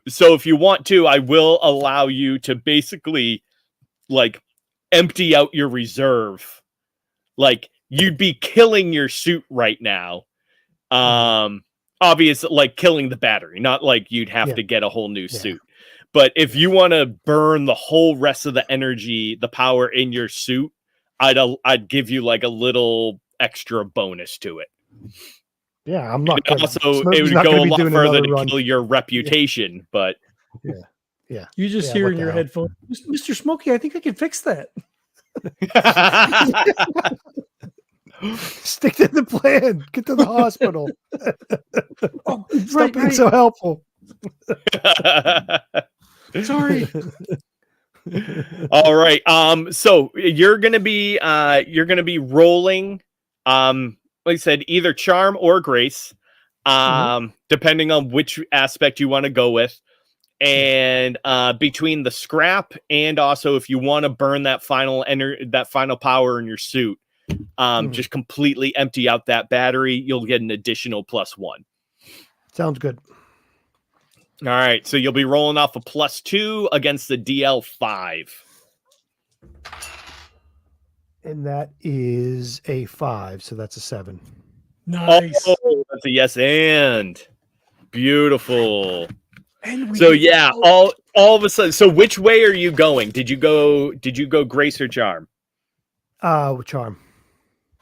[SPEAKER 2] So if you want to, I will allow you to basically like empty out your reserve. Like you'd be killing your suit right now. Obviously, like killing the battery, not like you'd have to get a whole new suit. But if you want to burn the whole rest of the energy, the power in your suit, I'd give you like a little extra bonus to it.
[SPEAKER 3] Yeah, I'm not.
[SPEAKER 2] Also, it would go a lot further to kill your reputation. But
[SPEAKER 3] yeah,
[SPEAKER 1] you just hear in your headphones, "Mr. Smokey, I think I can fix that."
[SPEAKER 3] Stick to the plan. Get to the hospital. Stop being so helpful.
[SPEAKER 1] Sorry.
[SPEAKER 2] All right. So you're gonna be rolling, like I said, either charm or grace, depending on which aspect you want to go with. And between the scrap and also if you want to burn that final power in your suit, just completely empty out that battery, you'll get an additional +1.
[SPEAKER 3] Sounds good.
[SPEAKER 2] All right, so you'll be rolling off a +2 against the DL5.
[SPEAKER 3] And that is a 5, so that's a 7.
[SPEAKER 1] Nice.
[SPEAKER 2] Oh, that's a yes and. Beautiful.
[SPEAKER 1] And
[SPEAKER 2] so yeah, all of a sudden. So which way are you going? Did you go grace or charm?
[SPEAKER 3] Charm.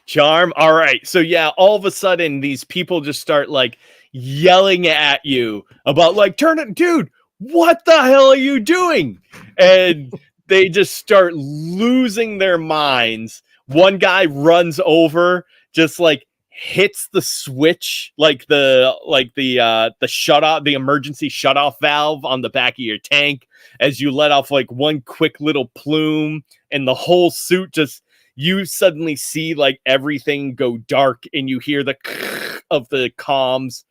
[SPEAKER 2] Charm. All right. So yeah, all of a sudden these people just start like yelling at you about like, turn it, dude, what the hell are you doing? And they just start losing their minds. One guy runs over, just like hits the switch, like the shut off, the emergency shut off valve on the back of your tank as you let off like one quick little plume, and the whole suit just you suddenly see like everything go dark, and you hear the of the comms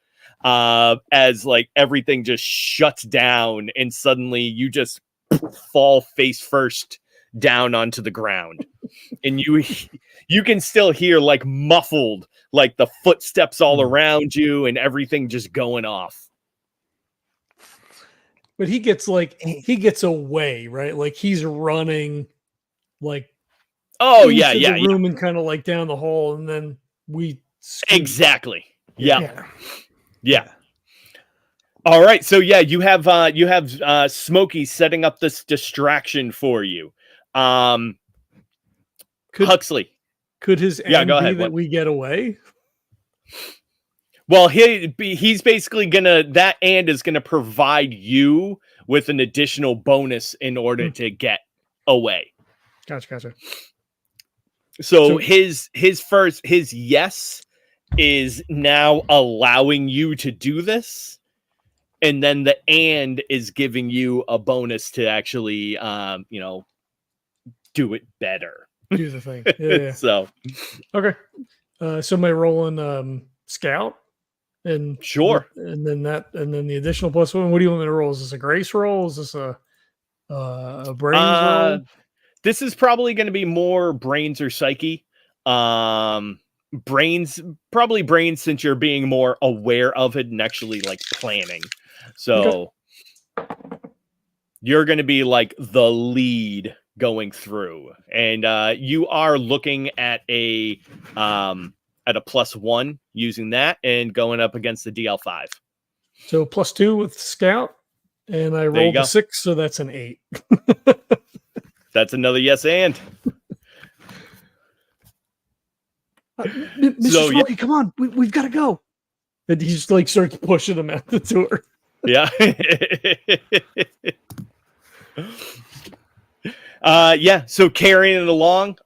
[SPEAKER 2] as like everything just shuts down, and suddenly you just fall face first down onto the ground. And you can still hear like muffled, like the footsteps all around you and everything just going off.
[SPEAKER 1] But he gets away, right? Like he's running like
[SPEAKER 2] Oh
[SPEAKER 1] into
[SPEAKER 2] yeah,
[SPEAKER 1] the room and kind of like down the hall, and then we scoot.
[SPEAKER 2] exactly. Yeah. All right, so yeah, you have Smokey setting up this distraction for you. Huxley.
[SPEAKER 1] Could his end
[SPEAKER 2] go
[SPEAKER 1] be
[SPEAKER 2] ahead.
[SPEAKER 1] that we get away?
[SPEAKER 2] Well, he's basically that and is gonna provide you with an additional bonus in order to get away.
[SPEAKER 1] Gotcha.
[SPEAKER 2] So his yes is now allowing you to do this, and then the and is giving you a bonus to actually do it better.
[SPEAKER 1] Do the thing. Yeah.
[SPEAKER 2] So
[SPEAKER 1] okay. So am I rolling scout? And
[SPEAKER 2] sure.
[SPEAKER 1] And then the additional +1. What do you want me to roll? Is this a grace roll? Is this a brains roll?
[SPEAKER 2] This is probably going to be more brains or psyche. Brains, since you're being more aware of it and actually like planning. So you're going to be like the lead going through, and you are looking at a +1 using that and going up against the DL5.
[SPEAKER 1] So +2 with scout, and I rolled a 6, so that's an 8.
[SPEAKER 2] That's another yes and.
[SPEAKER 1] Mr. Smokey, come on, we've got to go. And he just like starts pushing him out the door.
[SPEAKER 2] Yeah. So carrying it along,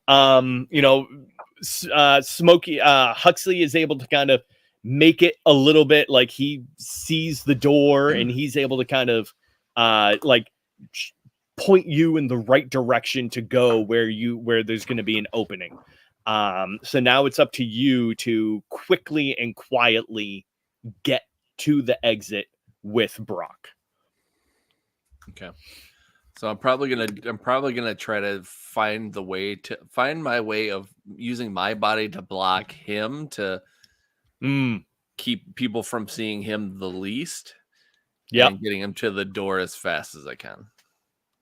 [SPEAKER 2] Smokey, Huxley is able to kind of make it a little bit like he sees the door and he's able to kind of point you in the right direction to go where there's going to be an opening. So now it's up to you to quickly and quietly get to the exit with Brock.
[SPEAKER 4] Okay. So I'm probably gonna try to find my way of using my body to block him to keep people from seeing him the least. And getting him to the door as fast as I can.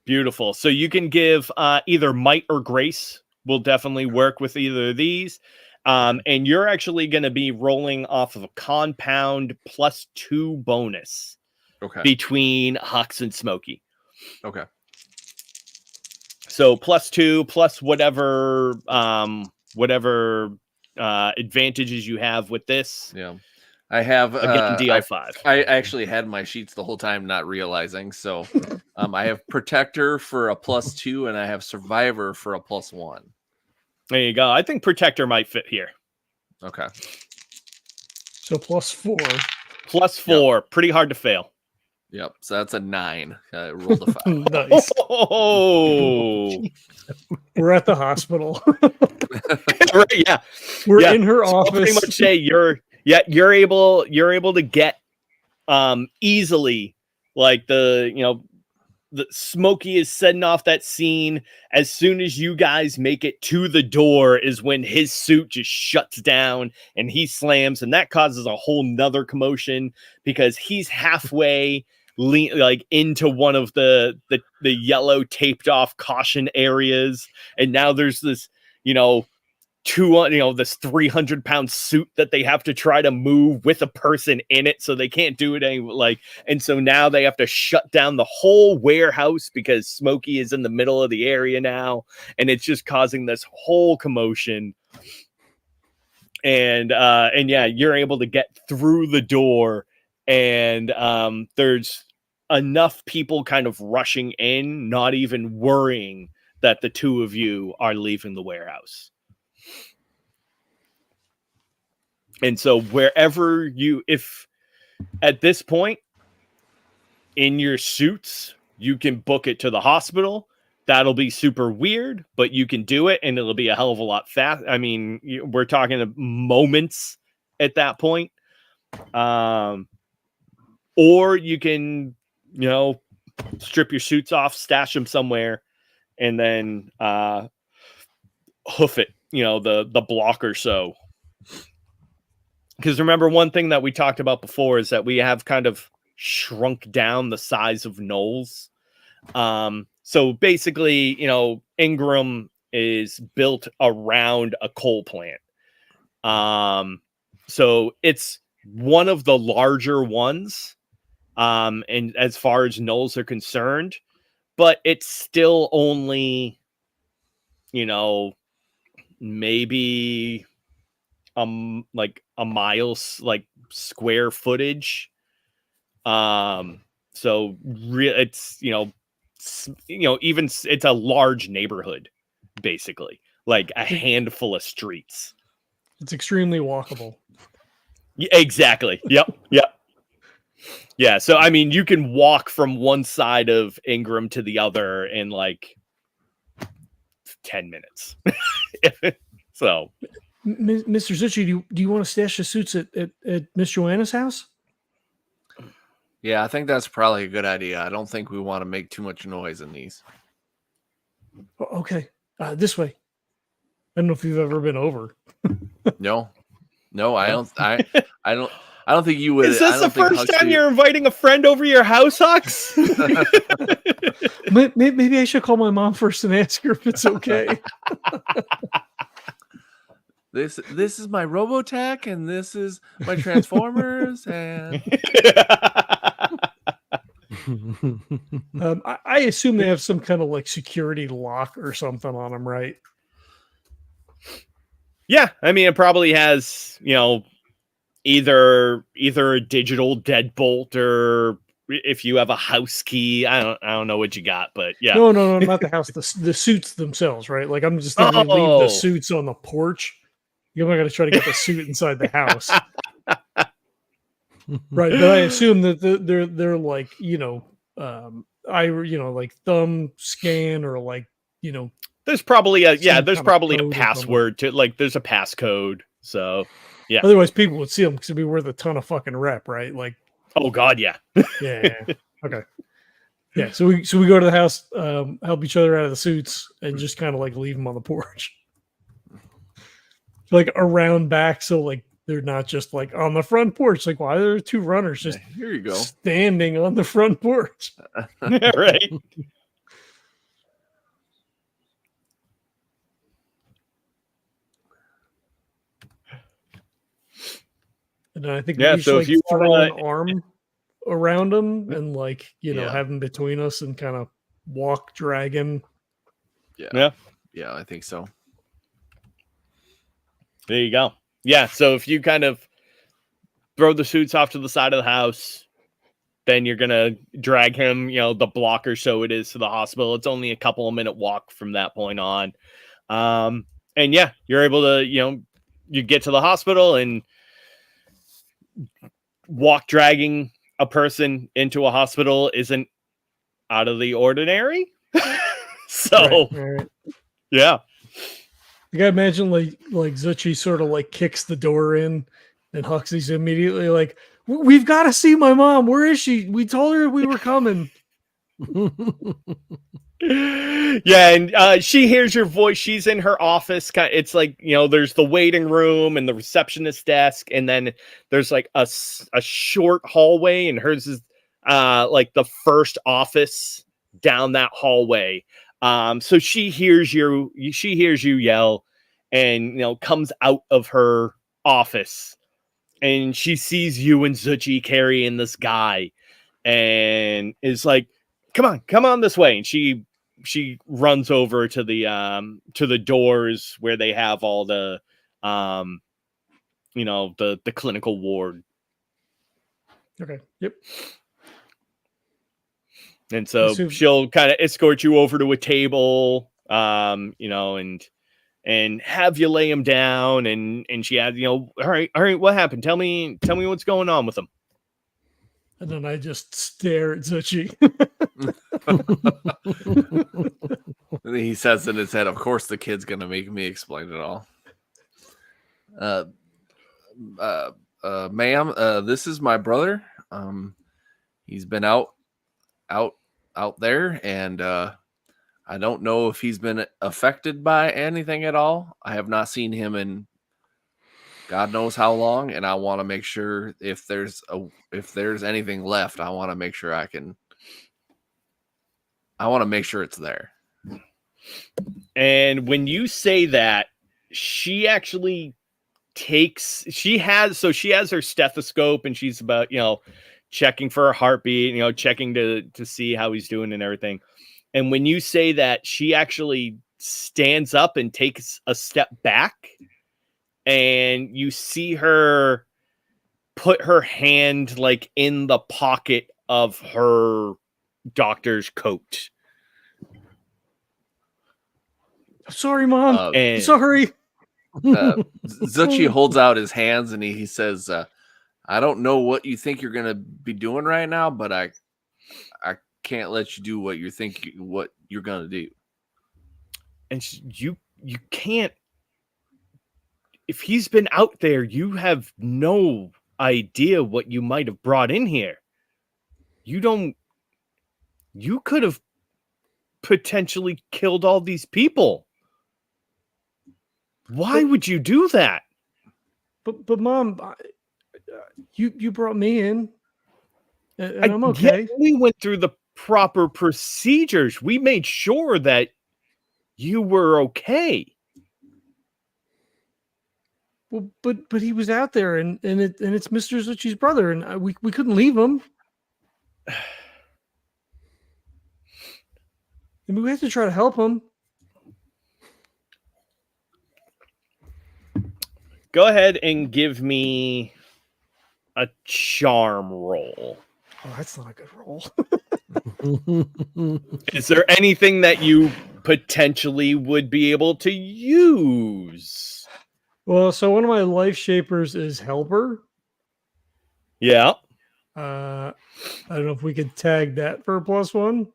[SPEAKER 2] Beautiful. So you can give either might or grace. Will definitely work with either of these. And you're actually going to be rolling off of a compound +2 bonus.
[SPEAKER 4] Okay.
[SPEAKER 2] Between Hux and Smokey.
[SPEAKER 4] Okay.
[SPEAKER 2] So +2 plus whatever advantages you have with this.
[SPEAKER 4] Yeah. I have
[SPEAKER 2] again DL5.
[SPEAKER 4] I actually had my sheets the whole time, not realizing. So I have Protector for a +2 and I have Survivor for a +1.
[SPEAKER 2] There you go. I think Protector might fit here.
[SPEAKER 4] Okay.
[SPEAKER 1] So +4.
[SPEAKER 2] +4. Yep. Pretty hard to fail.
[SPEAKER 4] Yep. So that's a 9. I rolled a 5.
[SPEAKER 1] Nice.
[SPEAKER 2] Oh.
[SPEAKER 1] We're at the hospital.
[SPEAKER 2] Right, yeah.
[SPEAKER 1] We're in her office.
[SPEAKER 2] I'll pretty much say you're able to get easily like the Smokey is setting off that scene. As soon as you guys make it to the door is when his suit just shuts down and he slams, and that causes a whole nother commotion because he's halfway into one of the yellow taped off caution areas, and now there's this this 300-pound suit that they have to try to move with a person in it, so they can't do it and so now they have to shut down the whole warehouse because Smokey is in the middle of the area now, and it's just causing this whole commotion. And you're able to get through the door, and there's enough people kind of rushing in, not even worrying that the two of you are leaving the warehouse. And so wherever if at this point in your suits, you can book it to the hospital. that'll be super weird, but you can do it and it'll be a hell of a lot fast. I mean, we're talking moments at that point. Or you can, strip your suits off, stash them somewhere, and then hoof it, the block or so. Because remember, one thing that we talked about before is that we have kind of shrunk down the size of gnolls. So basically, Ingram is built around a coal plant. So it's one of the larger ones. And as far as gnolls are concerned, but it's still only, maybe like a mile's like square footage. So it's, even it's a large neighborhood, basically, like a handful of streets.
[SPEAKER 1] It's extremely walkable.
[SPEAKER 2] Yeah, exactly. Yep. Yeah. So, I mean, you can walk from one side of Ingram to the other in like 10 minutes. So,
[SPEAKER 1] Mr. Zuchy, do you want to stash the suits at Miss Joanna's house?
[SPEAKER 4] Yeah, I think that's probably a good idea. I don't think we want to make too much noise in these.
[SPEAKER 1] Okay, this way. I don't know if you've ever been over.
[SPEAKER 4] No, I don't. I don't think you would.
[SPEAKER 2] Is this the first time you're inviting a friend over your house, Hux?
[SPEAKER 1] Maybe I should call my mom first and ask her if it's okay.
[SPEAKER 4] This is my Robotech, and this is my Transformers, and
[SPEAKER 1] I assume they have some kind of like security lock or something on them, right?
[SPEAKER 2] Yeah, I mean, it probably has, either a digital deadbolt, or if you have a house key. I don't know what you got, but yeah.
[SPEAKER 1] No, not the house. The suits themselves, right? Like I'm just thinking, leave the suits on the porch. You're not going to try to get the suit inside the house, right? But I assume that they're like like thumb scan or like
[SPEAKER 2] There's probably a password to, like, there's a passcode. So yeah.
[SPEAKER 1] Otherwise, people would see them because it'd be worth a ton of fucking rep, right? Like,
[SPEAKER 2] oh god, yeah.
[SPEAKER 1] Yeah. Okay. Yeah. So we go to the house, help each other out of the suits, and just kind of like leave them on the porch, like around back, so like they're not just like on the front porch. Like, why are there two runners just
[SPEAKER 4] here you go
[SPEAKER 1] standing on the front porch?
[SPEAKER 2] Right.
[SPEAKER 1] And I think
[SPEAKER 2] yeah.
[SPEAKER 1] we
[SPEAKER 2] So
[SPEAKER 1] should,
[SPEAKER 2] if you
[SPEAKER 1] throw an arm around them and like have them between us and kind of walk, drag him.
[SPEAKER 4] Yeah, I think so.
[SPEAKER 2] There you go. Yeah, so if you kind of throw the suits off to the side of the house, then you're going to drag him, the block or so it is, to the hospital. It's only a couple of minute walk from that point on. And yeah, you're able to, you get to the hospital, and dragging a person into a hospital isn't out of the ordinary. So,
[SPEAKER 1] right.
[SPEAKER 2] Yeah.
[SPEAKER 1] You gotta imagine like Zuchy sort of like kicks the door in, and Huxley's immediately like, "We've got to see my mom. Where is she? We told her we were coming."
[SPEAKER 2] Yeah, and she hears your voice. She's in her office. It's like, there's the waiting room and the receptionist desk, and then there's like a short hallway, and hers is like the first office down that hallway. So she hears you yell, and comes out of her office, and she sees you and Zuchy carrying this guy, and is like, come on this way. And she runs over to the doors where they have all the the clinical ward.
[SPEAKER 1] Okay. Yep.
[SPEAKER 2] And so she'll kind of escort you over to a table, and have you lay him down, and she adds, all right, what happened? Tell me what's going on with him.
[SPEAKER 1] And then I just stare at Zuchy.
[SPEAKER 4] And he says in his head, of course the kid's going to make me explain it all. Ma'am, this is my brother. He's been out there, and I don't know if he's been affected by anything at all. I have not seen him in God knows how long, and I want to make sure if there's anything left, I want to make sure it's there.
[SPEAKER 2] And when you say that, she actually she has her stethoscope, and she's about, checking for a heartbeat, checking to see how he's doing and everything. And when you say that, she actually stands up and takes a step back, and you see her put her hand like in the pocket of her doctor's coat.
[SPEAKER 1] Sorry, Mom.
[SPEAKER 2] And
[SPEAKER 1] sorry.
[SPEAKER 4] Zuchy holds out his hands and he says, I don't know what you think you're going to be doing right now, but I can't let you do what you're going to do.
[SPEAKER 2] And you can't. If he's been out there, you have no idea what you might have brought in here. You could have potentially killed all these people. Why would you do that?
[SPEAKER 1] But Mom, you brought me in, and I'm okay.
[SPEAKER 2] Yeah, we went through the proper procedures. We made sure that you were okay.
[SPEAKER 1] Well, but he was out there, and it's Mr. Zuchy's brother, and we couldn't leave him. I mean, we have to try to help him.
[SPEAKER 2] Go ahead and give me a charm roll.
[SPEAKER 1] Oh, that's not a good roll.
[SPEAKER 2] Is there anything that you potentially would be able to use?
[SPEAKER 1] Well, so one of my life shapers is Helper.
[SPEAKER 2] Yeah.
[SPEAKER 1] I don't know if we could tag that for a +1.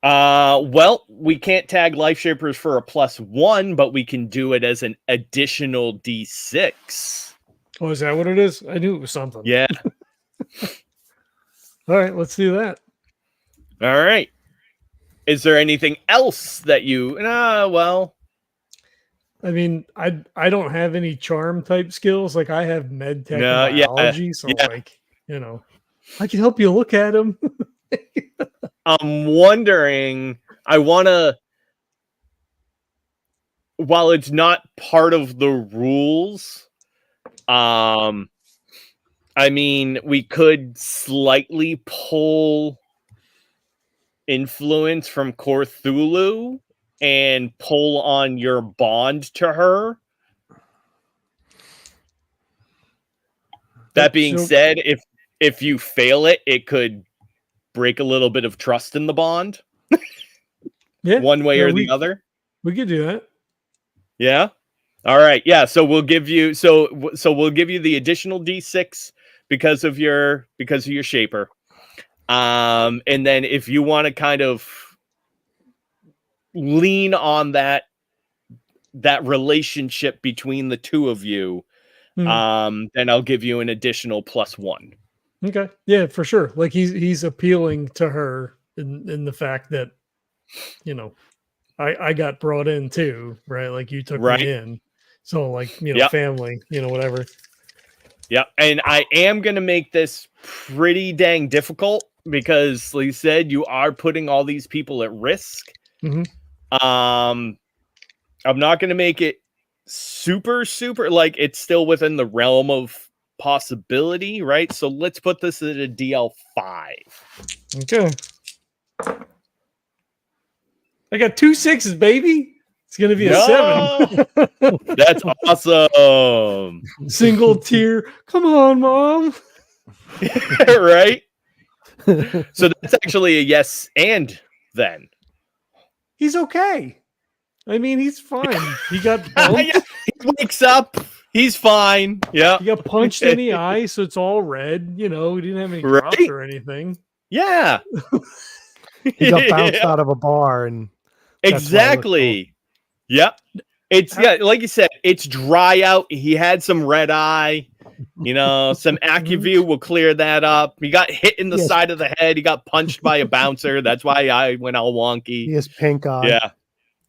[SPEAKER 2] Well, we can't tag life shapers for a +1, but we can do it as an additional D6.
[SPEAKER 1] Oh, is that what it is? I knew it was something.
[SPEAKER 2] Yeah.
[SPEAKER 1] All right, let's do that.
[SPEAKER 2] All right. Is there anything else that you? Well.
[SPEAKER 1] I mean, I don't have any charm type skills. Like I have med tech and biology, so like, I can help you look at them.
[SPEAKER 2] I'm wondering, while it's not part of the rules, I mean, we could slightly pull influence from Cthulhu and pull on your bond to her. That being said, if you fail it, it could break a little bit of trust in the bond.
[SPEAKER 1] Yeah,
[SPEAKER 2] one way or the other.
[SPEAKER 1] We could do that.
[SPEAKER 2] Yeah. All right. Yeah. So we'll give you we'll give you the additional D6 because of your shaper. And then if you want to kind of lean on that relationship between the two of you, then I'll give you an additional +1.
[SPEAKER 1] Okay. Yeah, for sure. Like he's appealing to her in the fact that, I got brought in too, right? Like you took me in. So like, family, whatever.
[SPEAKER 2] Yeah. And I am going to make this pretty dang difficult because like you said, you are putting all these people at risk.
[SPEAKER 1] Mm-hmm.
[SPEAKER 2] I'm not going to make it super, like it's still within the realm of possibility, right? So let's put this at a DL5.
[SPEAKER 1] Okay. I got 2 6s, baby. It's gonna be a 7.
[SPEAKER 2] That's awesome.
[SPEAKER 1] Single tier. Come on, Mom.
[SPEAKER 2] Right? So that's actually a yes and then.
[SPEAKER 1] He's okay. I mean, he's fine. He got bumped.
[SPEAKER 2] He wakes up. He's fine. Yeah.
[SPEAKER 1] He got punched in the eye, so it's all red. He didn't have any drops or anything.
[SPEAKER 2] Yeah.
[SPEAKER 3] He got bounced out of a bar, and
[SPEAKER 2] exactly. Yep. It's like you said, it's dry out. He had some red eye. You know, some AccuView will clear that up. He got hit in the side of the head. He got punched by a bouncer. That's why I went all wonky.
[SPEAKER 3] He has pink eye.
[SPEAKER 2] Yeah.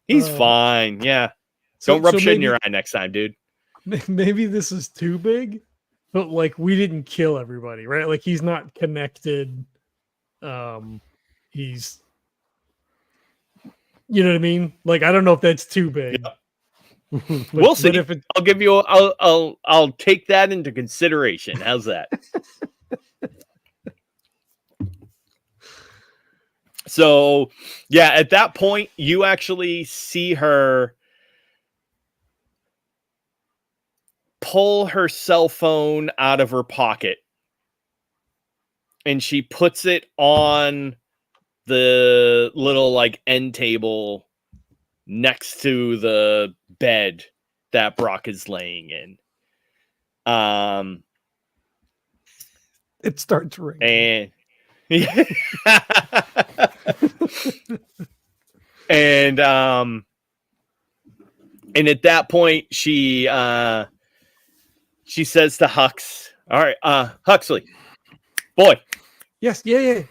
[SPEAKER 2] He's fine. Yeah. Don't rub shit in your eye next time, dude.
[SPEAKER 1] Maybe this is too big, but like we didn't kill everybody, right? Like he's not connected. He's, you know what I mean? Like I don't know if that's too big.
[SPEAKER 2] Yeah. We'll see. If I'll give you. I'll take that into consideration. How's that? So, yeah, at that point, you actually see her pull her cell phone out of her pocket, and she puts it on the little like end table next to the bed that Brock is laying in.
[SPEAKER 3] It starts ringing.
[SPEAKER 2] And at that point she says to Hux, all right, Huxley, boy.
[SPEAKER 1] Yes, yeah.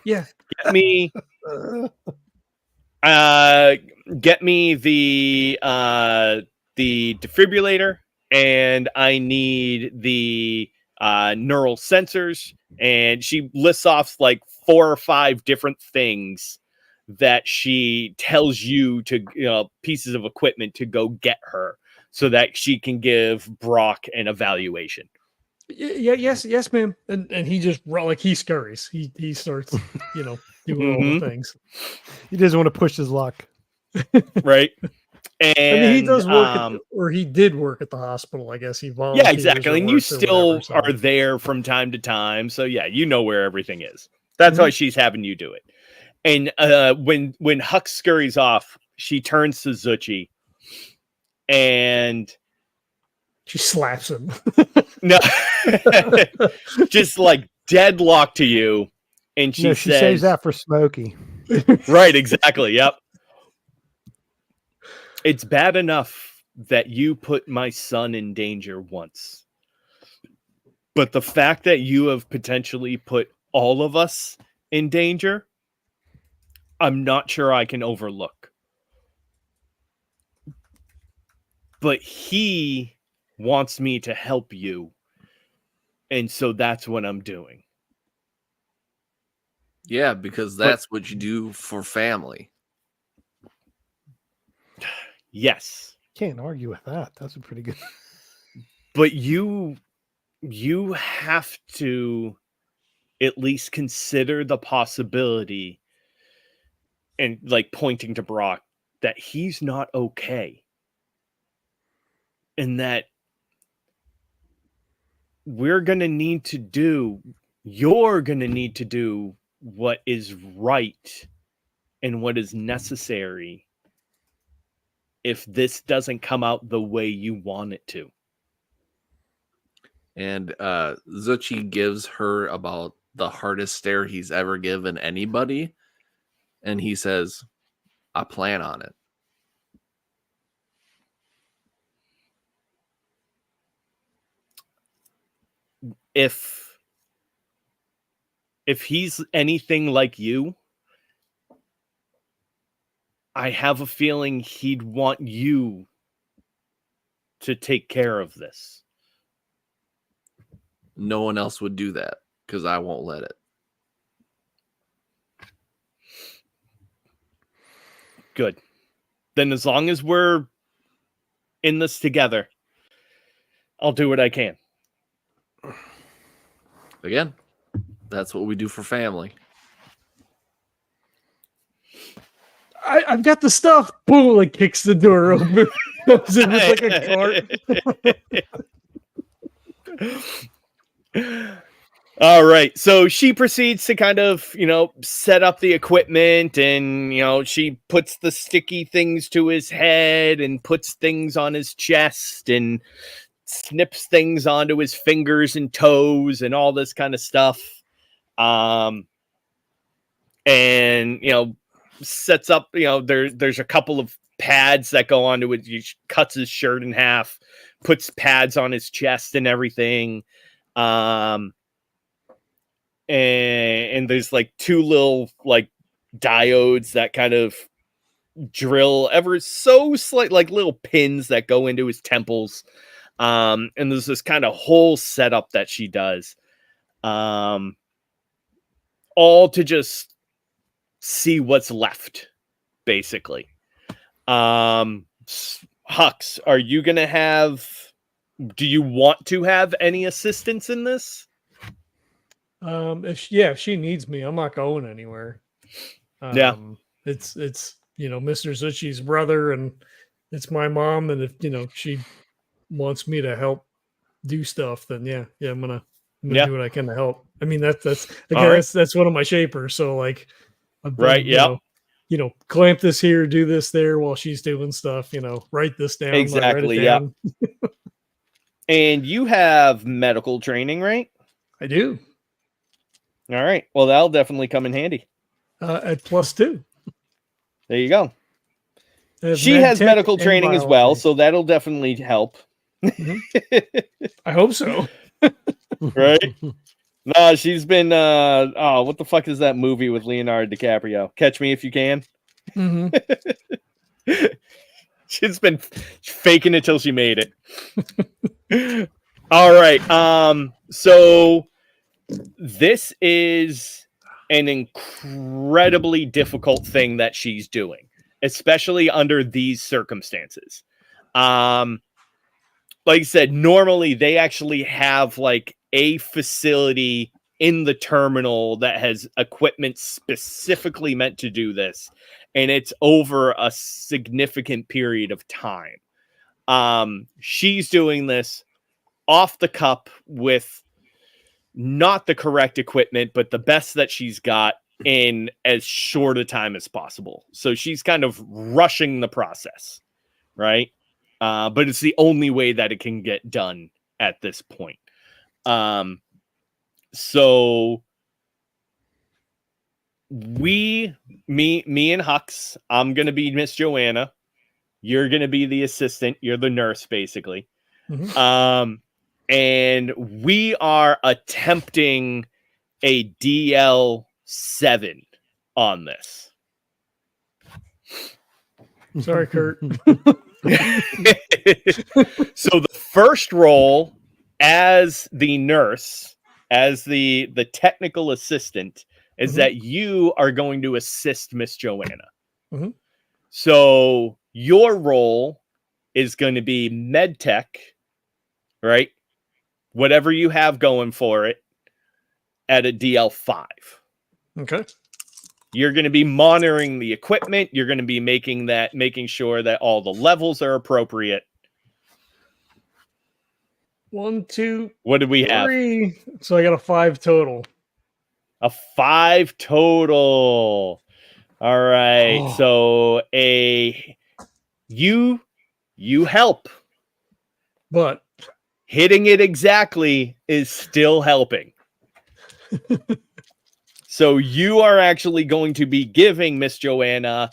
[SPEAKER 2] Get me the defibrillator, and I need the neural sensors. And she lists off like 4 or 5 different things that she tells you to, pieces of equipment to go get her so that she can give Brock an evaluation.
[SPEAKER 1] Yes, ma'am. And he just like he scurries. He starts, doing all the things.
[SPEAKER 3] He doesn't want to push his luck,
[SPEAKER 2] right? And
[SPEAKER 1] I mean, he does work, or he did work at the hospital. I guess he volunteers.
[SPEAKER 2] Yeah, exactly. And you still are there from time to time, so yeah, you know where everything is. That's why she's having you do it. And when Hux scurries off, she turns to Zuchy, and
[SPEAKER 1] she slaps him.
[SPEAKER 2] No, just like deadlock to you, and she says,
[SPEAKER 3] saves that for Smokey.
[SPEAKER 2] Right, exactly. Yep. It's bad enough that you put my son in danger once, but the fact that you have potentially put all of us in danger, I'm not sure I can overlook. But he wants me to help you, and so that's what I'm doing.
[SPEAKER 4] Yeah, because that's what you do for family.
[SPEAKER 2] Yes.
[SPEAKER 3] Can't argue with that. That's a pretty good.
[SPEAKER 2] But you have to at least consider the possibility, and like pointing to Brock, that he's not okay. And that you're going to need to do what is right and what is necessary if this doesn't come out the way you want it to.
[SPEAKER 4] And Zuchy gives her about the hardest stare he's ever given anybody. And he says, I plan on it.
[SPEAKER 2] If he's anything like you, I have a feeling he'd want you to take care of this.
[SPEAKER 4] No one else would do that because I won't let it.
[SPEAKER 2] Good. Then as long as we're in this together, I'll do what I can.
[SPEAKER 4] Again, that's what we do for family.
[SPEAKER 1] I've got the stuff. Boom! Like kicks the door open. Comes in with like a cart.
[SPEAKER 2] All right. So she proceeds to kind of, set up the equipment, and, she puts the sticky things to his head and puts things on his chest and snips things onto his fingers and toes and all this kind of stuff. And, sets up, there's a couple of pads that go onto it. He cuts his shirt in half, puts pads on his chest and everything. And there's like two little like diodes that kind of drill ever so slight, like little pins that go into his temples. And there's this kind of whole setup that she does. All to just see what's left, basically. Hux, are you going to have, do you want to have any assistance in this?
[SPEAKER 1] If she needs me, I'm not going anywhere. It's Mr. Zuchy's brother, and it's my mom, and if she wants me to help do stuff, then I'm gonna do what I can to help. I mean that's one of my shapers, so like clamp this here, do this there while she's doing stuff, write this down.
[SPEAKER 2] Exactly. Yeah. And you have medical training, right?
[SPEAKER 1] I do.
[SPEAKER 2] All right. Well, that'll definitely come in handy.
[SPEAKER 1] At +2.
[SPEAKER 2] There you go. She has medical training as well, so that'll definitely help.
[SPEAKER 1] Mm-hmm. I hope so.
[SPEAKER 2] Right? No, she's been what the fuck is that movie with Leonardo DiCaprio? Catch Me If You Can.
[SPEAKER 1] Mm-hmm.
[SPEAKER 2] She's been faking it till she made it. All right. So this is an incredibly difficult thing that she's doing, especially under these circumstances. Like I said, normally they actually have like a facility in the terminal that has equipment specifically meant to do this, and it's over a significant period of time. She's doing this off the cup with not the correct equipment, but the best that she's got in as short a time as possible. So she's kind of rushing the process, right? But it's the only way that it can get done at this point. So me and Hux, I'm going to be Miss Joanna. You're going to be the assistant. You're the nurse, basically.
[SPEAKER 1] Mm-hmm.
[SPEAKER 2] And we are attempting a DL7 on this.
[SPEAKER 1] Sorry, Kurt.
[SPEAKER 2] So the first role as the nurse, as the technical assistant, is that you are going to assist Miss Joanna.
[SPEAKER 1] Mm-hmm.
[SPEAKER 2] So your role is going to be med tech, right? Whatever you have going for it at a DL5.
[SPEAKER 1] Okay.
[SPEAKER 2] You're going to be monitoring the equipment. You're going to be making sure that all the levels are appropriate.
[SPEAKER 1] 1, 2.
[SPEAKER 2] What did we have?
[SPEAKER 1] 3. So I got a 5 total.
[SPEAKER 2] A 5 total. All right.
[SPEAKER 1] Oh.
[SPEAKER 2] So you help,
[SPEAKER 1] but
[SPEAKER 2] hitting it exactly is still helping. So you are actually going to be giving Miss Joanna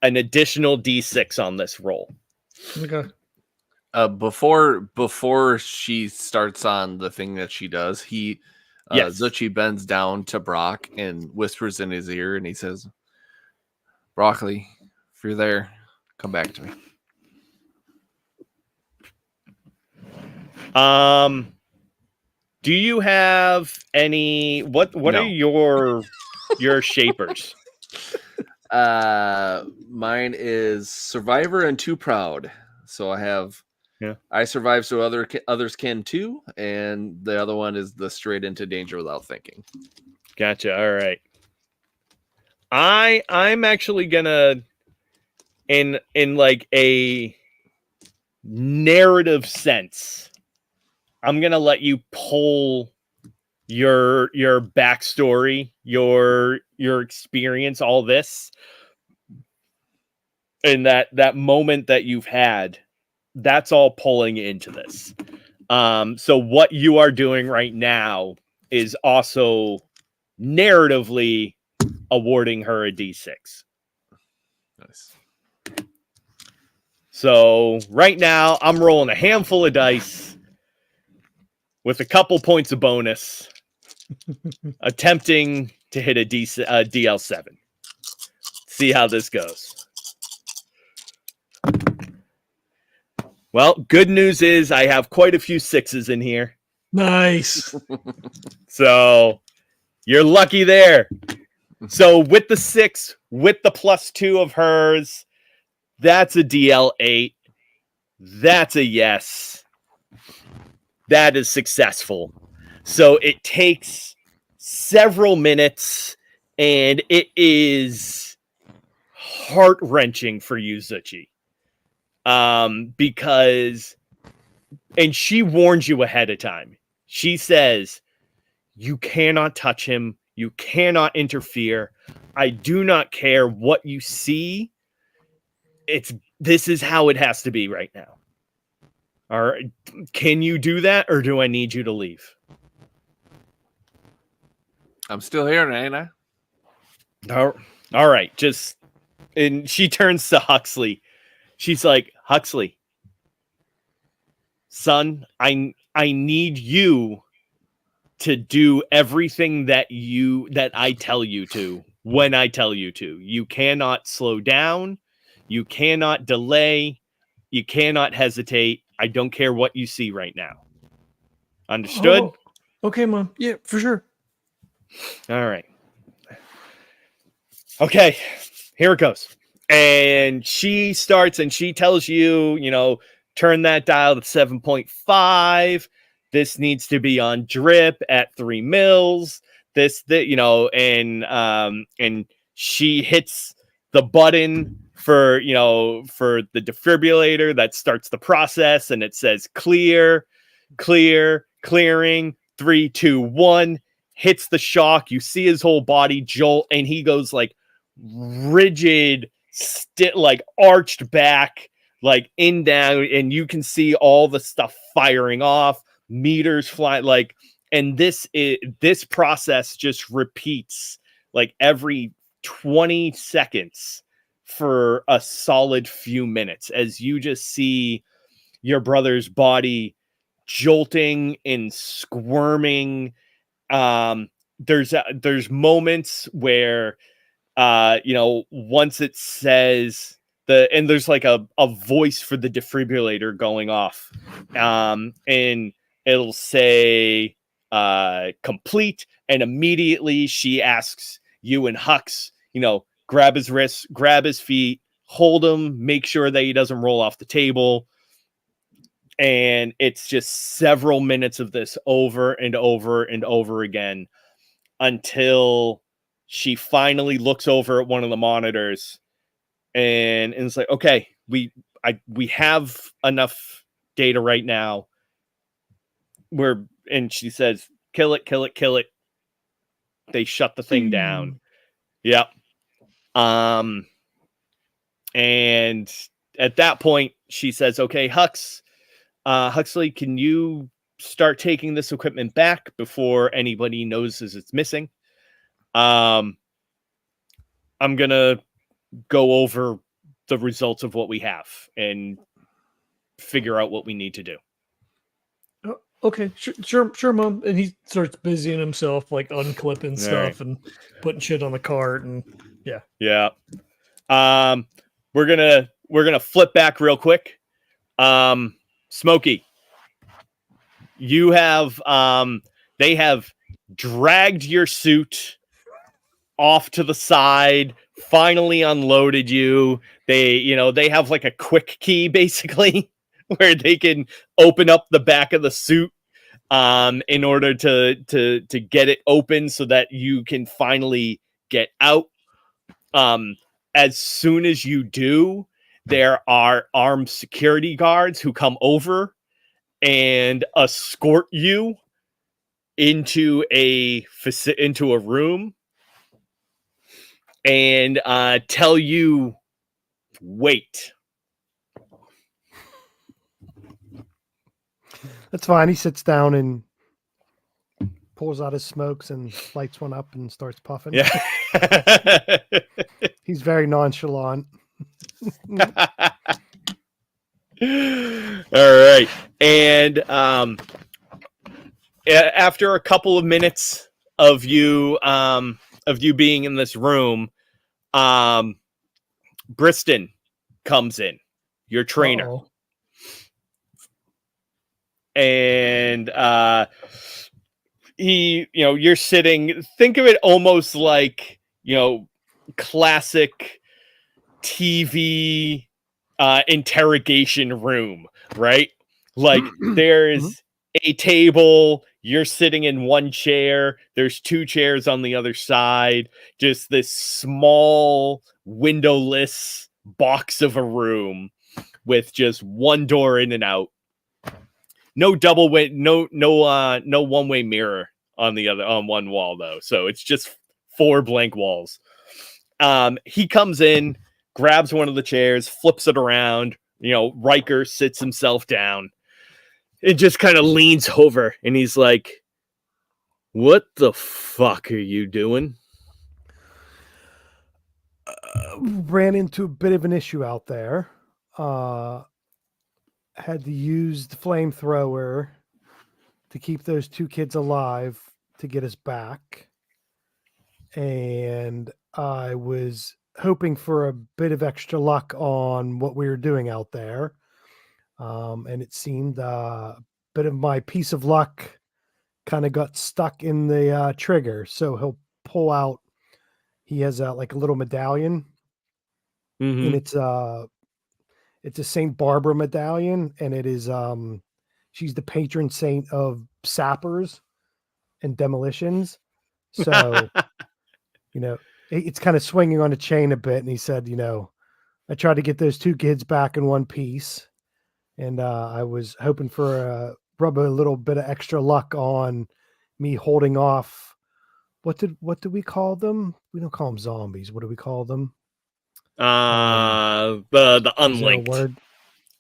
[SPEAKER 2] an additional D6 on this roll.
[SPEAKER 1] Okay.
[SPEAKER 4] Before she starts on the thing that she does, Zuchy bends down to Brock and whispers in his ear, and he says, "Broccoli, if you're there, come back to me."
[SPEAKER 2] Do you have any? What
[SPEAKER 4] No.
[SPEAKER 2] are your shapers?
[SPEAKER 4] Mine is Survivor and Too Proud. So I have.
[SPEAKER 2] Yeah.
[SPEAKER 4] I survive so others can too, and the other one is the straight into danger without thinking.
[SPEAKER 2] Gotcha. All right. I'm actually gonna in like a narrative sense, I'm gonna let you pull your backstory, your experience, all this, and that moment that you've had. That's all pulling into this. So what you are doing right now is also narratively awarding her a D6. So right now, I'm rolling a handful of dice with a couple points of bonus, attempting to hit a DL7. See how this goes. Well, good news is I have quite a few 6s in here.
[SPEAKER 1] Nice.
[SPEAKER 2] So you're lucky there. So with the 6, with the +2 of hers, that's a DL8. That's a yes. That is successful. So it takes several minutes, and it is heart-wrenching for you, Zuchy. Because, and she warns you ahead of time. She says, you cannot touch him. You cannot interfere. I do not care what you see. This is how it has to be right now. All right. Can you do that, or do I need you to leave?
[SPEAKER 4] I'm still here, ain't I?
[SPEAKER 2] All right. And she turns to Huxley. She's like, Huxley, son, I need you to do everything that I tell you to when I tell you to. You cannot slow down. You cannot delay. You cannot hesitate. I don't care what you see right now. Understood?
[SPEAKER 1] Oh, okay, Mom. Yeah, for sure.
[SPEAKER 2] All right. Okay, here it goes. And she starts and she tells you, turn that dial to 7.5. This needs to be on drip at 3 mils. And she hits the button for the defibrillator that starts the process, and it says clearing, 3, 2, 1, hits the shock. You see his whole body jolt, and he goes like rigid, like arched back, like in down, and you can see all the stuff firing off, meters fly, and this process just repeats like every 20 seconds for a solid few minutes as you just see your brother's body jolting and squirming. There's moments where once it says and there's like a voice for the defibrillator going off, and it'll say complete, and immediately she asks you and Hux, grab his wrists, grab his feet, hold him, make sure that he doesn't roll off the table. And it's just several minutes of this over and over and over again until she finally looks over at one of the monitors and it's like, okay, we have enough data right now. And she says, kill it. They shut the thing down. Yep. And at that point she says, okay, Huxley, can you start taking this equipment back before anybody notices it's missing? I'm going to go over the results of what we have and figure out what we need to do.
[SPEAKER 1] Okay, sure, Mom. And he starts busying himself, like unclipping stuff and putting shit on the cart, and yeah. We're gonna flip back real quick. Smokey, you have they have dragged your suit off to the side, finally unloaded you. They have like a quick key basically where they can open up the back of the suit in order to get it open so that you can finally get out. As soon as you do, there are armed security guards who come over and escort you into a room and tell you, wait.
[SPEAKER 3] That's fine. He sits down and pulls out his smokes and lights one up and starts puffing.
[SPEAKER 2] Yeah.
[SPEAKER 3] He's very nonchalant.
[SPEAKER 2] right. And after a couple of minutes of you being in this room, Briston comes in, your trainer.
[SPEAKER 3] Uh-oh.
[SPEAKER 2] And you're sitting, think of it almost like, classic TV interrogation room, right? Like there's a table, you're sitting in one chair, there's two chairs on the other side, just this small windowless box of a room with just one door in and out. No double way, no one-way mirror on one wall though. So it's just 4 blank walls. He comes in, grabs one of the chairs, flips it around. Riker sits himself down. It just kind of leans over and he's like, "What the fuck are you doing?"
[SPEAKER 3] Ran into a bit of an issue out there. Had to use the flamethrower to keep those 2 kids alive to get us back. And I was hoping for a bit of extra luck on what we were doing out there. And it seemed a bit of my piece of luck kind of got stuck in the trigger. So he'll pull out, he has like a little medallion, and it's a Saint Barbara medallion, and it is she's the patron saint of sappers and demolitions. So it's kind of swinging on a chain a bit. And he said, I tried to get those 2 kids back in one piece, and I was hoping for rub a little bit of extra luck on me holding off. What do we call them? We don't call them zombies. What do we call them?
[SPEAKER 2] The unlinked
[SPEAKER 3] word?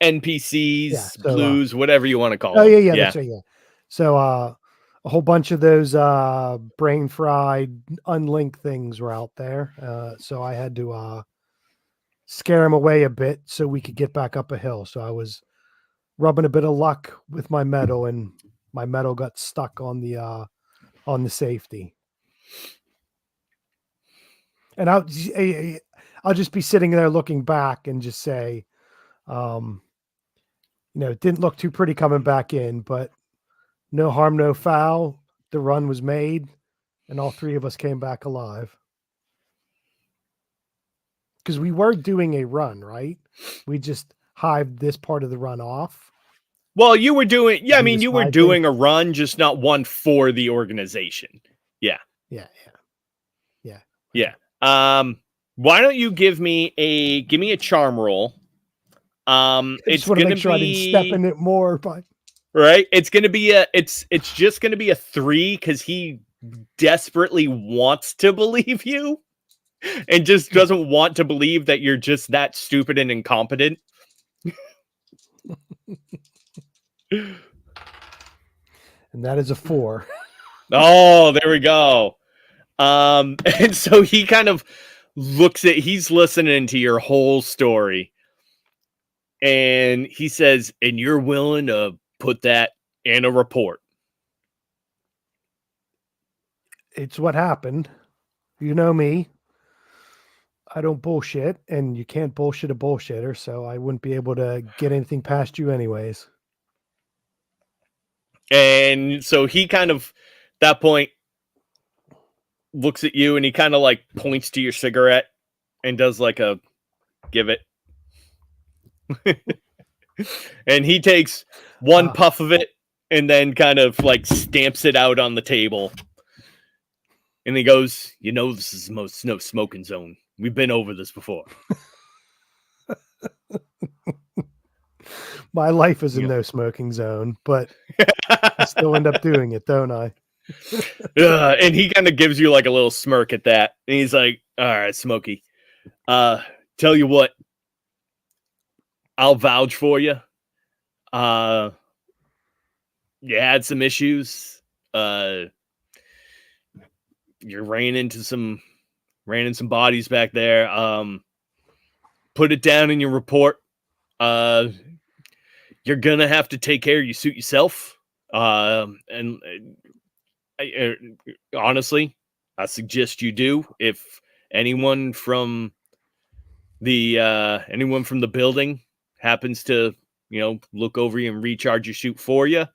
[SPEAKER 2] NPCs,
[SPEAKER 3] Yeah, so,
[SPEAKER 2] blues, whatever you want to call
[SPEAKER 3] them.
[SPEAKER 2] Yeah,
[SPEAKER 3] that's right. Yeah. So a whole bunch of those brain fried unlinked things were out there. So I had to scare them away a bit so we could get back up a hill. So I was rubbing a bit of luck with my metal, and my metal got stuck on the safety. And I'll just be sitting there looking back and just say, it didn't look too pretty coming back in, but no harm, no foul. The run was made, and all 3 of us came back alive. Because we were doing a run, right? We just hived this part of the run off.
[SPEAKER 2] Well, you were doing, you were doing a run, just not one for the organization. Yeah. Why don't you give me a charm roll? It's going to be.
[SPEAKER 3] Sure I didn't step in it more, but
[SPEAKER 2] right. It's going to be it's just going to be a 3 because he desperately wants to believe you, and just doesn't want to believe that you're just that stupid and incompetent.
[SPEAKER 3] And that is a 4.
[SPEAKER 2] Oh, there we go. And so he kind of he's listening to your whole story, and he says, "And you're willing to put that in a report?"
[SPEAKER 3] It's what happened. You know me. I don't bullshit, and you can't bullshit a bullshitter, so I wouldn't be able to get anything past you anyways.
[SPEAKER 2] And so he kind of, at that point, looks at you, and he kind of like points to your cigarette and does like a give it. And he takes one puff of it and then kind of like stamps it out on the table. And he goes, "This is the most no smoking zone. We've been over this before."
[SPEAKER 3] My life is a no smoking zone, but I still end up doing it, don't I?
[SPEAKER 2] And he kind of gives you like a little smirk at that. And he's like, "All right, Smokey, tell you what, I'll vouch for you. You had some issues. You ran some bodies back there. Put it down in your report. you're gonna have to take care of your suit yourself. Honestly, I suggest you do. If anyone from the building happens to, look over you and recharge your suit for you,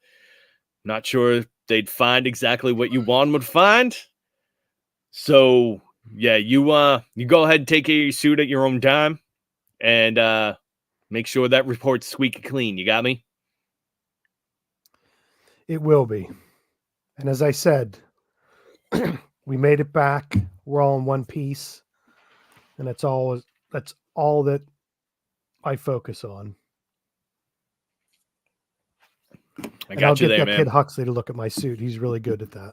[SPEAKER 2] not sure they'd find exactly what you want would find. So yeah, you go ahead and take care of your suit at your own time, and make sure that report's squeaky clean. You got me?
[SPEAKER 3] It will be. And as I said, we made it back. We're all in one piece. And that's all that I focus on. I'll get that kid Huxley to look at my suit. He's really good at that.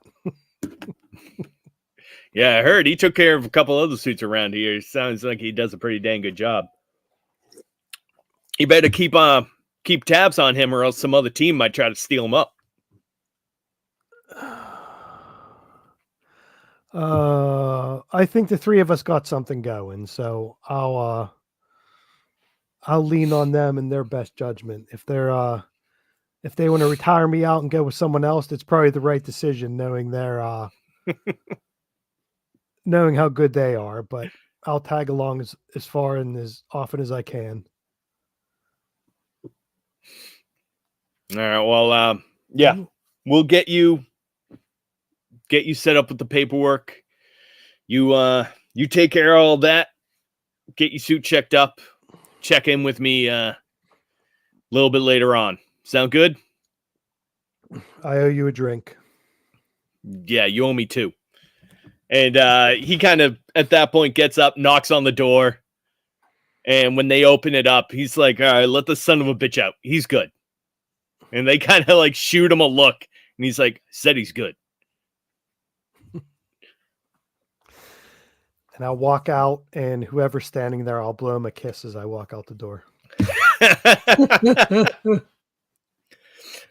[SPEAKER 2] Yeah, I heard he took care of a couple other suits around here. Sounds like he does a pretty dang good job. You better keep tabs on him, or else some other team might try to steal him up.
[SPEAKER 3] I think the three of us got something going, so I'll lean on them and their best judgment. If they want to retire me out and go with someone else, that's probably the right decision, knowing knowing how good they are. But I'll tag along as far and as often as I can.
[SPEAKER 2] All right. Well, yeah, we'll get you set up with the paperwork. You take care of all that. Get your suit checked up. Check in with me a little bit later on. Sound good?
[SPEAKER 3] I owe you a drink.
[SPEAKER 2] Yeah, you owe me two. And he kind of, at that point, gets up, knocks on the door. And when they open it up, he's like, all right, let the son of a bitch out. He's good. And they kind of like shoot him a look. And he's like, said he's good.
[SPEAKER 3] And I'll walk out, and whoever's standing there, I'll blow him a kiss as I walk out the door.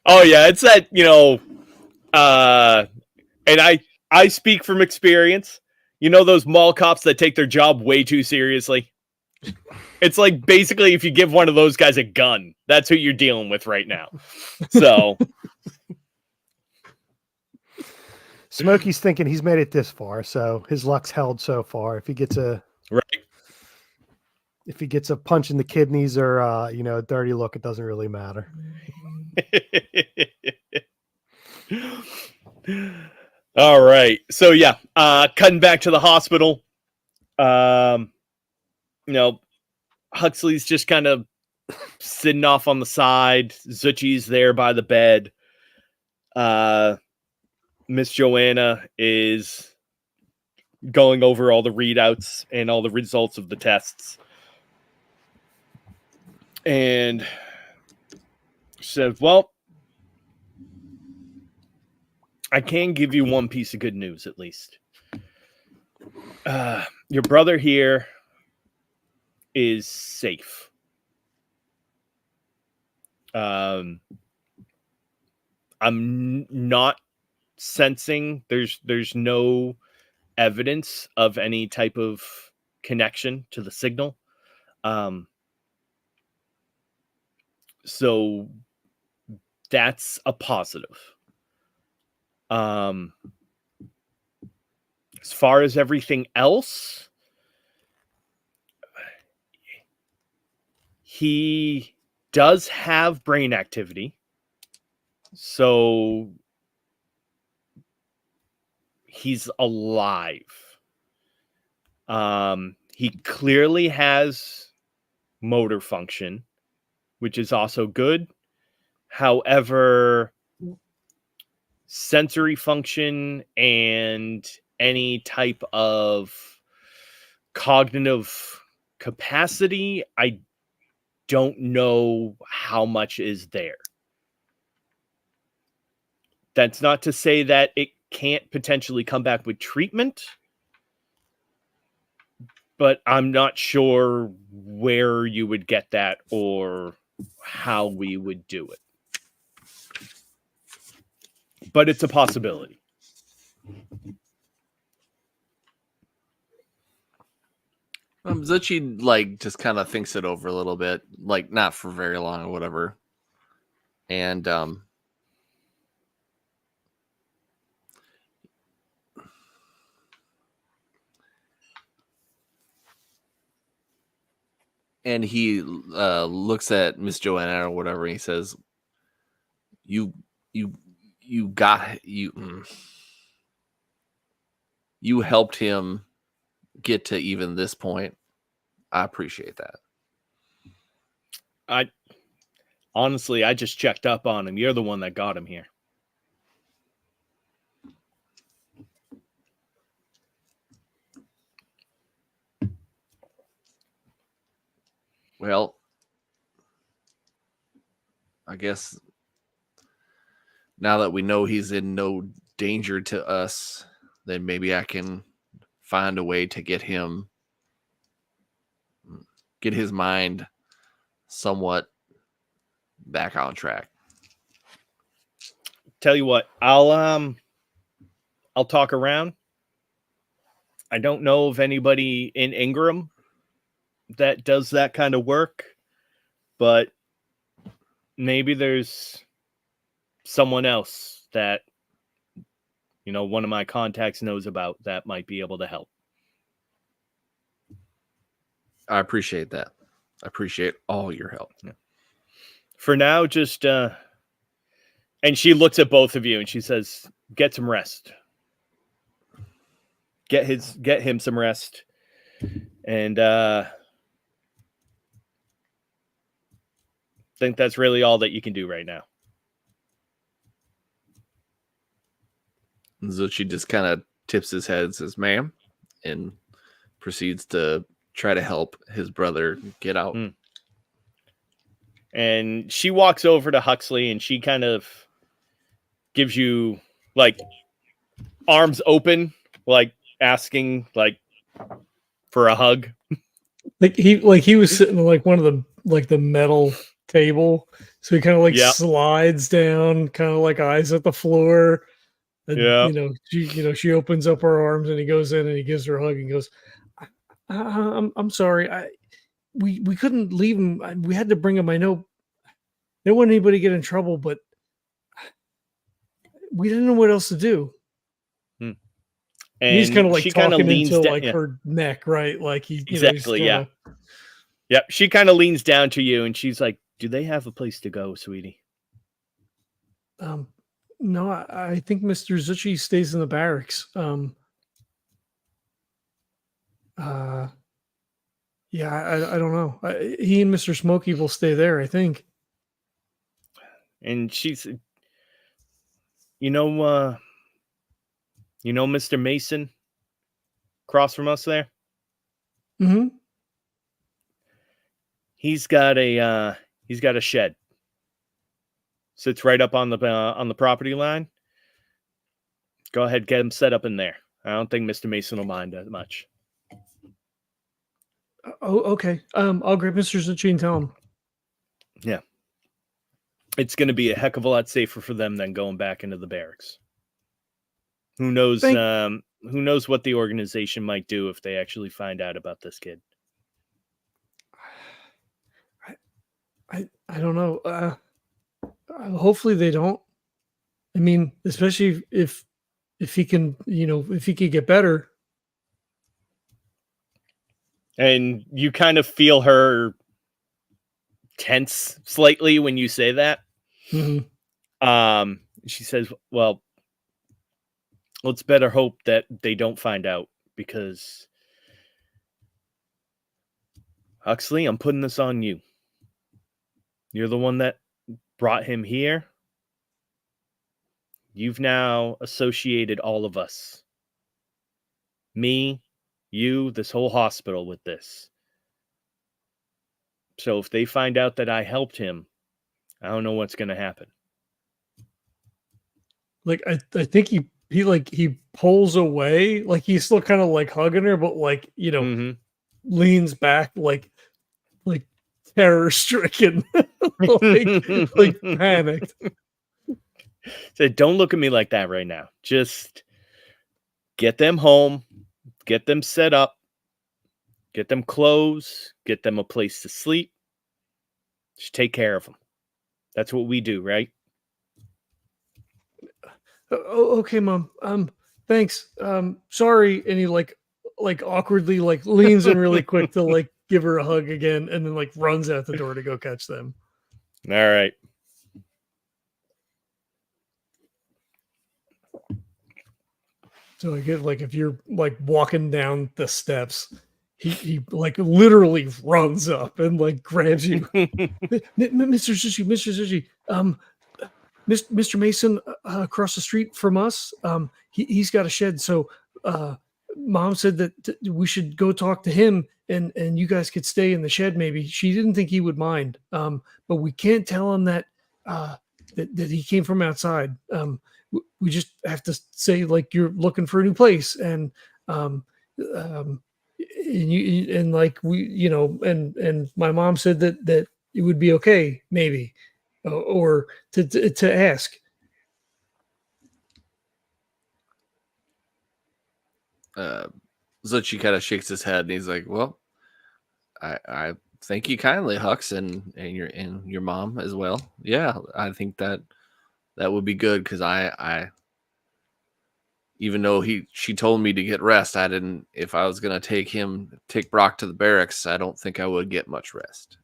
[SPEAKER 2] Oh, yeah. It's that, and I speak from experience. You know those mall cops that take their job way too seriously? It's like basically if you give one of those guys a gun, that's who you're dealing with right now. So
[SPEAKER 3] Smokey's thinking he's made it this far, so his luck's held so far. If he gets a punch in the kidneys or a dirty look, it doesn't really matter.
[SPEAKER 2] All right. So yeah, cutting back to the hospital. Huxley's just kind of sitting off on the side. Zuchy's there by the bed. Miss Joanna is going over all the readouts and all the results of the tests. And she said, well, I can give you one piece of good news, at least. Your brother here is safe. I'm not sensing there's no evidence of any type of connection to the signal. So that's a positive. As far as everything else, he does have brain activity. So he's alive. He clearly has motor function, which is also good. However, sensory function and any type of cognitive capacity, I don't know how much is there. That's not to say that it can't potentially come back with treatment, but I'm not sure where you would get that or how we would do it. But it's a possibility.
[SPEAKER 4] Zuchy just kind of thinks it over a little bit, not for very long or whatever. And he looks at Miss Joanna or whatever, and he says, you helped him get to even this point. I appreciate that.
[SPEAKER 2] Honestly, I just checked up on him. You're the one that got him here.
[SPEAKER 4] Well, I guess now that we know he's in no danger to us, then maybe I can find a way to get his mind somewhat back on track.
[SPEAKER 2] Tell you what, I'll talk around. I don't know of anybody in Ingram that does that kind of work, but maybe there's someone else that, one of my contacts knows about that might be able to help.
[SPEAKER 4] I appreciate that. I appreciate all your help.
[SPEAKER 2] Yeah. For now, just and she looks at both of you and she says, "Get some rest. Get him some rest." And think that's really all that you can do right now.
[SPEAKER 4] Zuchy just kind of tips his head and says, "Ma'am," and proceeds to try to help his brother get out.
[SPEAKER 2] And she walks over to Huxley and she kind of gives you like arms open, like asking like for a hug.
[SPEAKER 1] Like he was sitting on like one of the metal table, so he kind of like slides down, kind of like eyes at the floor. And, she opens up her arms and he goes in and he gives her a hug and goes, I'm sorry. We couldn't leave him. We had to bring him. I know they didn't want anybody to get in trouble, but we didn't know what else to do.
[SPEAKER 2] And
[SPEAKER 1] he's kind of like
[SPEAKER 2] she
[SPEAKER 1] talking
[SPEAKER 2] leans
[SPEAKER 1] into
[SPEAKER 2] down,
[SPEAKER 1] like her neck, right? Like he
[SPEAKER 2] exactly,
[SPEAKER 1] kinda...
[SPEAKER 2] Yep. She kind of leans down to you and she's like, "Do they have a place to go, sweetie?"
[SPEAKER 1] No, I think Mr. Zuchy stays in the barracks. Yeah, I don't know. He and Mr. Smokey will stay there, I think.
[SPEAKER 2] And she's, Mr. Mason across from us there?
[SPEAKER 1] Mm-hmm.
[SPEAKER 2] He's got a shed. Sits right up on the property line. Go ahead, get him set up in there. I don't think Mr. Mason will mind that much.
[SPEAKER 1] Oh, okay. I'll grab Mr. Zuchy and tell him.
[SPEAKER 2] Yeah. It's going to be a heck of a lot safer for them than going back into the barracks. Who knows? Who knows what the organization might do if they actually find out about this kid?
[SPEAKER 1] I don't know. Hopefully they don't. I mean, especially if he can, if he could get better.
[SPEAKER 2] And you kind of feel her tense slightly when you say that.
[SPEAKER 1] Mm-hmm.
[SPEAKER 2] She says, "Well, let's better hope that they don't find out, because Huxley, I'm putting this on you. You're the one that brought him here. You've now associated all of us. Me, you, this whole hospital with this. So if they find out that I helped him, I don't know what's going to happen."
[SPEAKER 1] Like I think he pulls away, like he's still kind of like hugging her, but like leans back like terror stricken, like panicked.
[SPEAKER 2] Said, "Don't look at me like that right now. Just get them home, get them set up, get them clothes, get them a place to sleep. Just take care of them. That's what we do, right?
[SPEAKER 1] Oh, okay, Mom. Thanks. Sorry. And he like awkwardly like leans in really quick to like give her a hug again, and then like runs out the door to go catch them.
[SPEAKER 2] All right.
[SPEAKER 1] So I get like if you're like walking down the steps, he like literally runs up and like grabs you, Mr. Zuchy, Mr. Zuchy. Mr. Mason across the street from us. He's got a shed, so Mom said that we should go talk to him, and you guys could stay in the shed. Maybe she didn't think he would mind, but we can't tell him that that he came from outside. We just have to say like you're looking for a new place, and like we, and my mom said that it would be okay, maybe, or to ask.
[SPEAKER 4] Zuchy kind of shakes his head and he's like, "Well, I thank you kindly, Hux, and your mom as well. Yeah, I think that would be good because I even though she told me to get rest, I didn't. If I was gonna take Brock to the barracks, I don't think I would get much rest."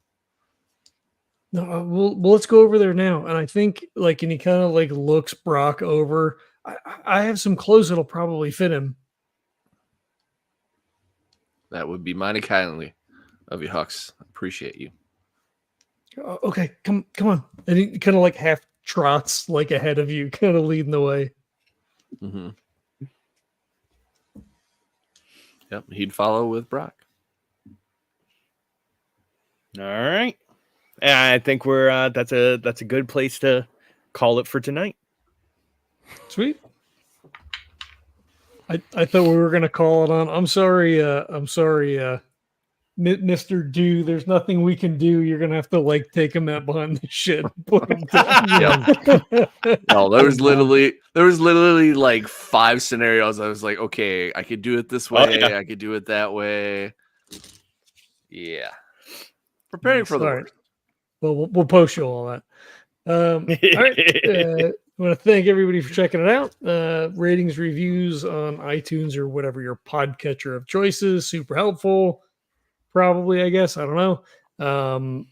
[SPEAKER 1] No, well, let's go over there now. And I think like, and he kind of like looks Brock over. I have some clothes that'll probably fit him.
[SPEAKER 4] That would be mighty kindly of you, Hux. Appreciate you.
[SPEAKER 1] Okay, come on. And he kind of like half trots like ahead of you, kind of leading the way.
[SPEAKER 4] Mm-hmm. Yep, he'd follow with Brock.
[SPEAKER 2] All right. I think we're that's a good place to call it for tonight.
[SPEAKER 1] Sweet. I thought we were gonna call it on. I'm sorry, Mr. Do. There's nothing we can do. You're gonna have to like take him out behind the shed. Put him down.
[SPEAKER 4] No, there was literally like 5 scenarios. I was like, okay, I could do it this way.
[SPEAKER 2] Oh, yeah.
[SPEAKER 4] I could do it that way. Yeah. Preparing for the worst.
[SPEAKER 1] Well, we'll post you all that. All right. I want to thank everybody for checking it out. Ratings, reviews on iTunes or whatever your podcatcher of choice is. Super helpful. Probably, I guess. I don't know.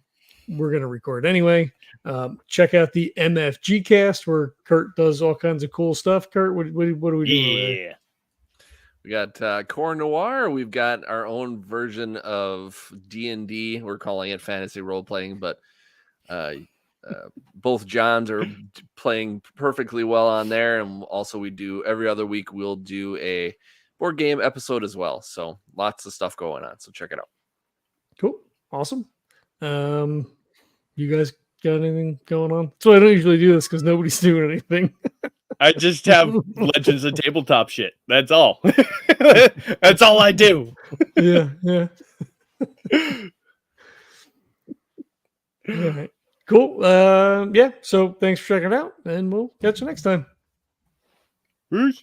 [SPEAKER 1] We're going to record anyway. Check out the MFG cast where Kurt does all kinds of cool stuff. Kurt, what are we doing over there?
[SPEAKER 4] We got Core Noir. We've got our own version of D&D. We're calling it fantasy role playing, but both Johns are playing perfectly well on there. And also we do every other week, we'll do a board game episode as well. So lots of stuff going on. So check it out.
[SPEAKER 1] Cool. Awesome. You guys got anything going on? So I don't usually do this because nobody's doing anything.
[SPEAKER 2] I just have Legends of Tabletop shit. That's all. That's all I do.
[SPEAKER 1] Yeah. All right. Cool. Yeah. So thanks for checking it out, and we'll catch you next time.
[SPEAKER 2] Peace.